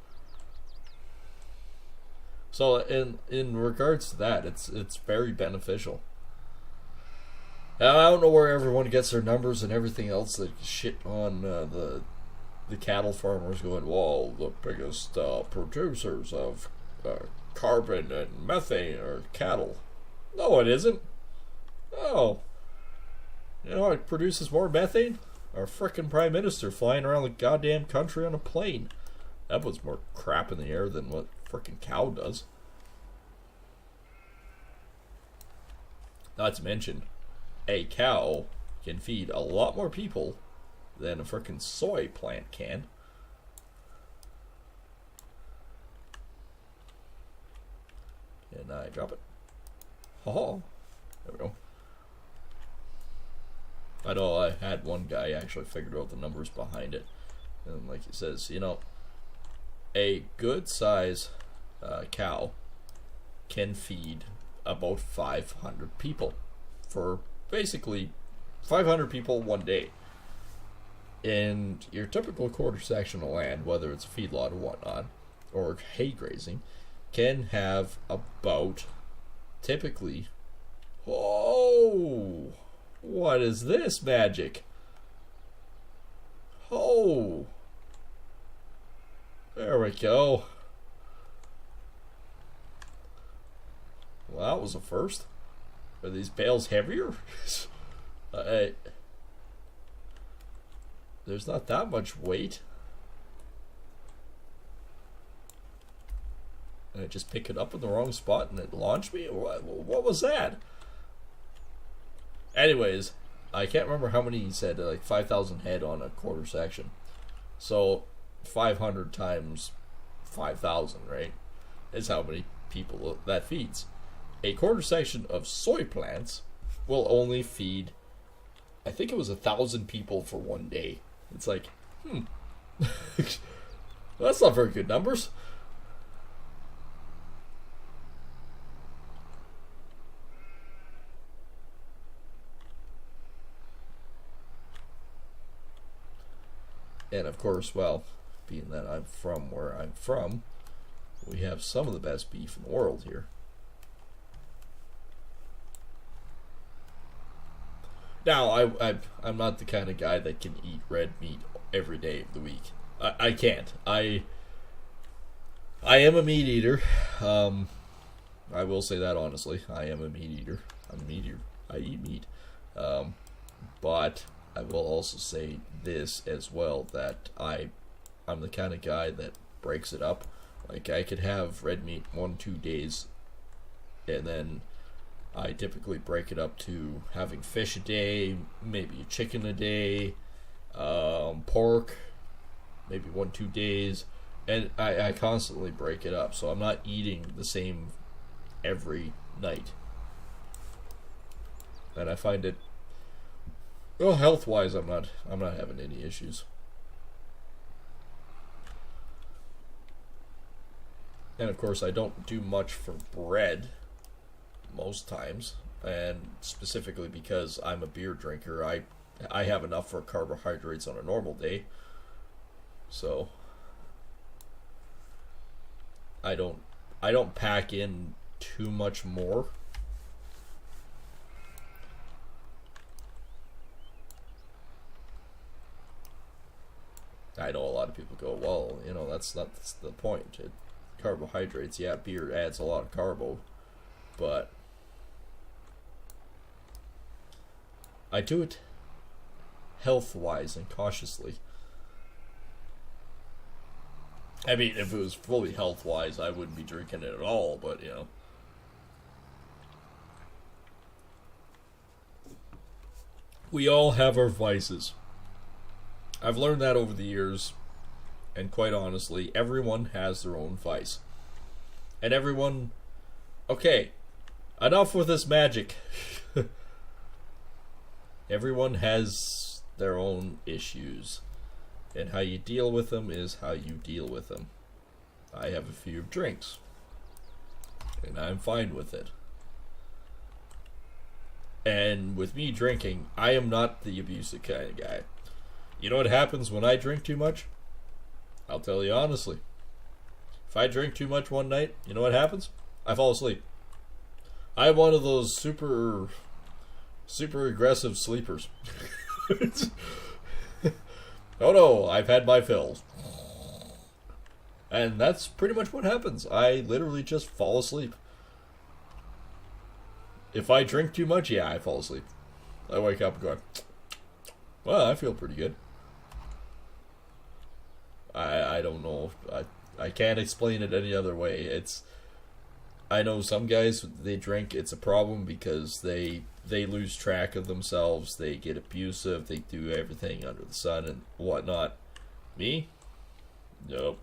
So in regards to that, it's very beneficial. Now, I don't know where everyone gets their numbers and everything else that shit on the cattle farmers going, well, the biggest producers of carbon and methane are cattle. No, it isn't. No. You know what produces more methane? Our frickin' prime minister flying around the goddamn country on a plane. That puts more crap in the air than what frickin' cow does. Not to mention, a cow can feed a lot more people than a frickin' soy plant can. Can I drop it? Oh, there we go. I know I had one guy actually figured out the numbers behind it. And like he says, you know, a good size cow can feed about 500 people for basically 500 people one day. And your typical quarter section of land, whether it's a feedlot or whatnot, or hay grazing, can have about typically, oh, what is this magic? Oh, there we go. Well, that was a first. Are these bales heavier? There's not that much weight. And I just pick it up in the wrong spot and it launched me? What was that? Anyways, I can't remember how many he said, like 5,000 head on a quarter section. So 500 times 5,000, right? Is how many people that feeds. A quarter section of soy plants will only feed, I think it was 1,000 people for one day. It's like, that's not very good numbers. And of course, well, being that I'm from where I'm from, we have some of the best beef in the world here. Now, I'm not the kind of guy that can eat red meat every day of the week. I can't. I am a meat eater. I will say that honestly. I am a meat eater. I'm a meat eater. I eat meat. But I will also say this as well, that I'm the kind of guy that breaks it up. Like, I could have red meat 1-2 days, and then I typically break it up to having fish a day, maybe a chicken a day, pork, maybe 1-2 days, and I constantly break it up, so I'm not eating the same every night. And I find it, well, health-wise, I'm not having any issues. And of course, I don't do much for bread most times, and specifically because I'm a beer drinker, I have enough for carbohydrates on a normal day. So I don't pack in too much more. I know a lot of people go, well, you know, that's not the point. Carbohydrates, yeah, beer adds a lot of carbo, but I do it health-wise and cautiously. I mean, if it was fully health-wise, I wouldn't be drinking it at all, but, you know. We all have our vices. I've learned that over the years, and quite honestly, everyone has their own vice. And everyone... Okay, enough with this magic. Everyone has their own issues, and how you deal with them is how you deal with them. I have a few drinks, and I'm fine with it. And with me drinking, I am not the abusive kind of guy. You know what happens when I drink too much? I'll tell you honestly. If I drink too much one night, you know what happens? I fall asleep. I'm one of those super aggressive sleepers. Oh no, I've had my fills. And that's pretty much what happens. I literally just fall asleep. If I drink too much, yeah, I fall asleep. I wake up and go, well, I feel pretty good. I don't know. I can't explain it any other way. I know some guys, they drink, it's a problem because they lose track of themselves, they get abusive, they do everything under the sun and whatnot. Me? Nope.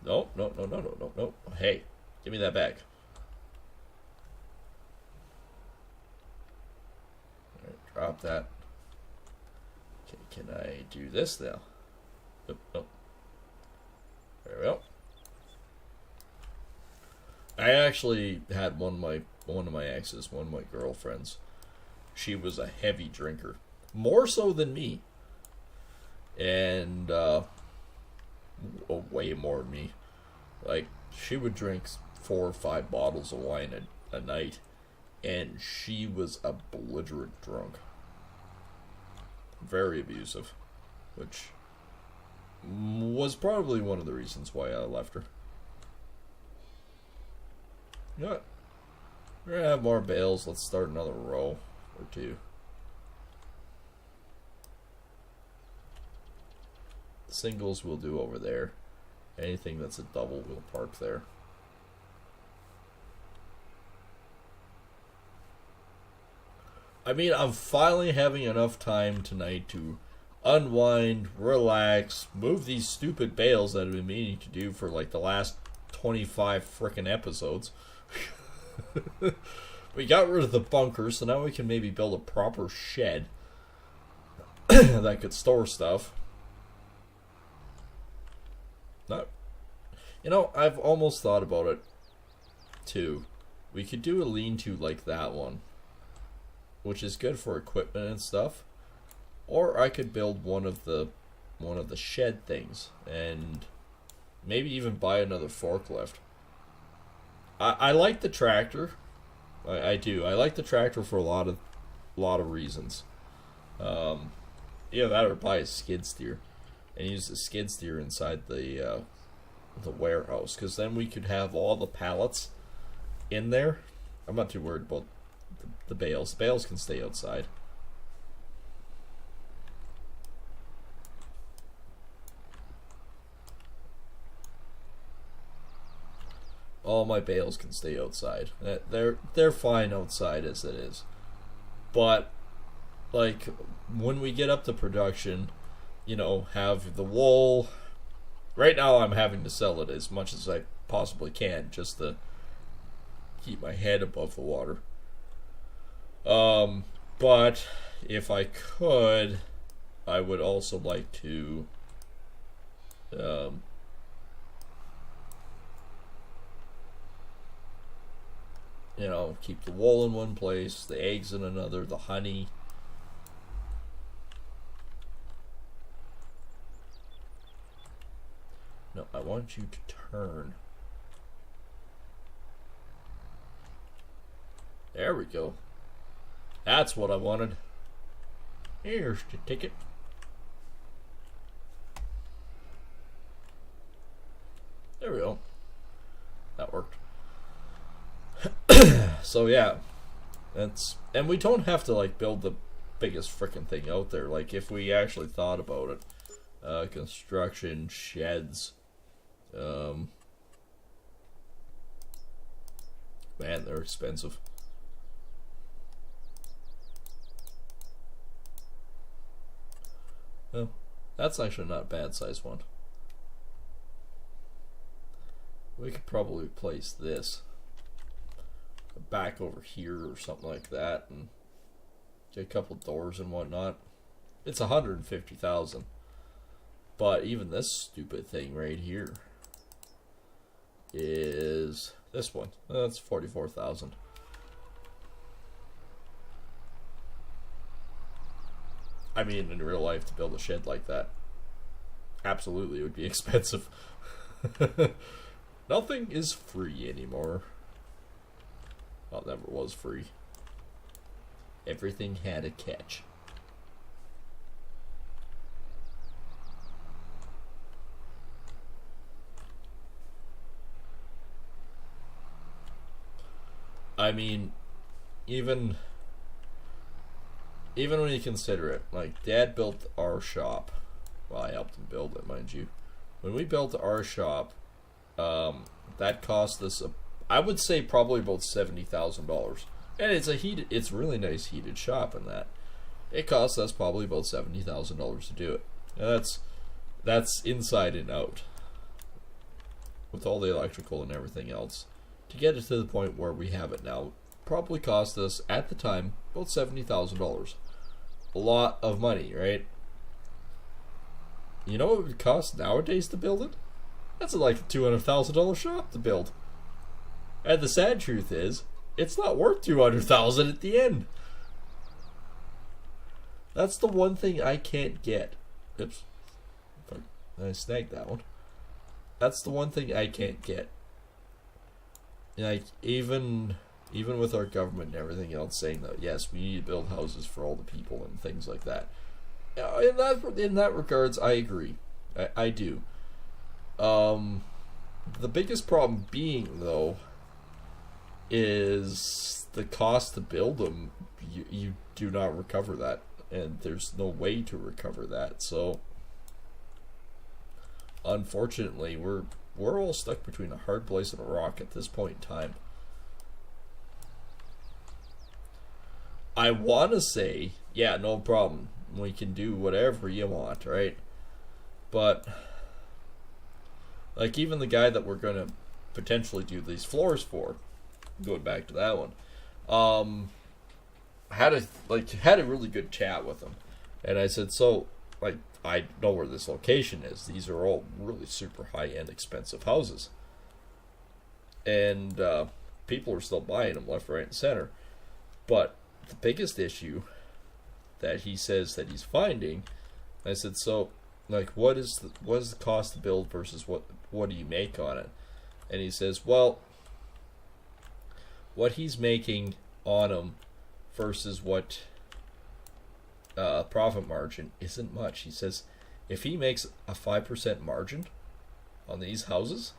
No, no, no, no, no, no, no. Hey, give me that back. Alright, drop that. Okay, can I do this now? Nope, nope. There we go. I actually had one of my exes, one of my girlfriends. She was a heavy drinker, more so than me, and way more than me. Like, she would drink 4 or 5 bottles of wine a night, and she was a belligerent drunk, very abusive, which was probably one of the reasons why I left her. You know what? We're gonna have more bales. Let's start another row or 2. Singles we'll do over there. Anything that's a double we'll park there. I mean, I'm finally having enough time tonight to unwind, relax, move these stupid bales that I've been meaning to do for like the last 25 frickin' episodes. We got rid of the bunker, so now we can maybe build a proper shed that could store stuff. Not, you know, I've almost thought about it too. We could do a lean-to like that one, which is good for equipment and stuff. Or I could build one of the shed things and maybe even buy another forklift. I like the tractor. I do. I like the tractor for a lot of reasons. That or buy a skid steer and use the skid steer inside the warehouse, because then we could have all the pallets in there. I'm not too worried about the bales. The bales can stay outside. All my bales can stay outside. They're fine outside as it is. But like when we get up to production, have the wool. Right now I'm having to sell it as much as I possibly can just to keep my head above the water. But if I could, I would also like to keep the wool in one place, the eggs in another, the honey. No, I want you to turn. There we go. That's what I wanted. Here's the ticket. There we go. That worked. So yeah, and we don't have to like build the biggest freaking thing out there. Like if we actually thought about it, construction sheds, man, they're expensive. Oh, that's actually not a bad size one. We could probably place this back over here or something like that and get a couple doors and whatnot. It's 150,000, but even this stupid thing right here is this one. That's 44,000. I mean, in real life, to build a shed like that, absolutely, it would be expensive. Nothing is free anymore. Well, it never was free. Everything had a catch. I mean, even even when you consider it, like Dad built our shop. Well, I helped him build it, mind you. When we built our shop, that cost us I would say probably about $70,000, and it's really nice heated shop. In that, it cost us probably about $70,000 to do it. And that's inside and out, with all the electrical and everything else. To get it to the point where we have it now, probably cost us at the time about $70,000. A lot of money, right? You know what it would cost nowadays to build it? That's like a $200,000 shop to build. And the sad truth is, it's not worth $200,000 at the end. That's the one thing I can't get. Oops. I snagged that one. That's the one thing I can't get. Like, even with our government and everything else saying that, yes, we need to build houses for all the people and things like that. In that regards, I agree. I do. The biggest problem being, though, is the cost to build them. You do not recover that, and there's no way to recover that. So, unfortunately, we're all stuck between a hard place and a rock at this point in time. I want to say, yeah, no problem. We can do whatever you want, right? But, like, even the guy that we're going to potentially do these floors for, going back to that one, had a really good chat with him. And I said, so, like, I know where this location is. These are all really super high-end, expensive houses. And people are still buying them left, right, and center. But the biggest issue that he says that he's finding, I said, so, like, what is the cost to build versus what do you make on it? And he says, well, what he's making on them versus what profit margin isn't much. He says if he makes a 5% margin on these houses,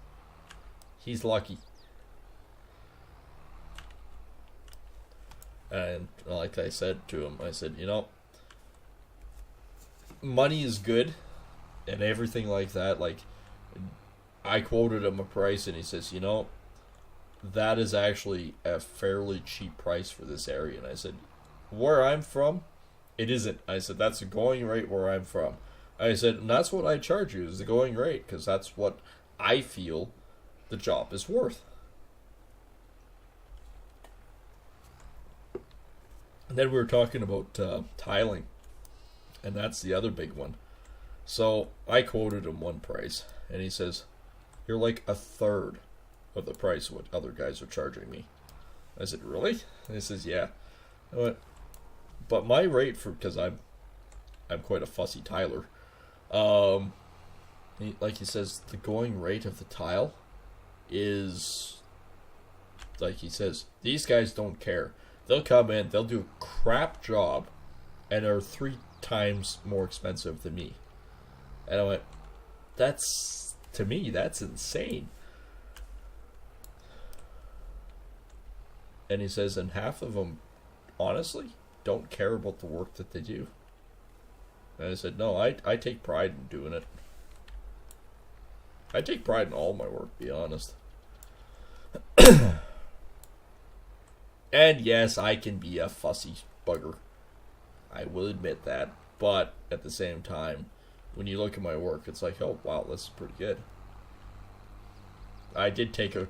he's lucky. And like I said to him, I said, you know, money is good and everything like that. Like, I quoted him a price and he says, you know, that is actually a fairly cheap price for this area. And I said, where I'm from, it isn't. I said, that's the going rate where I'm from. I said, and that's what I charge you, is the going rate, because that's what I feel the job is worth. And then we were talking about tiling, and that's the other big one. So I quoted him one price, and he says, you're like a third of the price of what other guys are charging me. I said, really? And he says, yeah. I went, but my rate for, because I'm quite a fussy tiler. Like he says, the going rate of the tile is, like he says, these guys don't care. They'll come in, they'll do a crap job, and are 3 times more expensive than me. And I went, that's, to me, that's insane. And he says, and half of them, honestly, don't care about the work that they do. And I said, no, I take pride in doing it. I take pride in all my work, to be honest. And yes, I can be a fussy bugger. I will admit that. But at the same time, when you look at my work, it's like, oh, wow, this is pretty good. I did take a...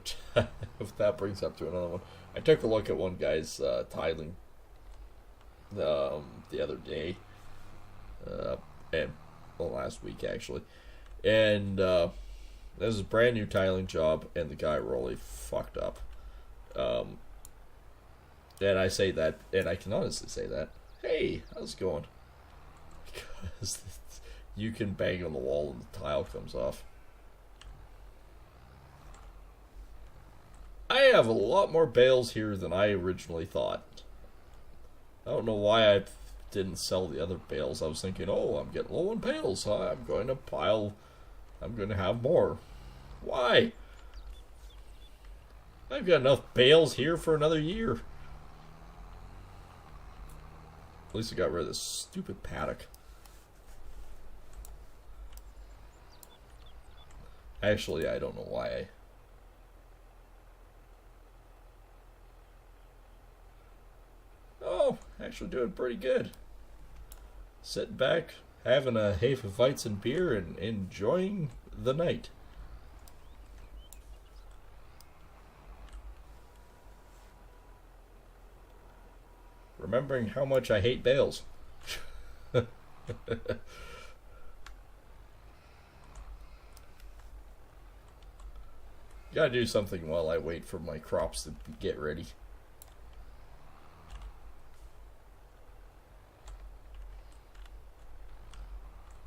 if that brings up to another one. I took a look at one guy's tiling the other day. And well, last week, actually. And this is a brand new tiling job, and the guy really fucked up. And I say that, and I can honestly say that. Hey, how's it going? Because you can bang on the wall and the tile comes off. I have a lot more bales here than I originally thought. I don't know why I didn't sell the other bales. I was thinking, oh, I'm getting low on bales, so I'm going to have more. Why? I've got enough bales here for another year. At least I got rid of this stupid paddock. Actually, I don't know why. Oh, actually doing pretty good. Sitting back, having a Hefeweizen beer and enjoying the night. Remembering how much I hate bales. Gotta do something while I wait for my crops to get ready.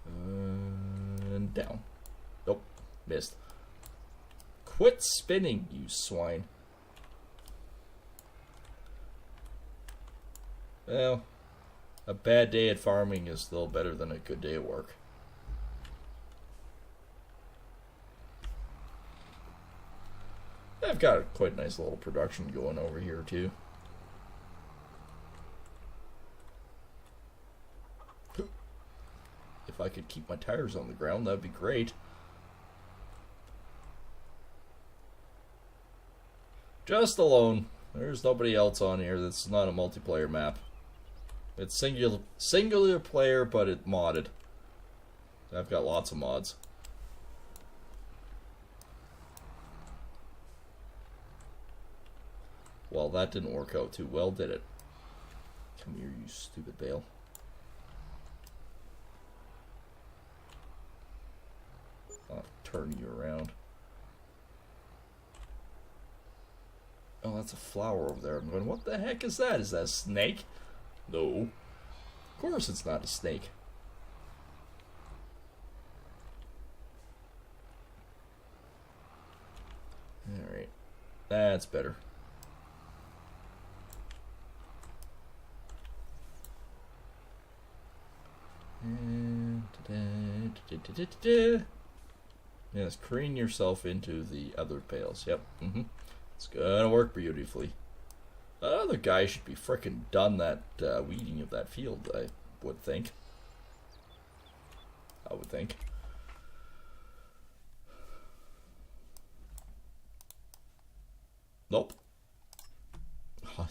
And down. Nope, missed. Quit spinning, you swine. Well, a bad day at farming is still better than a good day at work. I've got a quite nice little production going over here too. If I could keep my tires on the ground, that'd be great. Just alone. There's nobody else on here. This is not a multiplayer map. It's singular player, but it's modded. I've got lots of mods. Well, that didn't work out too well, did it? Come here, you stupid bale. I'll turn you around. Oh, that's a flower over there. I'm going, what the heck is that? Is that a snake? No. Of course it's not a snake. Alright. That's better. Yes, careen yourself into the other pails. Yep. It's gonna work beautifully. The other guy should be frickin' done that weeding of that field, I would think. Nope. Oh,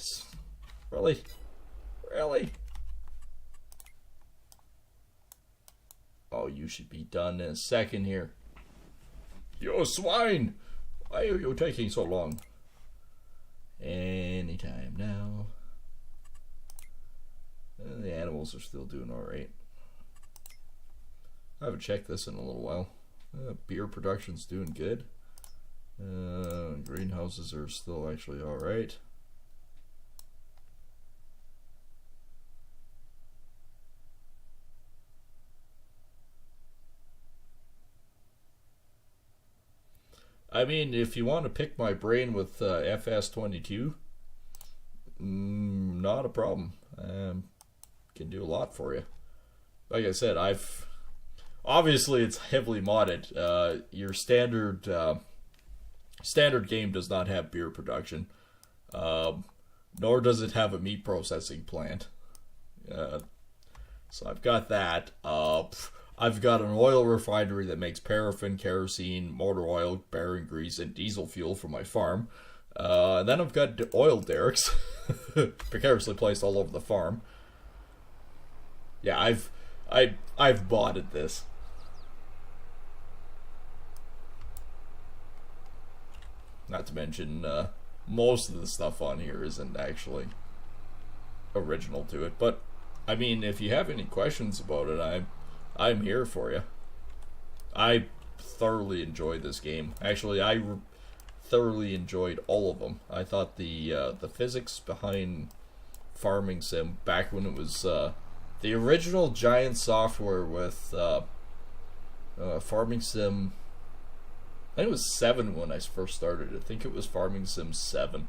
really? Really? Oh, you should be done in a second here. You swine! Why are you taking so long? Anytime now. The animals are still doing alright. I haven't checked this in a little while. Beer production's doing good. Greenhouses are still actually alright. I mean, if you want to pick my brain with FS22, not a problem. Can do a lot for you. Like I said, obviously it's heavily modded. Your standard game does not have beer production, nor does it have a meat processing plant. So I've got that. I've got an oil refinery that makes paraffin, kerosene, motor oil, bearing grease, and diesel fuel for my farm. And then I've got oil derricks precariously placed all over the farm. Yeah, I've botted this. Not to mention, most of the stuff on here isn't actually original to it. But I mean, if you have any questions about it, I'm here for you. I thoroughly enjoyed this game. Actually, I thoroughly enjoyed all of them. I thought the physics behind Farming Sim, back when it was the original Giant software with Farming Sim, I think it was 7 when I first started. I think it was Farming Sim 7.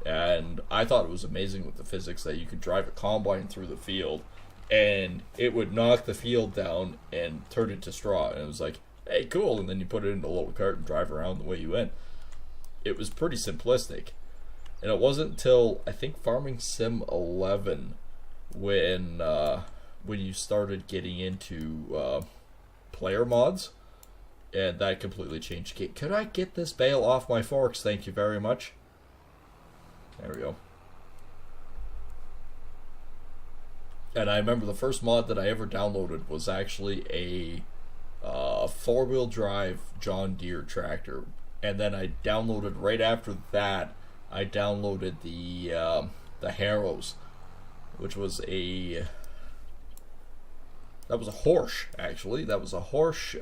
And I thought it was amazing with the physics that you could drive a combine through the field and it would knock the field down and turn it to straw. And it was like, hey, cool. And then you put it in a little cart and drive around the way you went. It was pretty simplistic. And it wasn't until, I think, Farming Sim 11 when you started getting into player mods, and that completely changed the game. Could I get this bale off my forks? Thank you very much. There we go. And I remember the first mod that I ever downloaded was actually a four-wheel drive John Deere tractor. And then I downloaded, right after that, I downloaded the Harrows, which was that was a Horsch, actually. That was a Horsch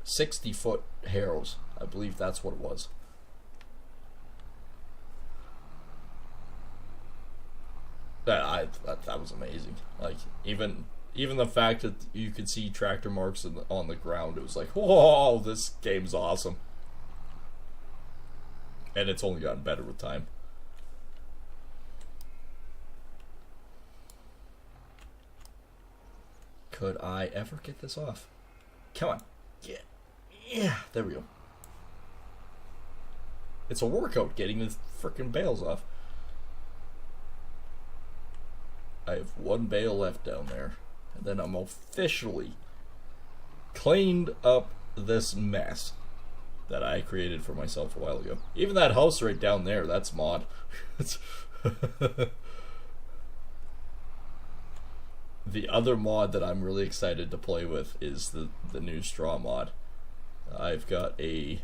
60-foot Harrows. I believe that's what it was. That was amazing. Like, even the fact that you could see tractor marks on the ground, it was like, whoa, this game's awesome. And it's only gotten better with time. Could I ever get this off? Come on. Yeah, there we go. It's a workout getting the frickin' bales off. I have one bale left down there, and then I'm officially cleaned up this mess that I created for myself a while ago. Even that house right down there, that's mod. The other mod that I'm really excited to play with is the new straw mod. I've got a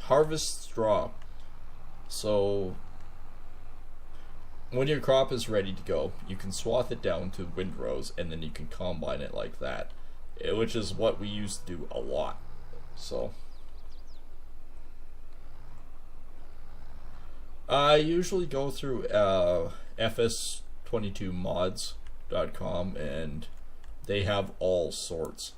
harvest straw. So when your crop is ready to go, you can swath it down to windrows, and then you can combine it like that, which is what we used to do a lot. So I usually go through fs22mods.com, and they have all sorts.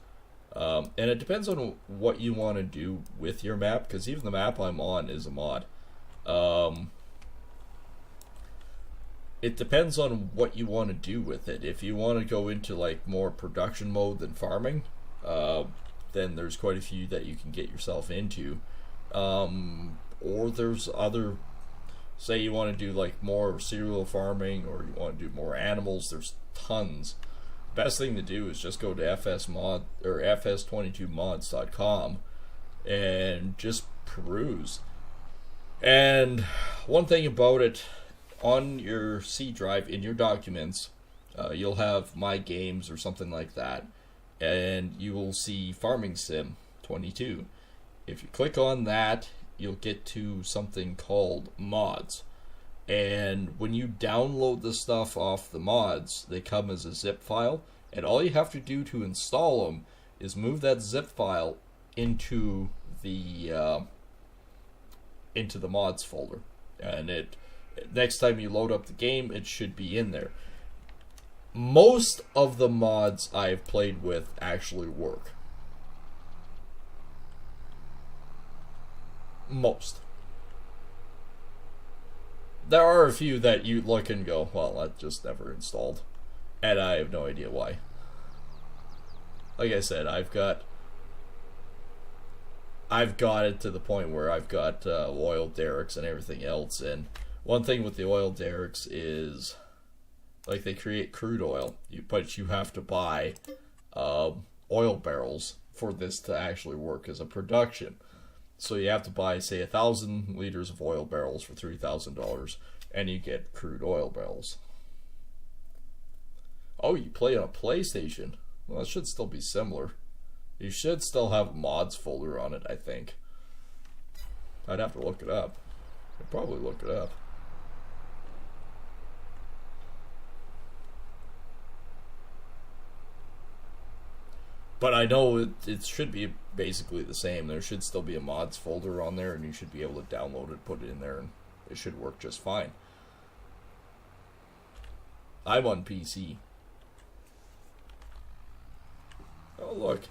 And it depends on what you want to do with your map, because even the map I'm on is a mod. It depends on what you want to do with it. If you want to go into like more production mode than farming, then there's quite a few that you can get yourself into. Or there's other, say you want to do like more cereal farming, or you want to do more animals, there's tons. Best thing to do is just go to fs22mods.com and just peruse. And one thing about it, on your C drive in your documents, you'll have My Games or something like that, and you will see Farming Sim 22. If you click on that, you'll get to something called mods. And when you download the stuff off the mods, they come as a zip file, and all you have to do to install them is move that zip file into the mods folder, and next time you load up the game, it should be in there. Most of the mods I've played with actually work. Most. There are a few that you look and go, well, that just never installed. And I have no idea why. Like I said, I've got it to the point where I've got oil derricks and everything else, and one thing with the oil derricks is, like, they create crude oil, but you have to buy oil barrels for this to actually work as a production. So you have to buy, say, 1,000 liters of oil barrels for $3,000, and you get crude oil barrels. Oh, you play on a PlayStation? Well, it should still be similar. You should still have a mods folder on it, I think. I'd have to look it up. I'd probably look it up. But I know it should be basically the same. There should still be a mods folder on there, and you should be able to download it, put it in there, and it should work just fine. I'm on PC. Oh, look.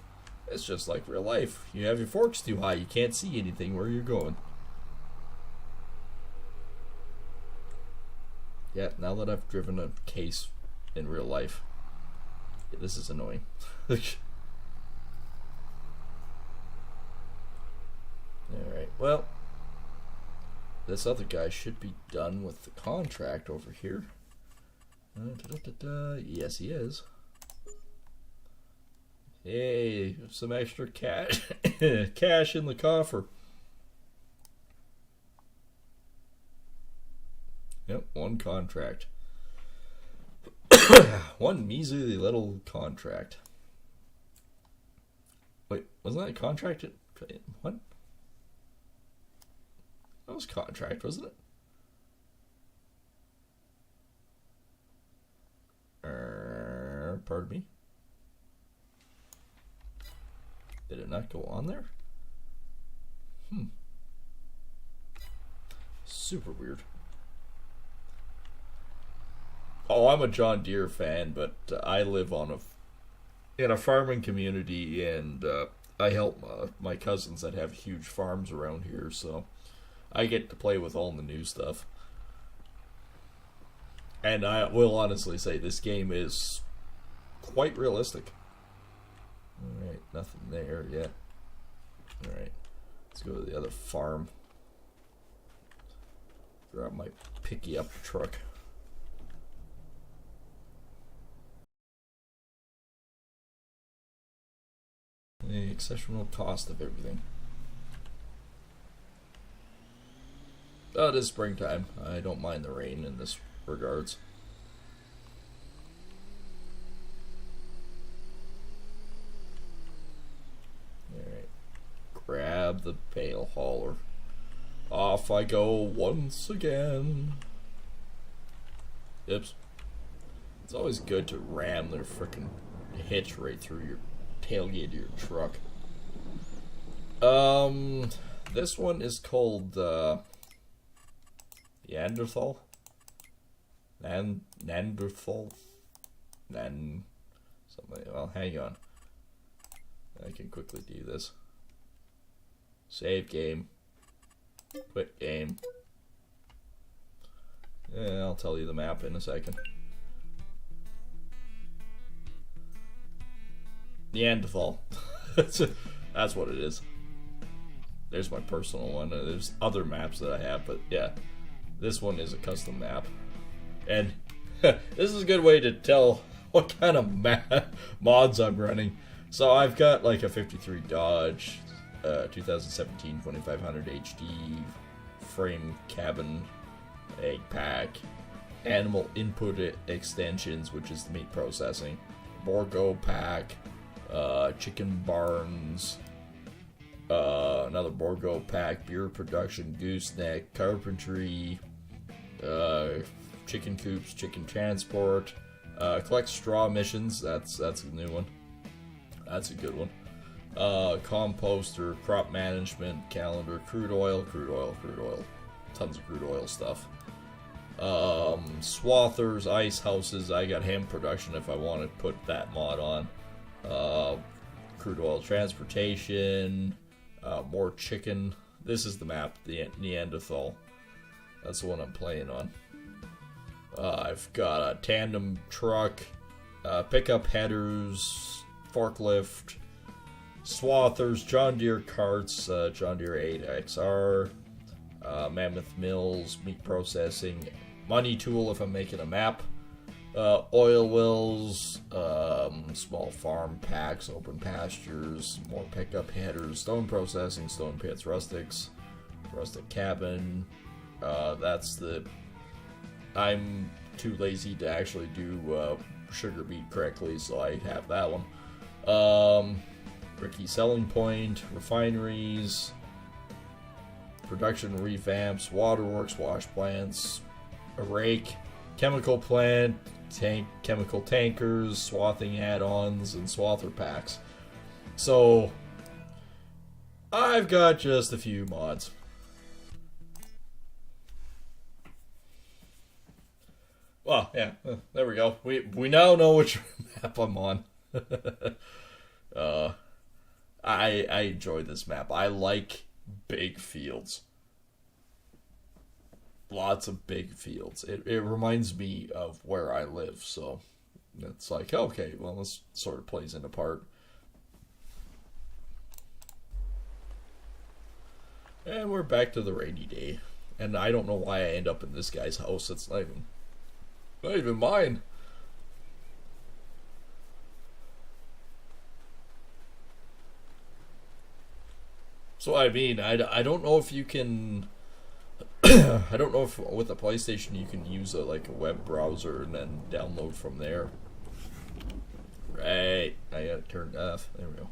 It's just like real life. You have your forks too high. You can't see anything where you're going. Yeah, now that I've driven a case in real life, yeah, this is annoying. Alright, well, this other guy should be done with the contract over here. Yes, he is. Hey, some extra cash, cash in the coffer. Yep, one contract. One measly little contract. Wait, wasn't that a contract? What? That was contract, wasn't it? Pardon me? Did it not go on there? Super weird. Oh, I'm a John Deere fan, but I live on in a farming community, and I help my cousins that have huge farms around here, so I get to play with all the new stuff. And I will honestly say this game is quite realistic. Alright, nothing there yet. Alright, let's go to the other farm. Grab my picky up truck. The exceptional cost of everything. Oh, it is springtime. I don't mind the rain in this regards. Alright. Grab the bale hauler. Off I go once again. Oops. It's always good to ram their frickin' hitch right through your tailgate of your truck. This one is called Neanderthal. Neanderthal. Something. Well, hang on. I can quickly do this. Save game. Quit game. Yeah, I'll tell you the map in a second. Neanderthal. That's what it is. There's my personal one. There's other maps that I have, but yeah, this one is a custom map. And this is a good way to tell what kind of mods I'm running. So I've got like a 53 Dodge 2017 2500 HD frame cabin egg pack, animal input extensions, which is the meat processing, Borgo pack, chicken barns, another Borgo pack, beer production, gooseneck, carpentry, chicken coops, chicken transport, collect straw emissions. That's a new one. That's a good one. Composter, crop management, calendar, crude oil, tons of crude oil stuff. Swathers, ice houses. I got hemp production if I want to put that mod on. Crude oil transportation, more chicken. This is the map, the Neanderthal. That's the one I'm playing on. I've got a tandem truck, pickup headers, forklift, Swathers, John Deere carts, John Deere 8XR, Mammoth Mills, meat processing, money tool if I'm making a map, oil wells, small farm packs, open pastures, more pickup headers, stone processing, stone pits, rustics, rustic cabin. I'm too lazy to actually do sugar beet correctly, so I have that one. Ricky selling point, refineries, production revamps, waterworks, wash plants, a rake, chemical plant, chemical tankers, swathing add-ons, and swather packs. So I've got just a few mods. Well, yeah, there we go. We now know which map I'm on. I enjoy this map. I like big fields. Lots of big fields. It reminds me of where I live, so it's like, okay, well, this sort of plays into part. And we're back to the rainy day. And I don't know why I end up in this guy's house. It's not even mine. So I mean, I don't know if you can. I don't know if with a PlayStation you can use like a web browser and then download from there. Right, I got it turned off. There we go.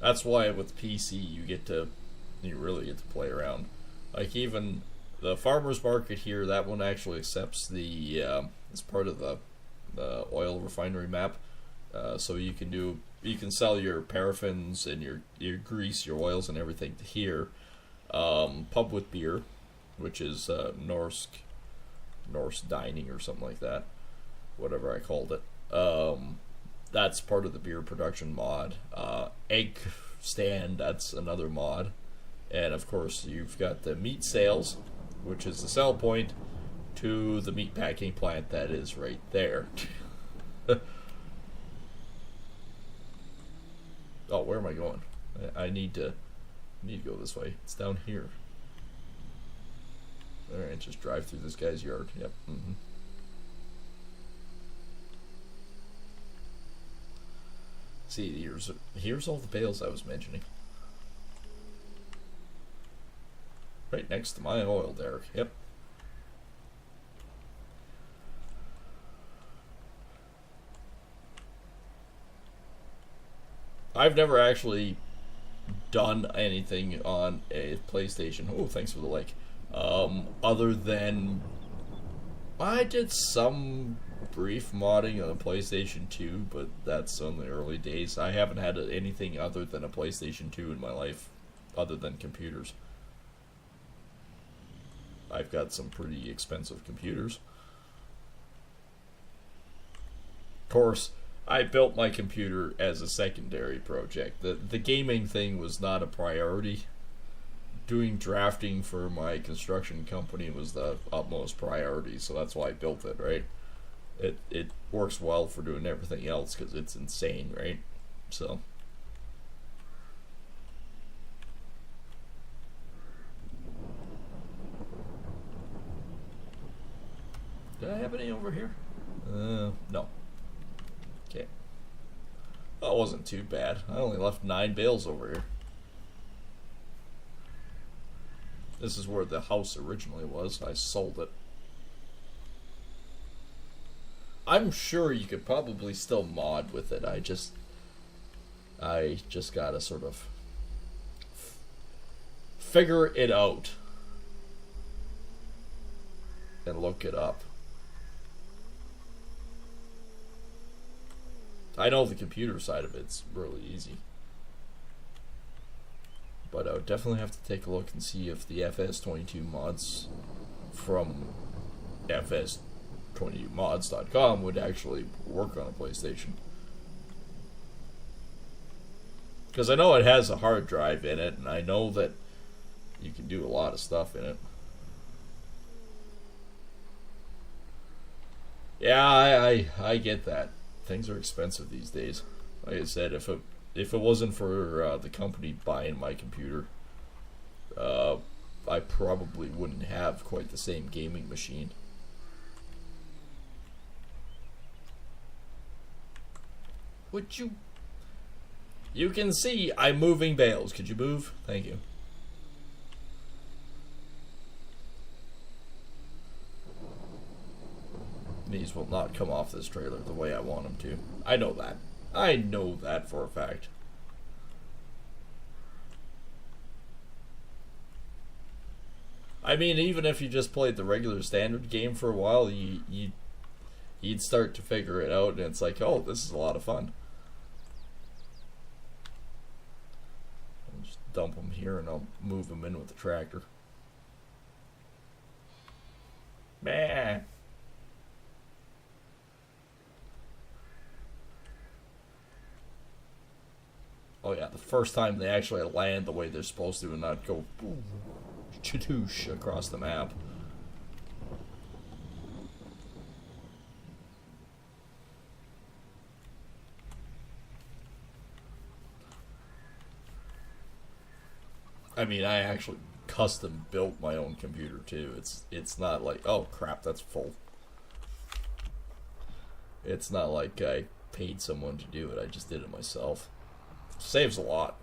That's why with PC you really get to play around. Like even the farmers market here, that one actually accepts the it's part of the oil refinery map. So you can sell your paraffins and your grease, your oils and everything to here. Pub with beer, which is Norsk dining or something like that, whatever I called it. That's part of the beer production mod. Egg stand, that's another mod. And of course you've got the meat sales, which is the sell point to the meat packing plant that is right there. Oh, where am I going? I need to go this way. It's down here. Alright, just drive through this guy's yard. Yep. See, here's all the bales I was mentioning. Right next to my oil derrick. Yep. I've never actually done anything on a PlayStation. Oh, thanks for the like. Other than I did some brief modding on a PlayStation 2, but that's on the early days. I haven't had anything other than a PlayStation 2 in my life, other than computers. I've got some pretty expensive computers. Of course, I built my computer as a secondary project. The gaming thing was not a priority. Doing drafting for my construction company was the utmost priority, so that's why I built it, right? It works well for doing everything else because it's insane, right? So did I have any over here? No. Okay. That wasn't too bad. I only left 9 bales over here. This is where the house originally was. I sold it. I'm sure you could probably still mod with it. I just gotta sort of figure it out and look it up. I know the computer side of it's really easy. But I would definitely have to take a look and see if the FS22 mods from fs22mods.com would actually work on a PlayStation. Because I know it has a hard drive in it, and I know that you can do a lot of stuff in it. Yeah, I get that. Things are expensive these days. Like I said, if it wasn't for the company buying my computer, I probably wouldn't have quite the same gaming machine. Would you? You can see I'm moving bales. Could you move? Thank you. These will not come off this trailer the way I want them to. I know that. I know that for a fact. I mean, even if you just played the regular standard game for a while, you'd start to figure it out, and it's like, oh, this is a lot of fun. I'll just dump them here, and I'll move them in with the tractor. Meh. Oh yeah, the first time they actually land the way they're supposed to and not go chitoosh across the map. I mean, I actually custom built my own computer too. It's not like, oh crap, that's full. It's not like I paid someone to do it. I just did it myself. Saves a lot.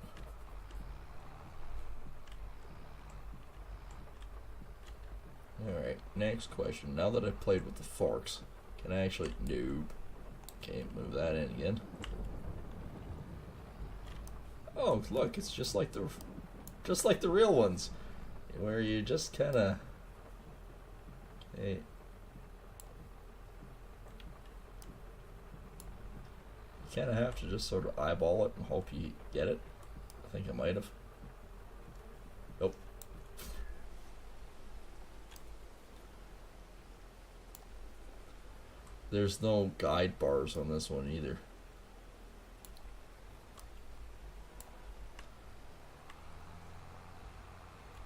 Alright, next question. Now that I've played with the forks, can I actually... Nope. Okay, move that in again. Oh, look, it's just like the real ones. Where you just kinda... Hey. You kinda have to just sort of eyeball it and hope you get it. I think I might have. Nope. There's no guide bars on this one either.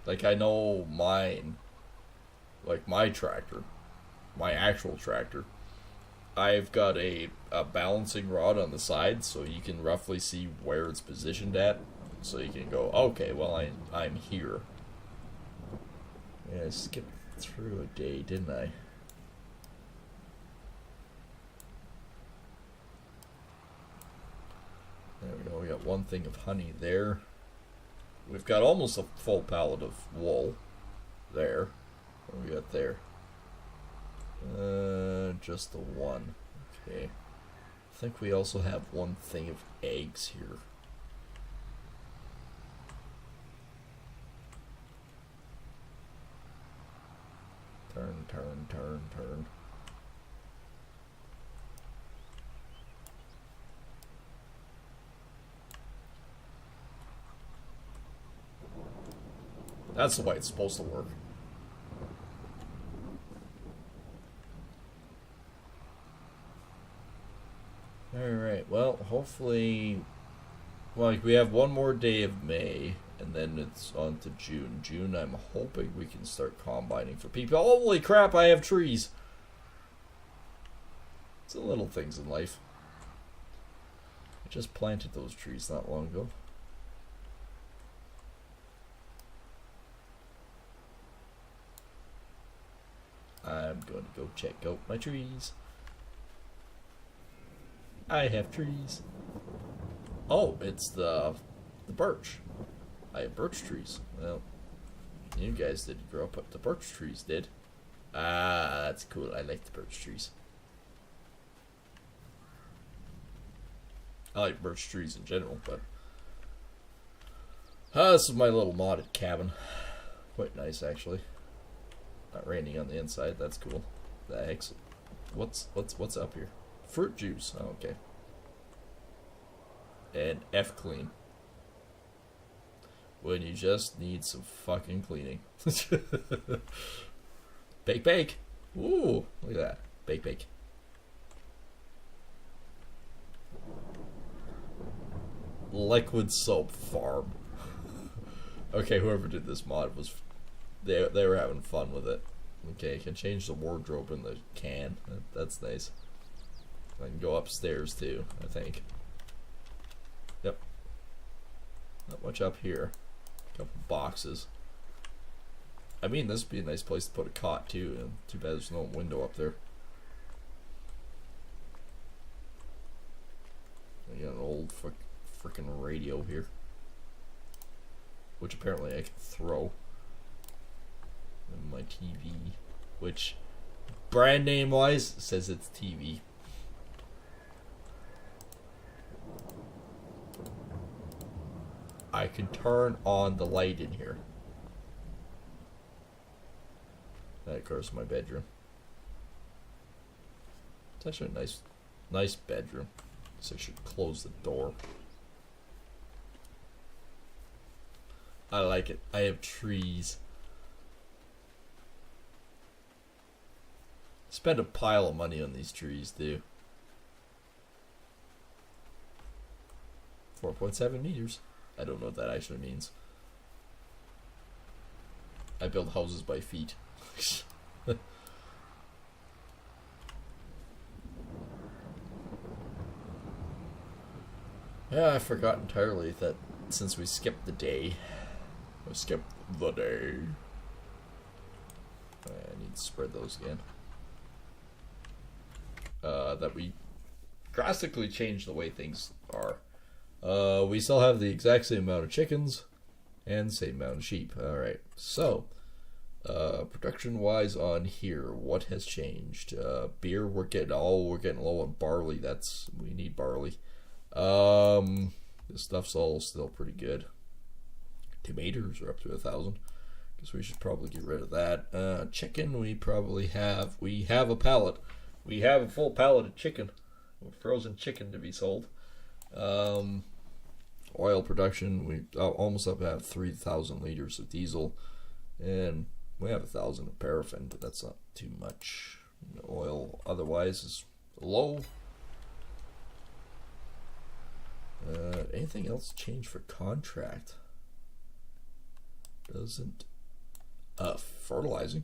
Like, I know mine, like my tractor, my actual tractor, I've got a balancing rod on the side so you can roughly see where it's positioned at. So you can go, okay, well, I'm here. Yeah, I skipped through a day, didn't I? There we go, we got one thing of honey there. We've got almost a full pallet of wool there. What do we got there? Just the one. Okay. I think we also have one thing of eggs here. Turn, turn, turn, turn. That's the way it's supposed to work. Alright, well, hopefully... Well, we have one more day of May, and then it's on to June. June, I'm hoping we can start combining for people. Holy crap, I have trees! It's the little things in life. I just planted those trees not long ago. I'm going to go check out my trees. I have trees. Oh, it's the birch. I have birch trees. Well, you guys didn't grow up, but the birch trees did. Ah, that's cool. I like the birch trees. I like birch trees in general, but this is my little modded cabin. Quite nice, actually. Not raining on the inside. That's cool. The heck's... What's up here? Fruit juice. Oh, okay. And F clean. When you just need some fucking cleaning. Bake, bake. Ooh, look at that. Bake, bake. Liquid soap farm. Okay, whoever did this mod was... They were having fun with it. Okay, I can change the wardrobe in the can. That's nice. I can go upstairs too, I think. Yep. Not much up here. A couple boxes. I mean, this would be a nice place to put a cot too. And too bad there's no window up there. I got an old freaking radio here, which apparently I can throw. And my TV, which brand name wise says it's TV. I can turn on the light in here. That goes to my bedroom. It's actually a nice bedroom. So I should close the door. I like it. I have trees. Spend a pile of money on these trees, too. 4.7 meters. I don't know what that actually means. I build houses by feet. Yeah, I forgot entirely that since we skipped the day, Skip the day. I need to spread those again. That we drastically changed the way things are. We still have the exact same amount of chickens and same amount of sheep. Alright, so production wise on here, what has changed? Beer, we're getting low on barley. We need barley. This stuff's all still pretty good. Tomatoes are up to 1,000. Guess we should probably get rid of that. Chicken, we have a pallet. We have a full pallet of chicken, frozen chicken to be sold. Oil production, we almost up to have 3,000 liters of diesel, and we have 1,000 of paraffin, but that's not too much. Oil otherwise is low. Anything else change for contract? Doesn't. Fertilizing.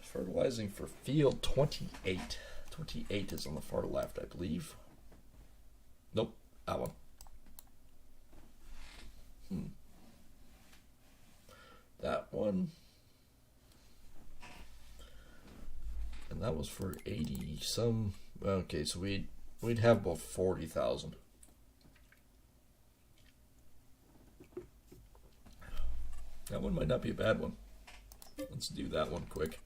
Fertilizing for field 28. 28 is on the far left, I believe. Nope, that one. That one. And that was for 80 some. Okay, so we'd have about 40,000. That one might not be a bad one. Let's do that one quick.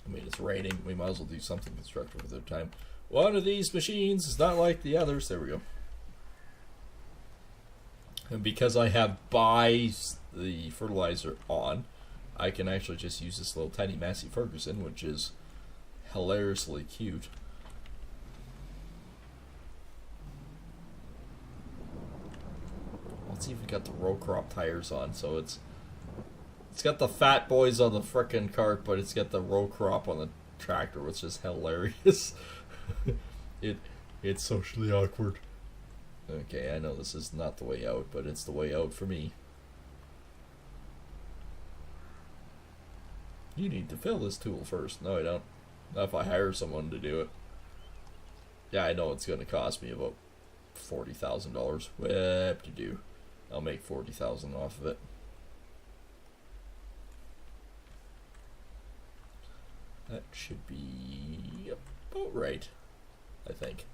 I mean, it's raining. We might as well do something constructive with our time. One of these machines is not like the others. There we go. And because I have the fertilizer on, I can actually just use this little tiny Massey Ferguson, which is hilariously cute. It's even got the row crop tires on, so it's got the fat boys on the frickin' cart, but it's got the row crop on the tractor, which is hilarious. It's socially awkward. Okay, I know this is not the way out, but it's the way out for me. You need to fill this tool first. No, I don't. Not if I hire someone to do it. Yeah, I know it's going to cost me about $40,000. What to do? I'll make 40,000 off of it. That should be about right, I think.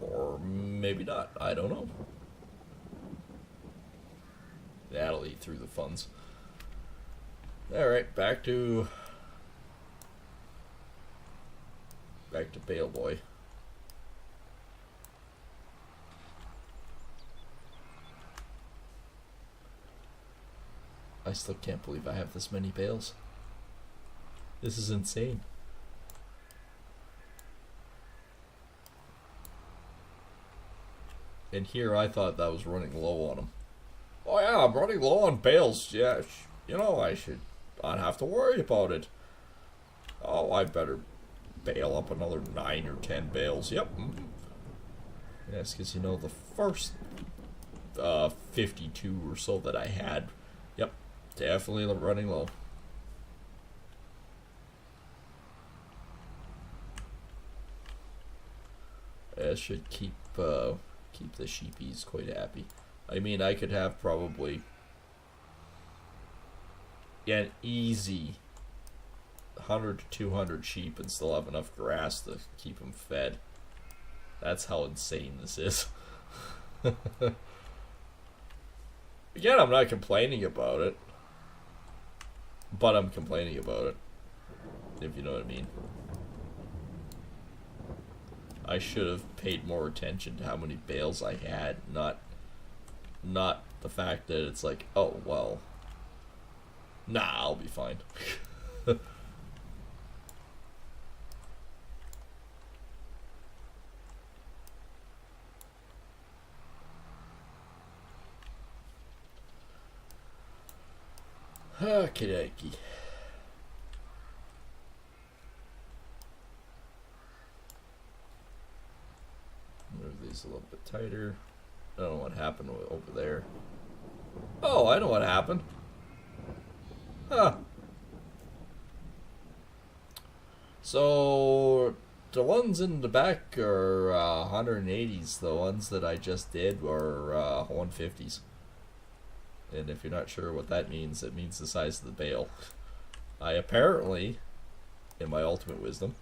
Or maybe not. I don't know. That'll eat through the funds. Alright, back to Bale Boy. I still can't believe I have this many bales. This is insane. And here I thought that was running low on them. Oh yeah, I'm running low on bales. Yeah, you know, I should not have to worry about it. Oh, I better bale up another 9 or 10 bales. Yep. Yes, because you know the first 52 or so that I had, yep, definitely running low. That should keep the sheepies quite happy. I mean, I could have probably an easy 100 to 200 sheep and still have enough grass to keep them fed. That's how insane this is. Again, I'm not complaining about it, but I'm complaining about it, if you know what I mean. I should have paid more attention to how many bales I had, not the fact that it's like, oh, well, nah, I'll be fine. Okie dokie. Move these a little bit tighter. I don't know what happened over there. Oh, I know what happened. Huh. So the ones in the back are 180s. The ones that I just did were 150s. And if you're not sure what that means, it means the size of the bale. I apparently, in my ultimate wisdom,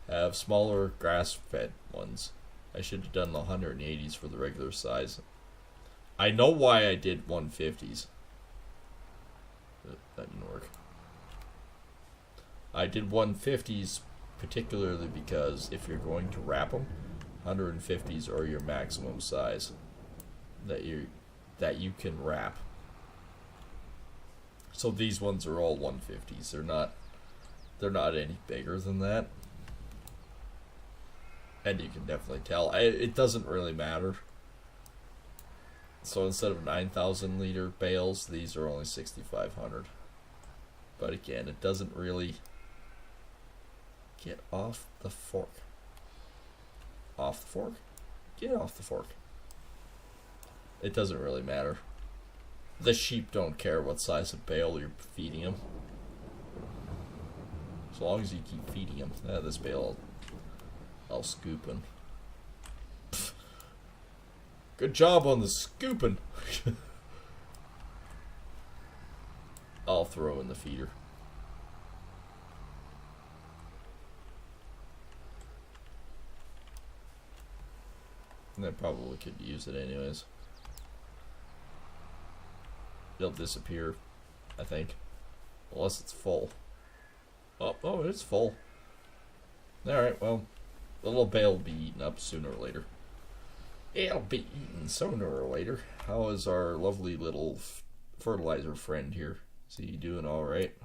have smaller grass-fed ones. I should have done the 180s for the regular size. I know why I did 150s. That didn't work. I did 150s particularly because if you're going to wrap them, 150s are your maximum size that you can wrap. So these ones are all 150s. They're not any bigger than that. And you can definitely tell. It doesn't really matter. So instead of 9,000 liter bales, these are only 6,500. But again, it doesn't really get off the fork. Off the fork? Get off the fork. It doesn't really matter. The sheep don't care what size of bale you're feeding them. As long as you keep feeding them. This bale I'll scooping. Good job on the scooping. I'll throw in the feeder. And I probably could use it anyways. It'll disappear, I think. Unless it's full. Oh, it's full. Alright, well, the little bale will be eaten up sooner or later. It'll be eaten sooner or later. How is our lovely little fertilizer friend here? Is he doing alright?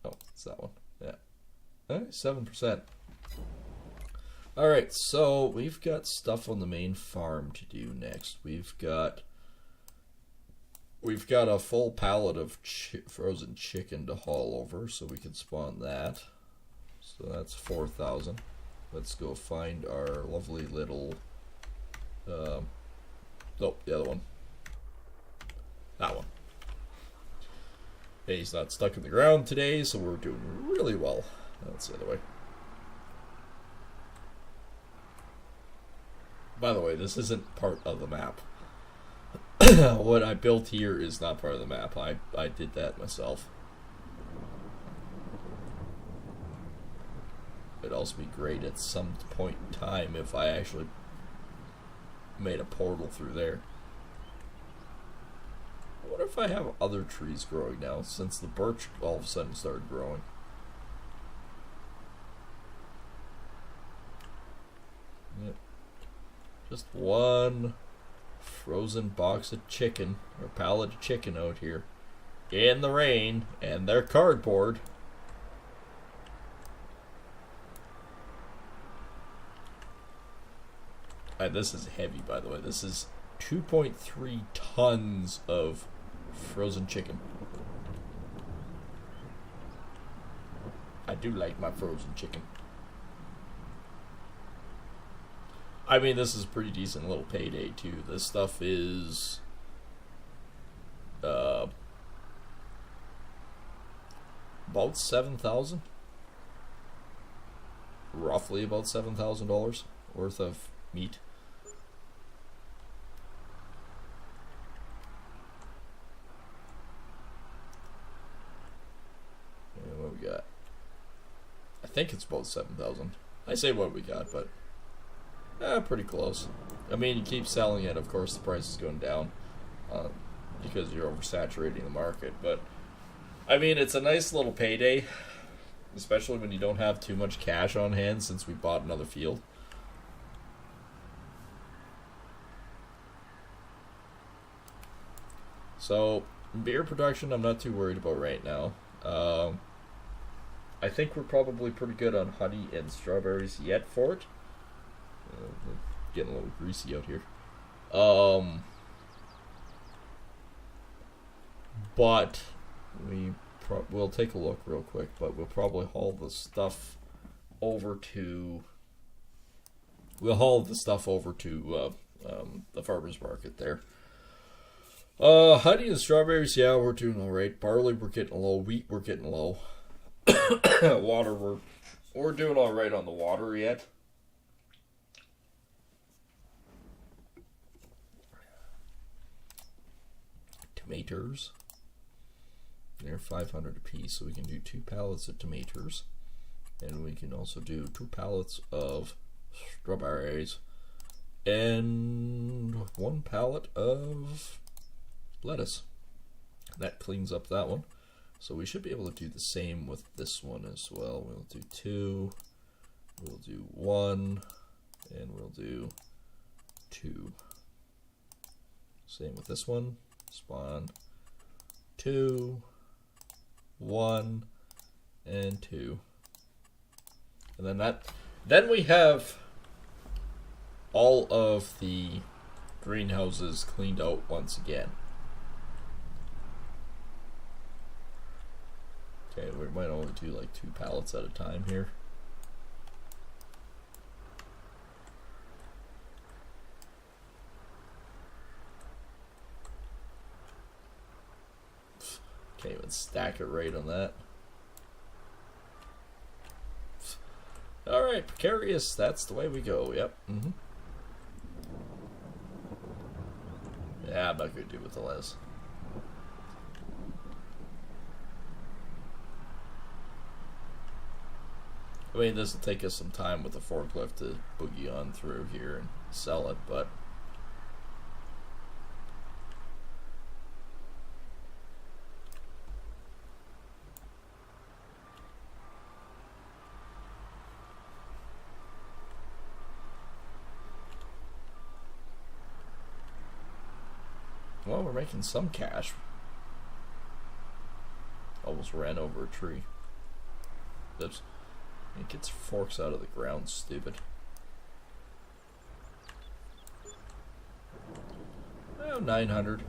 Oh, it's that one. Yeah. 7%. Alright, so we've got stuff on the main farm to do next. We've got a full pallet of frozen chicken to haul over, so we can spawn that. So that's 4,000. Let's go find our lovely little... oh, the other one. That one. Okay, he's not stuck in the ground today, so we're doing really well. That's the other way. By the way, this isn't part of the map. What I built here is not part of the map. I did that myself. It'd also be great at some point in time if I actually made a portal through there. I wonder if I have other trees growing now, since the birch all of a sudden started growing. Yep. Just one frozen box of chicken, or pallet of chicken out here in the rain, and they're cardboard. This is heavy, by the way. This is 2.3 tons of frozen chicken. I do like my frozen chicken. I mean, this is a pretty decent little payday, too. This stuff is... about 7,000? Roughly about $7,000 worth of meat. And what we got? I think it's about 7,000. I say what we got, but pretty close. I mean, you keep selling it, of course the price is going down because you're oversaturating the market. But I mean, it's a nice little payday, especially when you don't have too much cash on hand since we bought another field. So beer production I'm not too worried about right now. I think we're probably pretty good on honey and strawberries yet for it. Getting a little greasy out here. But we'll take a look real quick, but we'll probably haul the stuff over to the farmer's market there. Honey and strawberries, yeah, we're doing alright. Barley, we're getting low. Wheat, we're getting low. Water, we're doing all right on the water yet. Tomatoes. They're 500 apiece, so we can do 2 pallets of tomatoes, and we can also do 2 pallets of strawberries and 1 pallet of lettuce. That cleans up that one. So we should be able to do the same with this one as well. We'll do 2, we'll do 1, and we'll do 2. Same with this one. Spawn 2, 1, and 2. And then we have all of the greenhouses cleaned out once again. Okay, we might only do like 2 pallets at a time here. Can't even stack it right on that. Alright, precarious, that's the way we go, yep. Yeah, I'm not going to do with the less. I mean, this will take us some time with the forklift to boogie on through here and sell it, but well, we're making some cash. Almost ran over a tree. Oops. It gets forks out of the ground, stupid. Oh, 900.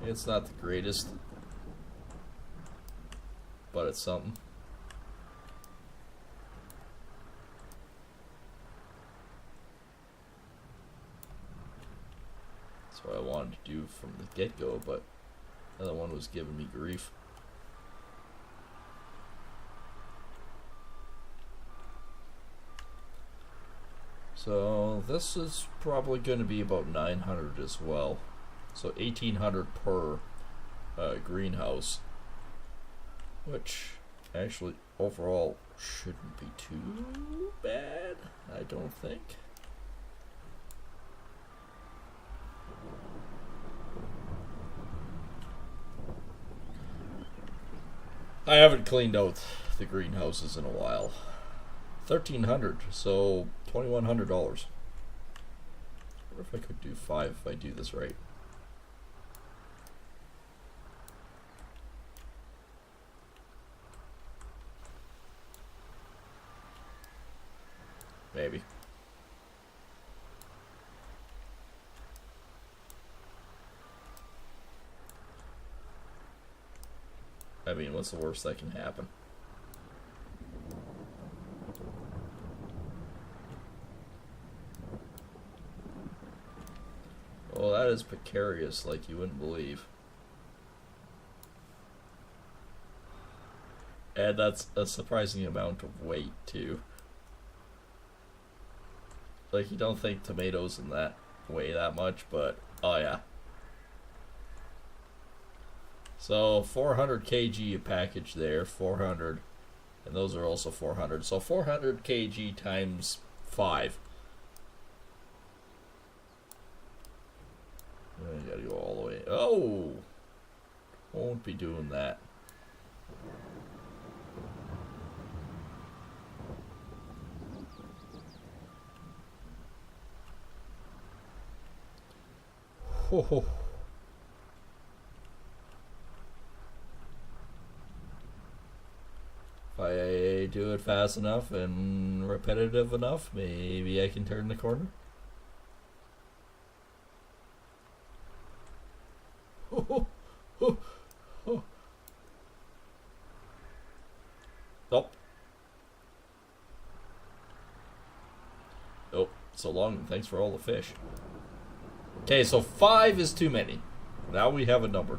It's not the greatest, but it's something. That's what I wanted to do from the get-go, but the other one was giving me grief. So this is probably going to be about 900 as well. So 1800 per greenhouse, which actually overall shouldn't be too bad, I don't think. I haven't cleaned out the greenhouses in a while. 1,300, so $2,100. I wonder if I could do 5 if I do this right. Maybe. I mean, what's the worst that can happen? Well, that is precarious like you wouldn't believe. And that's a surprising amount of weight, too. Like, you don't think tomatoes in that weigh that much, but oh yeah. So 400 kg a package there, 400, and those are also 400. So 400 kg times 5. I gotta go all the way. Oh, won't be doing that. Ho. If I do it fast enough and repetitive enough, maybe I can turn the corner. Nope. Oh, so long. Thanks for all the fish. Okay, so 5 is too many. Now we have a number.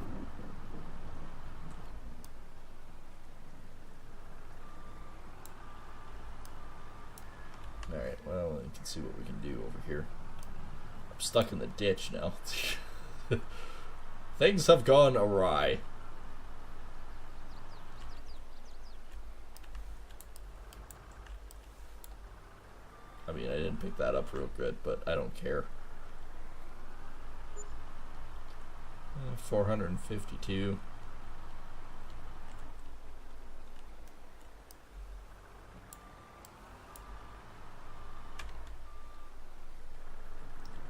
here. I'm stuck in the ditch now. Things have gone awry. I mean, I didn't pick that up real good, but I don't care. 452.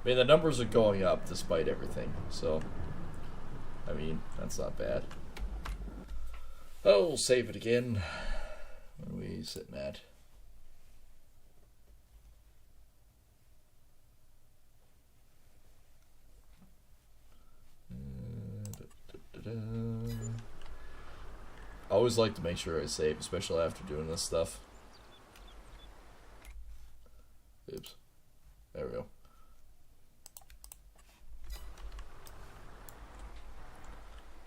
I mean, the numbers are going up despite everything, so, I mean, that's not bad. Oh, save it again. What are we sitting at? I always like to make sure I save, especially after doing this stuff. Oops. There we go.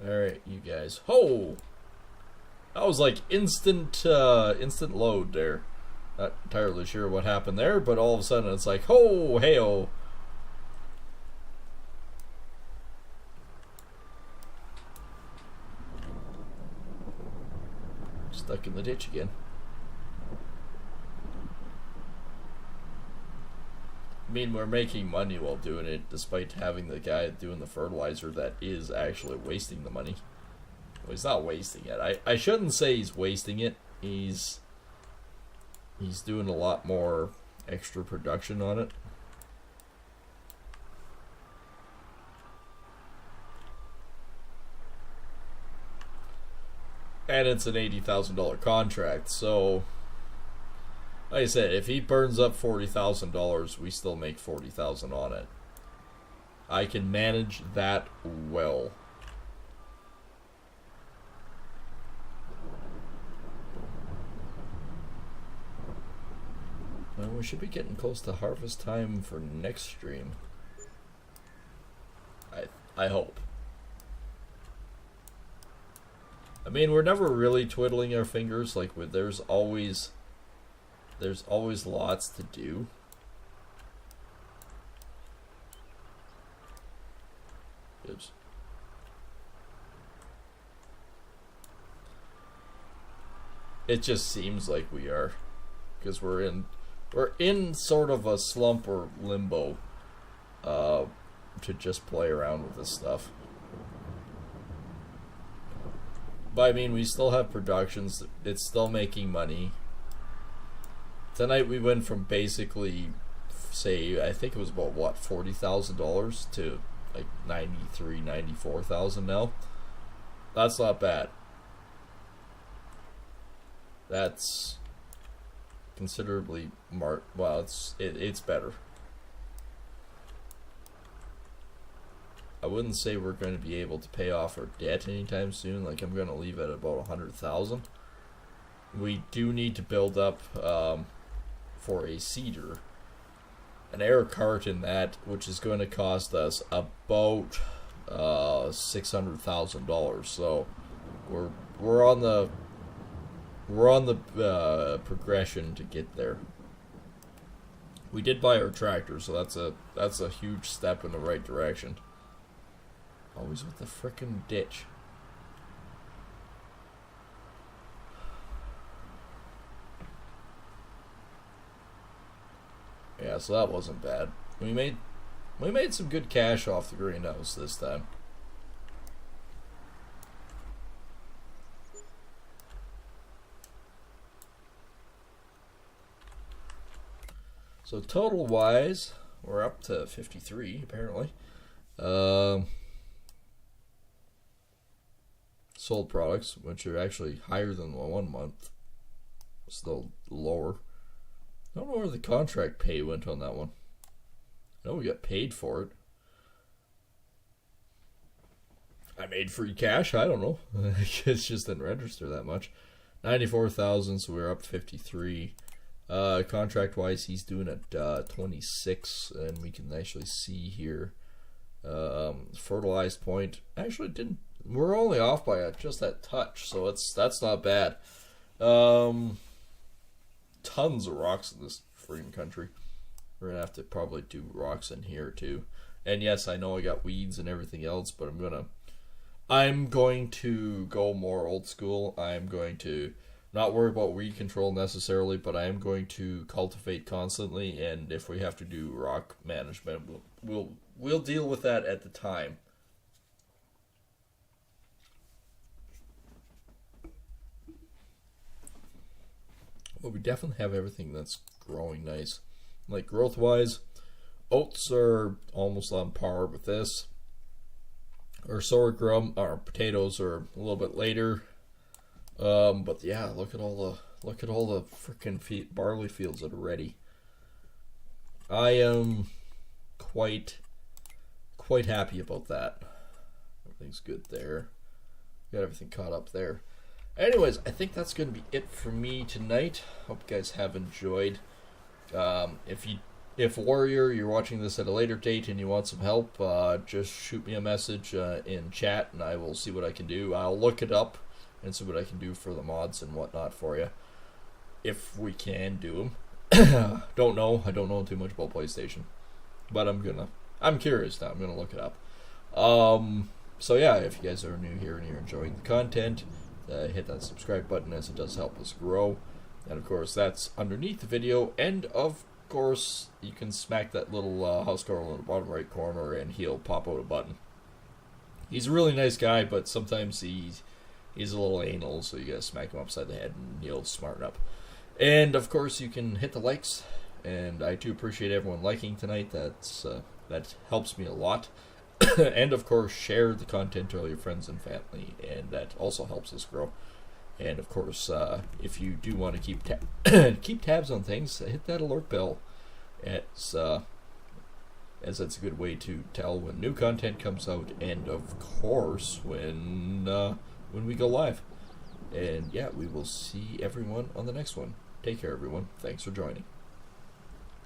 Alright, you guys. Oh! That was like instant load there. Not entirely sure what happened there, but all of a sudden it's like, ho, hey-oh. Stuck in the ditch again. I mean, we're making money while doing it, despite having the guy doing the fertilizer that is actually wasting the money. Well, he's not wasting it. I shouldn't say he's wasting it. He's doing a lot more extra production on it. And it's an $80,000 contract, so like I said, if he burns up $40,000, we still make $40,000 on it. I can manage that well. Well, we should be getting close to harvest time for next stream. I hope. I mean, we're never really twiddling our fingers. Like, there's always lots to do. Oops. It just seems like we are, because we're in sort of a slump or limbo to just play around with this stuff. But I mean, we still have productions. It's still making money. Tonight we went from basically, say, I think it was about, what, $40,000 to like $93,000, $94,000 now. That's not bad. That's considerably well, it's better. I wouldn't say we're going to be able to pay off our debt anytime soon. Like, I'm going to leave it at about 100,000. We do need to build up for a seeder, an air cart in that, which is going to cost us about $600,000. So we're on the progression to get there. We did buy our tractor, so that's a huge step in the right direction. Always with the frickin' ditch. Yeah, so that wasn't bad. We made some good cash off the greenhouse this time. So total wise, we're up to 53 apparently. Sold products, which are actually higher than the 1 month, still lower. I don't know where the contract pay went on that one. I know we got paid for it. I made free cash, I don't know. It's just didn't register that much. 94,000, so we're up to 53. Contract wise, he's doing at 26, and we can actually see here. Fertilized point actually didn't. We're only off by just that touch, so that's not bad. Tons of rocks in this freaking country. We're gonna have to probably do rocks in here too. And yes, I know I got weeds and everything else, but I'm going to go more old school. I'm going to not worry about weed control necessarily, but I am going to cultivate constantly, and if we have to do rock management, we'll deal with that at the time. Well, we definitely have everything that's growing nice. Like growth wise, oats are almost on par with this. Or sorghum or potatoes are a little bit later. But yeah, look at all the freaking barley fields that are ready. I am quite happy about that. Everything's good there. Got everything caught up there. Anyways, I think that's going to be it for me tonight. Hope you guys have enjoyed. If Warrior, you're watching this at a later date and you want some help, just shoot me a message in chat and I will see what I can do. I'll look it up and see what I can do for the mods and whatnot for you, if we can do them. Don't know. I don't know too much about PlayStation, but I'm curious now. I'm gonna look it up. So yeah, if you guys are new here and you're enjoying the content, hit that subscribe button as it does help us grow. And of course, that's underneath the video. And of course, you can smack that little house girl in the bottom right corner and he'll pop out a button. He's a really nice guy, but sometimes he's a little anal, so you gotta smack him upside the head and he'll smarten up. And of course, you can hit the likes, and I do appreciate everyone liking tonight. That helps me a lot. And of course, share the content to all your friends and family, and that also helps us grow. And of course, if you do want to keep tabs on things, hit that alert bell, as that's a good way to tell when new content comes out, and of course when we go live. And yeah, we will see everyone on the next one. Take care, everyone. Thanks for joining.